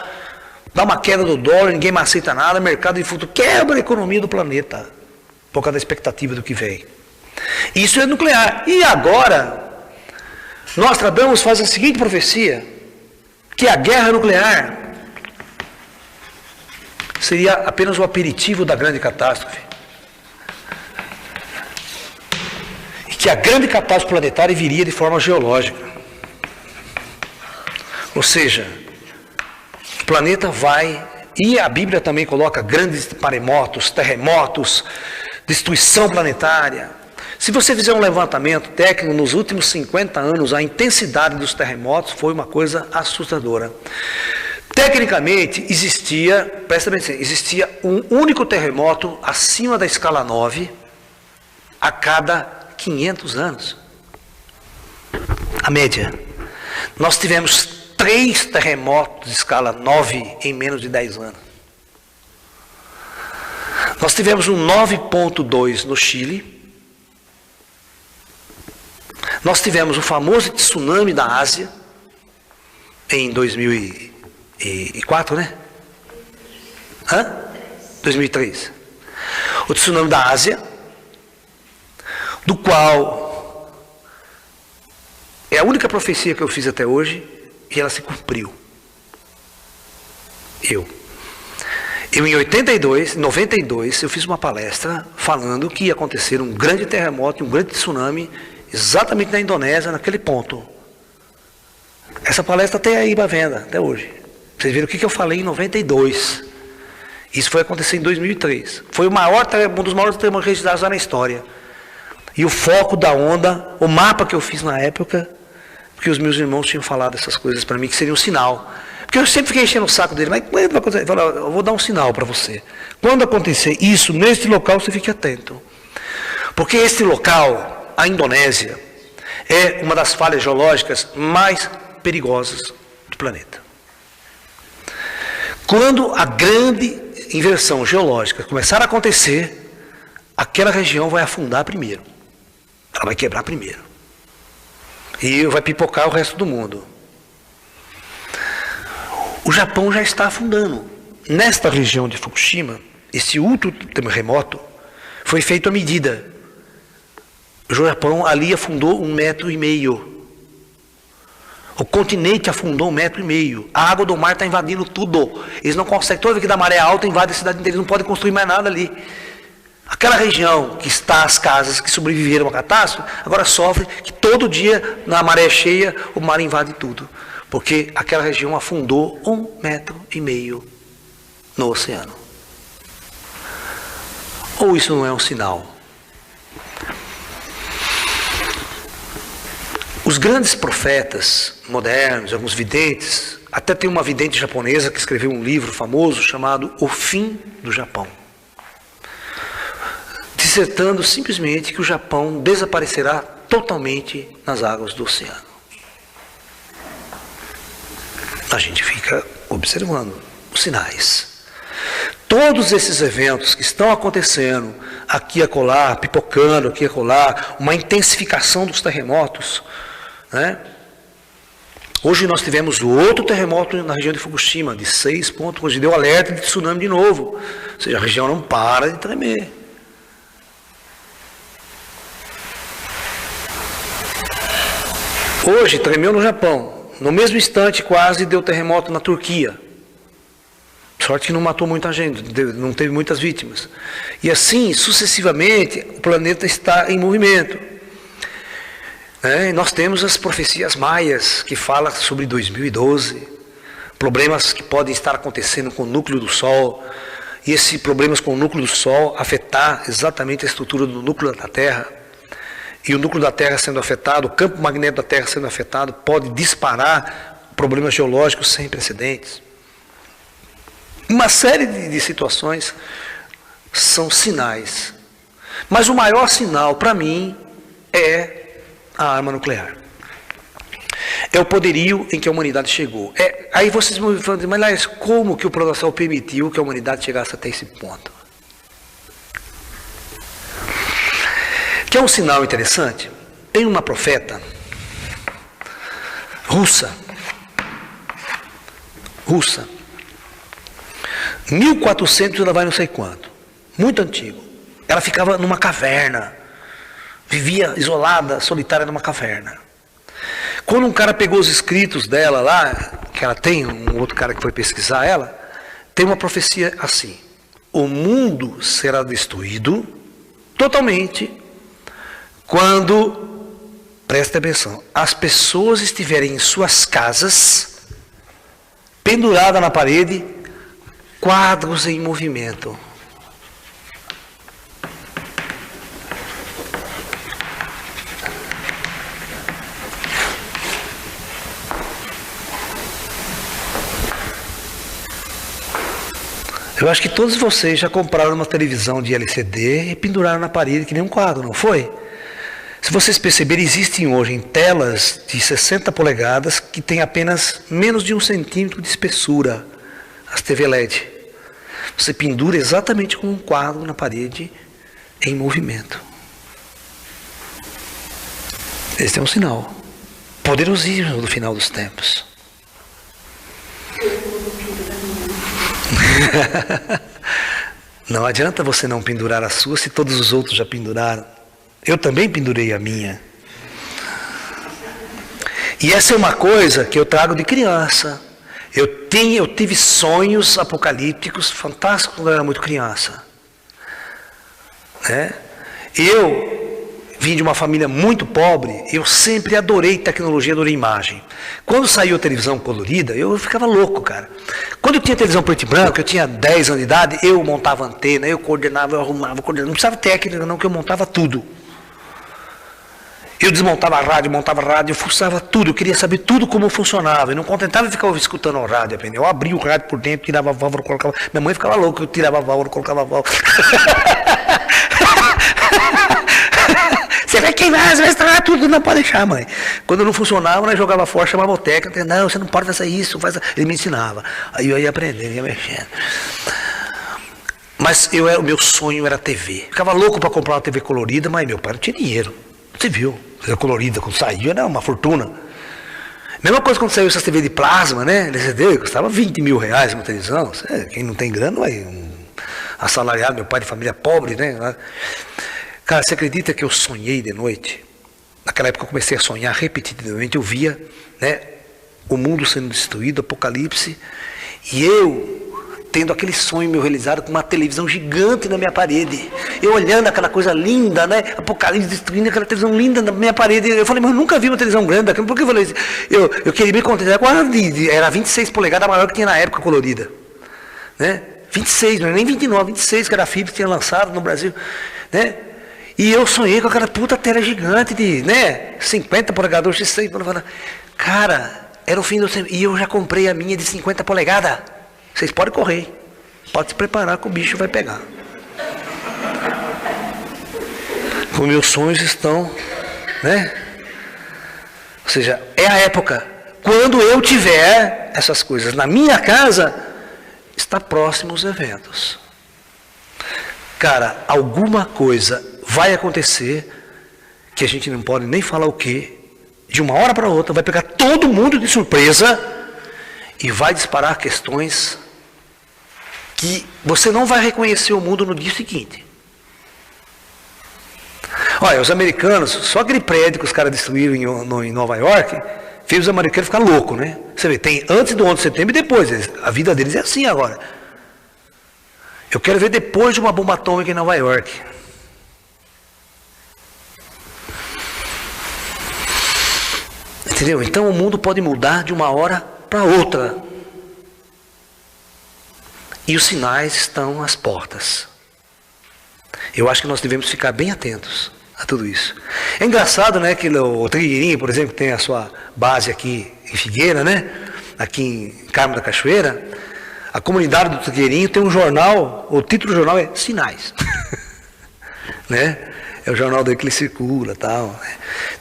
dá uma queda do dólar, ninguém mais aceita nada, mercado de futuro quebra a economia do planeta. Por causa da expectativa do que vem. Isso é nuclear. E agora, Nostradamus faz a seguinte profecia, que a guerra nuclear seria apenas o aperitivo da grande catástrofe. E que a grande catástrofe planetária viria de forma geológica. Ou seja, o planeta vai, e a Bíblia também coloca grandes maremotos, terremotos, destruição planetária. Se você fizer um levantamento técnico, nos últimos 50 anos, a intensidade dos terremotos foi uma coisa assustadora. Tecnicamente, presta atenção, existia um único terremoto acima da escala 9 a cada 500 anos. A média. Nós tivemos 3 terremotos de escala 9 em menos de 10 anos. Nós tivemos um 9.2 no Chile. Nós tivemos o famoso tsunami da Ásia em 2004, né? 2003. O tsunami da Ásia, do qual é a única profecia que eu fiz até hoje e ela se cumpriu. Em 92, eu fiz uma palestra falando que ia acontecer um grande terremoto, um grande tsunami, exatamente na Indonésia, naquele ponto. Essa palestra tem aí para venda, até hoje. Vocês viram o que eu falei em 92. Isso foi acontecer em 2003. Foi um dos maiores terremotos registrados lá na história. E o foco da onda, o mapa que eu fiz na época, porque os meus irmãos tinham falado essas coisas para mim, que seria um sinal. Porque eu sempre fiquei enchendo o saco dele, mas quando vai acontecer? Ele falou, eu vou dar um sinal para você. Quando acontecer isso, neste local, você fique atento. Porque este local, a Indonésia, é uma das falhas geológicas mais perigosas do planeta. Quando a grande inversão geológica começar a acontecer, aquela região vai afundar primeiro. Ela vai quebrar primeiro. E vai pipocar o resto do mundo. O Japão já está afundando. Nesta região de Fukushima, esse último terremoto foi feito à medida. O Japão ali afundou 1,5 metro. O continente afundou 1,5 metro. A água do mar está invadindo tudo. Eles não conseguem, toda vez que dá maré alta, invade a cidade inteira. Eles não podem construir mais nada ali. Aquela região que está as casas que sobreviveram à catástrofe, agora sofre que todo dia, na maré cheia, o mar invade tudo. Porque aquela região afundou 1,5 metro no oceano. Ou isso não é um sinal? Os grandes profetas modernos, alguns videntes, até tem uma vidente japonesa que escreveu um livro famoso chamado O Fim do Japão, dissertando simplesmente que o Japão desaparecerá totalmente nas águas do oceano. A gente fica observando os sinais. Todos esses eventos que estão acontecendo aqui e acolá, pipocando aqui e acolá, uma intensificação dos terremotos, né? Hoje nós tivemos outro terremoto na região de Fukushima, de 6 pontos, hoje deu alerta de tsunami de novo. Ou seja, a região não para de tremer. Hoje tremeu no Japão. No mesmo instante quase deu terremoto na Turquia. Sorte que não matou muita gente, não teve muitas vítimas. E assim, sucessivamente, o planeta está em movimento. Nós temos as profecias maias que falam sobre 2012, problemas que podem estar acontecendo com o núcleo do Sol, e esses problemas com o núcleo do Sol afetar exatamente a estrutura do núcleo da Terra, e o núcleo da Terra sendo afetado, o campo magnético da Terra sendo afetado, pode disparar problemas geológicos sem precedentes. Uma série de situações são sinais, mas o maior sinal para mim é a arma nuclear. É o poderio em que a humanidade chegou. Aí vocês vão dizer, mas Laércio, como que o Plano Astral permitiu que a humanidade chegasse até esse ponto? Que é um sinal interessante. Tem uma profeta russa, 1400 ela vai não sei quanto, muito antigo. Ela ficava numa caverna, vivia isolada, solitária numa caverna. Quando um cara pegou os escritos dela lá, que ela tem, um outro cara que foi pesquisar ela, tem uma profecia assim: o mundo será destruído totalmente quando, presta atenção, as pessoas estiverem em suas casas, pendurada na parede, quadros em movimento. Eu acho que todos vocês já compraram uma televisão de LCD e penduraram na parede que nem um quadro, não foi? Se vocês perceberem, existem hoje em telas de 60 polegadas que tem apenas menos de 1 centímetro de espessura, as TV LED. Você pendura exatamente como um quadro na parede em movimento. Esse é um sinal poderosíssimo do final dos tempos. Não adianta você não pendurar a sua se todos os outros já penduraram. Eu também pendurei a minha. E essa é uma coisa que eu trago de criança. Eu tive sonhos apocalípticos fantásticos quando eu era muito criança. Eu vim de uma família muito pobre, eu sempre adorei tecnologia, adorei imagem. Quando saiu a televisão colorida, eu ficava louco, cara. Quando eu tinha televisão preto e branco, eu tinha 10 anos de idade, eu montava antena, eu coordenava, eu arrumava, não precisava técnica não, que eu montava tudo. Eu desmontava a rádio, montava a rádio, eu fuçava tudo, eu queria saber tudo como funcionava. Eu não contentava ficar escutando a rádio, eu abria o rádio por dentro, tirava a válvula, colocava... Minha mãe ficava louca, eu tirava a válvula, colocava a válvula. Você vai queimar, você vai estragar tudo, não pode deixar, mãe. Quando não funcionava, nós jogava fora, chamava o técnico, não, você não pode fazer isso, ele me ensinava. Aí eu ia aprendendo, ia mexendo. Mas o meu sonho era TV. Ficava louco para comprar uma TV colorida, mas meu pai não tinha dinheiro. Você viu? TV colorida, quando saiu, era uma fortuna. Mesma coisa quando saiu essas TV de plasma, né? LCD, custava 20 mil reais uma televisão. Quem não tem grana, vai assalariado, meu pai de família pobre, né? Cara, você acredita que eu sonhei de noite? Naquela época eu comecei a sonhar repetidamente, eu via, né, o mundo sendo destruído, apocalipse, e eu tendo aquele sonho meu realizado com uma televisão gigante na minha parede. Eu olhando aquela coisa linda, né, apocalipse destruindo aquela televisão linda na minha parede. Eu falei, mas eu nunca vi uma televisão grande daquela. Por que eu falei isso? Eu queria me contentar com era 26 polegadas, a maior que tinha na época colorida, né? 26, não é nem 29, 26 que era a Philips tinha lançado no Brasil, né? E eu sonhei com aquela puta tela gigante de, né, 50 polegadas, X6, cara, era o fim do tempo. E eu já comprei a minha de 50 polegadas. Vocês podem correr, pode se preparar que o bicho vai pegar. Os meus sonhos estão, né? Ou seja, é a época, quando eu tiver essas coisas na minha casa, está próximo os eventos. Cara, alguma coisa vai acontecer, que a gente não pode nem falar o quê, de uma hora para outra, vai pegar todo mundo de surpresa e vai disparar questões que você não vai reconhecer o mundo no dia seguinte. Olha, os americanos, só aquele prédio que os caras destruíram em Nova York, fez os americanos ficar loucos, né? Você vê, tem antes do 11 de setembro e depois, a vida deles é assim agora. Eu quero ver depois de uma bomba atômica em Nova York. Entendeu? Então o mundo pode mudar de uma hora para outra. E os sinais estão às portas. Eu acho que nós devemos ficar bem atentos a tudo isso. É engraçado, né, que o Trigueirinho, por exemplo, tem a sua base aqui em Figueira, né? Aqui em Carmo da Cachoeira. A comunidade do Trigueirinho tem um jornal, o título do jornal é Sinais. Né? É o jornal dele que ele circula, tal.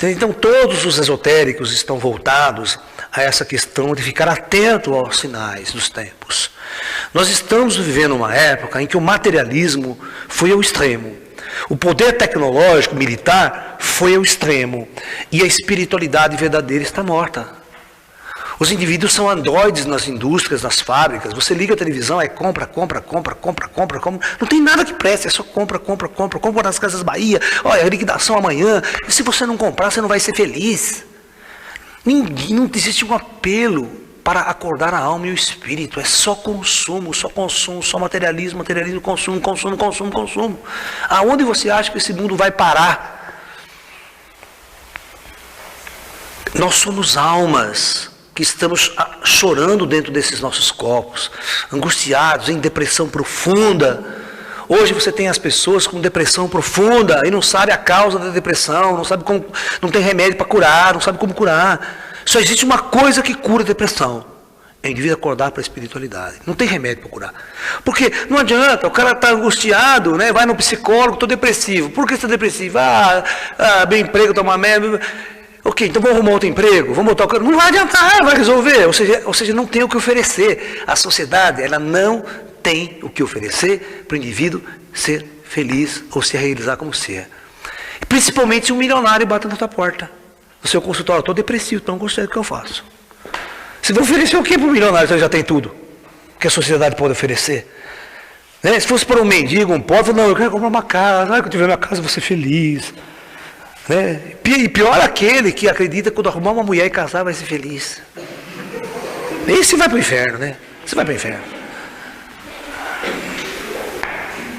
Então todos os esotéricos estão voltados a essa questão de ficar atento aos sinais dos tempos. Nós estamos vivendo uma época em que o materialismo foi ao extremo. O poder tecnológico, militar, foi ao extremo. E a espiritualidade verdadeira está morta. Os indivíduos são androides nas indústrias, nas fábricas. Você liga a televisão, é compra. Não tem nada que preste, é só compra. Compra nas Casas Bahia. Olha, a liquidação amanhã. E se você não comprar, você não vai ser feliz. Não existe um apelo para acordar a alma e o espírito. É só consumo, só materialismo, consumo. Aonde você acha que esse mundo vai parar? Nós somos almas que estamos chorando dentro desses nossos corpos, angustiados, em depressão profunda. Hoje você tem as pessoas com depressão profunda e não sabe a causa da depressão, não sabe como, não tem remédio para curar, não sabe como curar. Só existe uma coisa que cura a depressão: é o indivíduo acordar para a espiritualidade. Não tem remédio para curar. Porque não adianta, o cara está angustiado, né? Vai no psicólogo, estou depressivo. Por que você está depressivo? Meu emprego está uma merda. Ok, então vamos arrumar outro emprego, vamos botar o cara. Não vai adiantar, vai resolver. Ou seja, não tem o que oferecer. A sociedade, ela não tem o que oferecer para o indivíduo ser feliz ou se realizar como ser. Principalmente se um milionário bate na tua porta. No seu consultório, estou depressivo, então gostei do que eu faço. Você vai oferecer o que para o milionário se ele já tem tudo que a sociedade pode oferecer? Né? Se fosse para um mendigo, um pobre, não, eu quero comprar uma casa, quando eu tiver minha casa eu vou ser feliz. Né? E pior aquele que acredita que quando arrumar uma mulher e casar vai ser feliz. Esse vai para o inferno, né? Você vai para o inferno.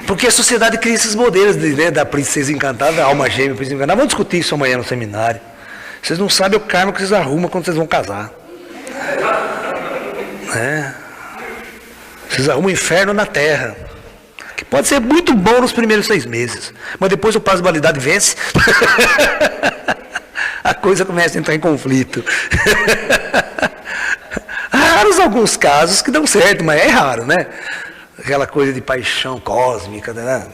Porque a sociedade cria esses modelos da princesa encantada, da alma gêmea, princesa encantada. Vamos discutir isso amanhã no seminário. Vocês não sabem o karma que vocês arrumam quando vocês vão casar. Né? Vocês arrumam o inferno na terra. Que pode ser muito bom nos primeiros 6 meses. Mas depois o prazo de validade vence. A coisa começa a entrar em conflito. Raros alguns casos que dão certo, mas é raro, né? Aquela coisa de paixão cósmica, né?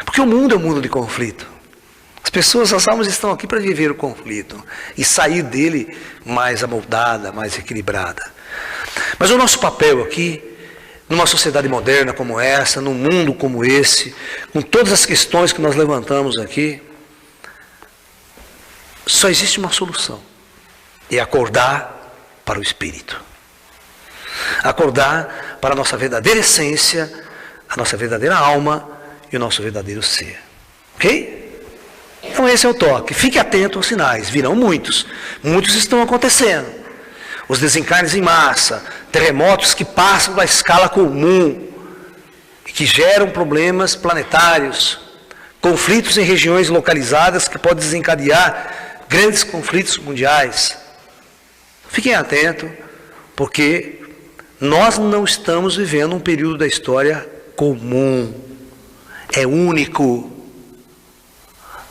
Porque o mundo é um mundo de conflito. As pessoas, as almas estão aqui para viver o conflito e sair dele mais amoldada, mais equilibrada. Mas o nosso papel aqui, numa sociedade moderna como essa, num mundo como esse, com todas as questões que nós levantamos aqui, só existe uma solução: é acordar para o Espírito. Acordar para a nossa verdadeira essência, a nossa verdadeira alma e o nosso verdadeiro ser. Ok? Então esse é o toque. Fique atento aos sinais, virão muitos. Muitos estão acontecendo. Os desencarnes em massa, terremotos que passam da escala comum e que geram problemas planetários, conflitos em regiões localizadas que podem desencadear grandes conflitos mundiais. Fiquem atentos, porque Nós não estamos vivendo um período da história comum, é único.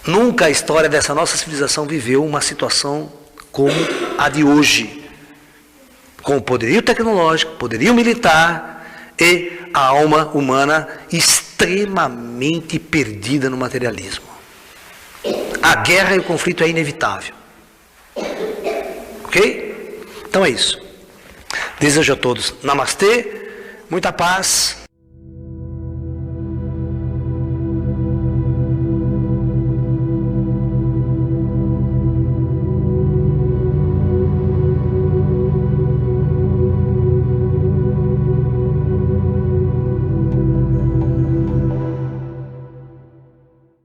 Nunca a história dessa nossa civilização viveu uma situação como a de hoje, com poderio tecnológico, poderio militar e a alma humana extremamente perdida no materialismo. A guerra e o conflito é inevitável. Ok? Então é isso. Desejo a todos namastê, muita paz.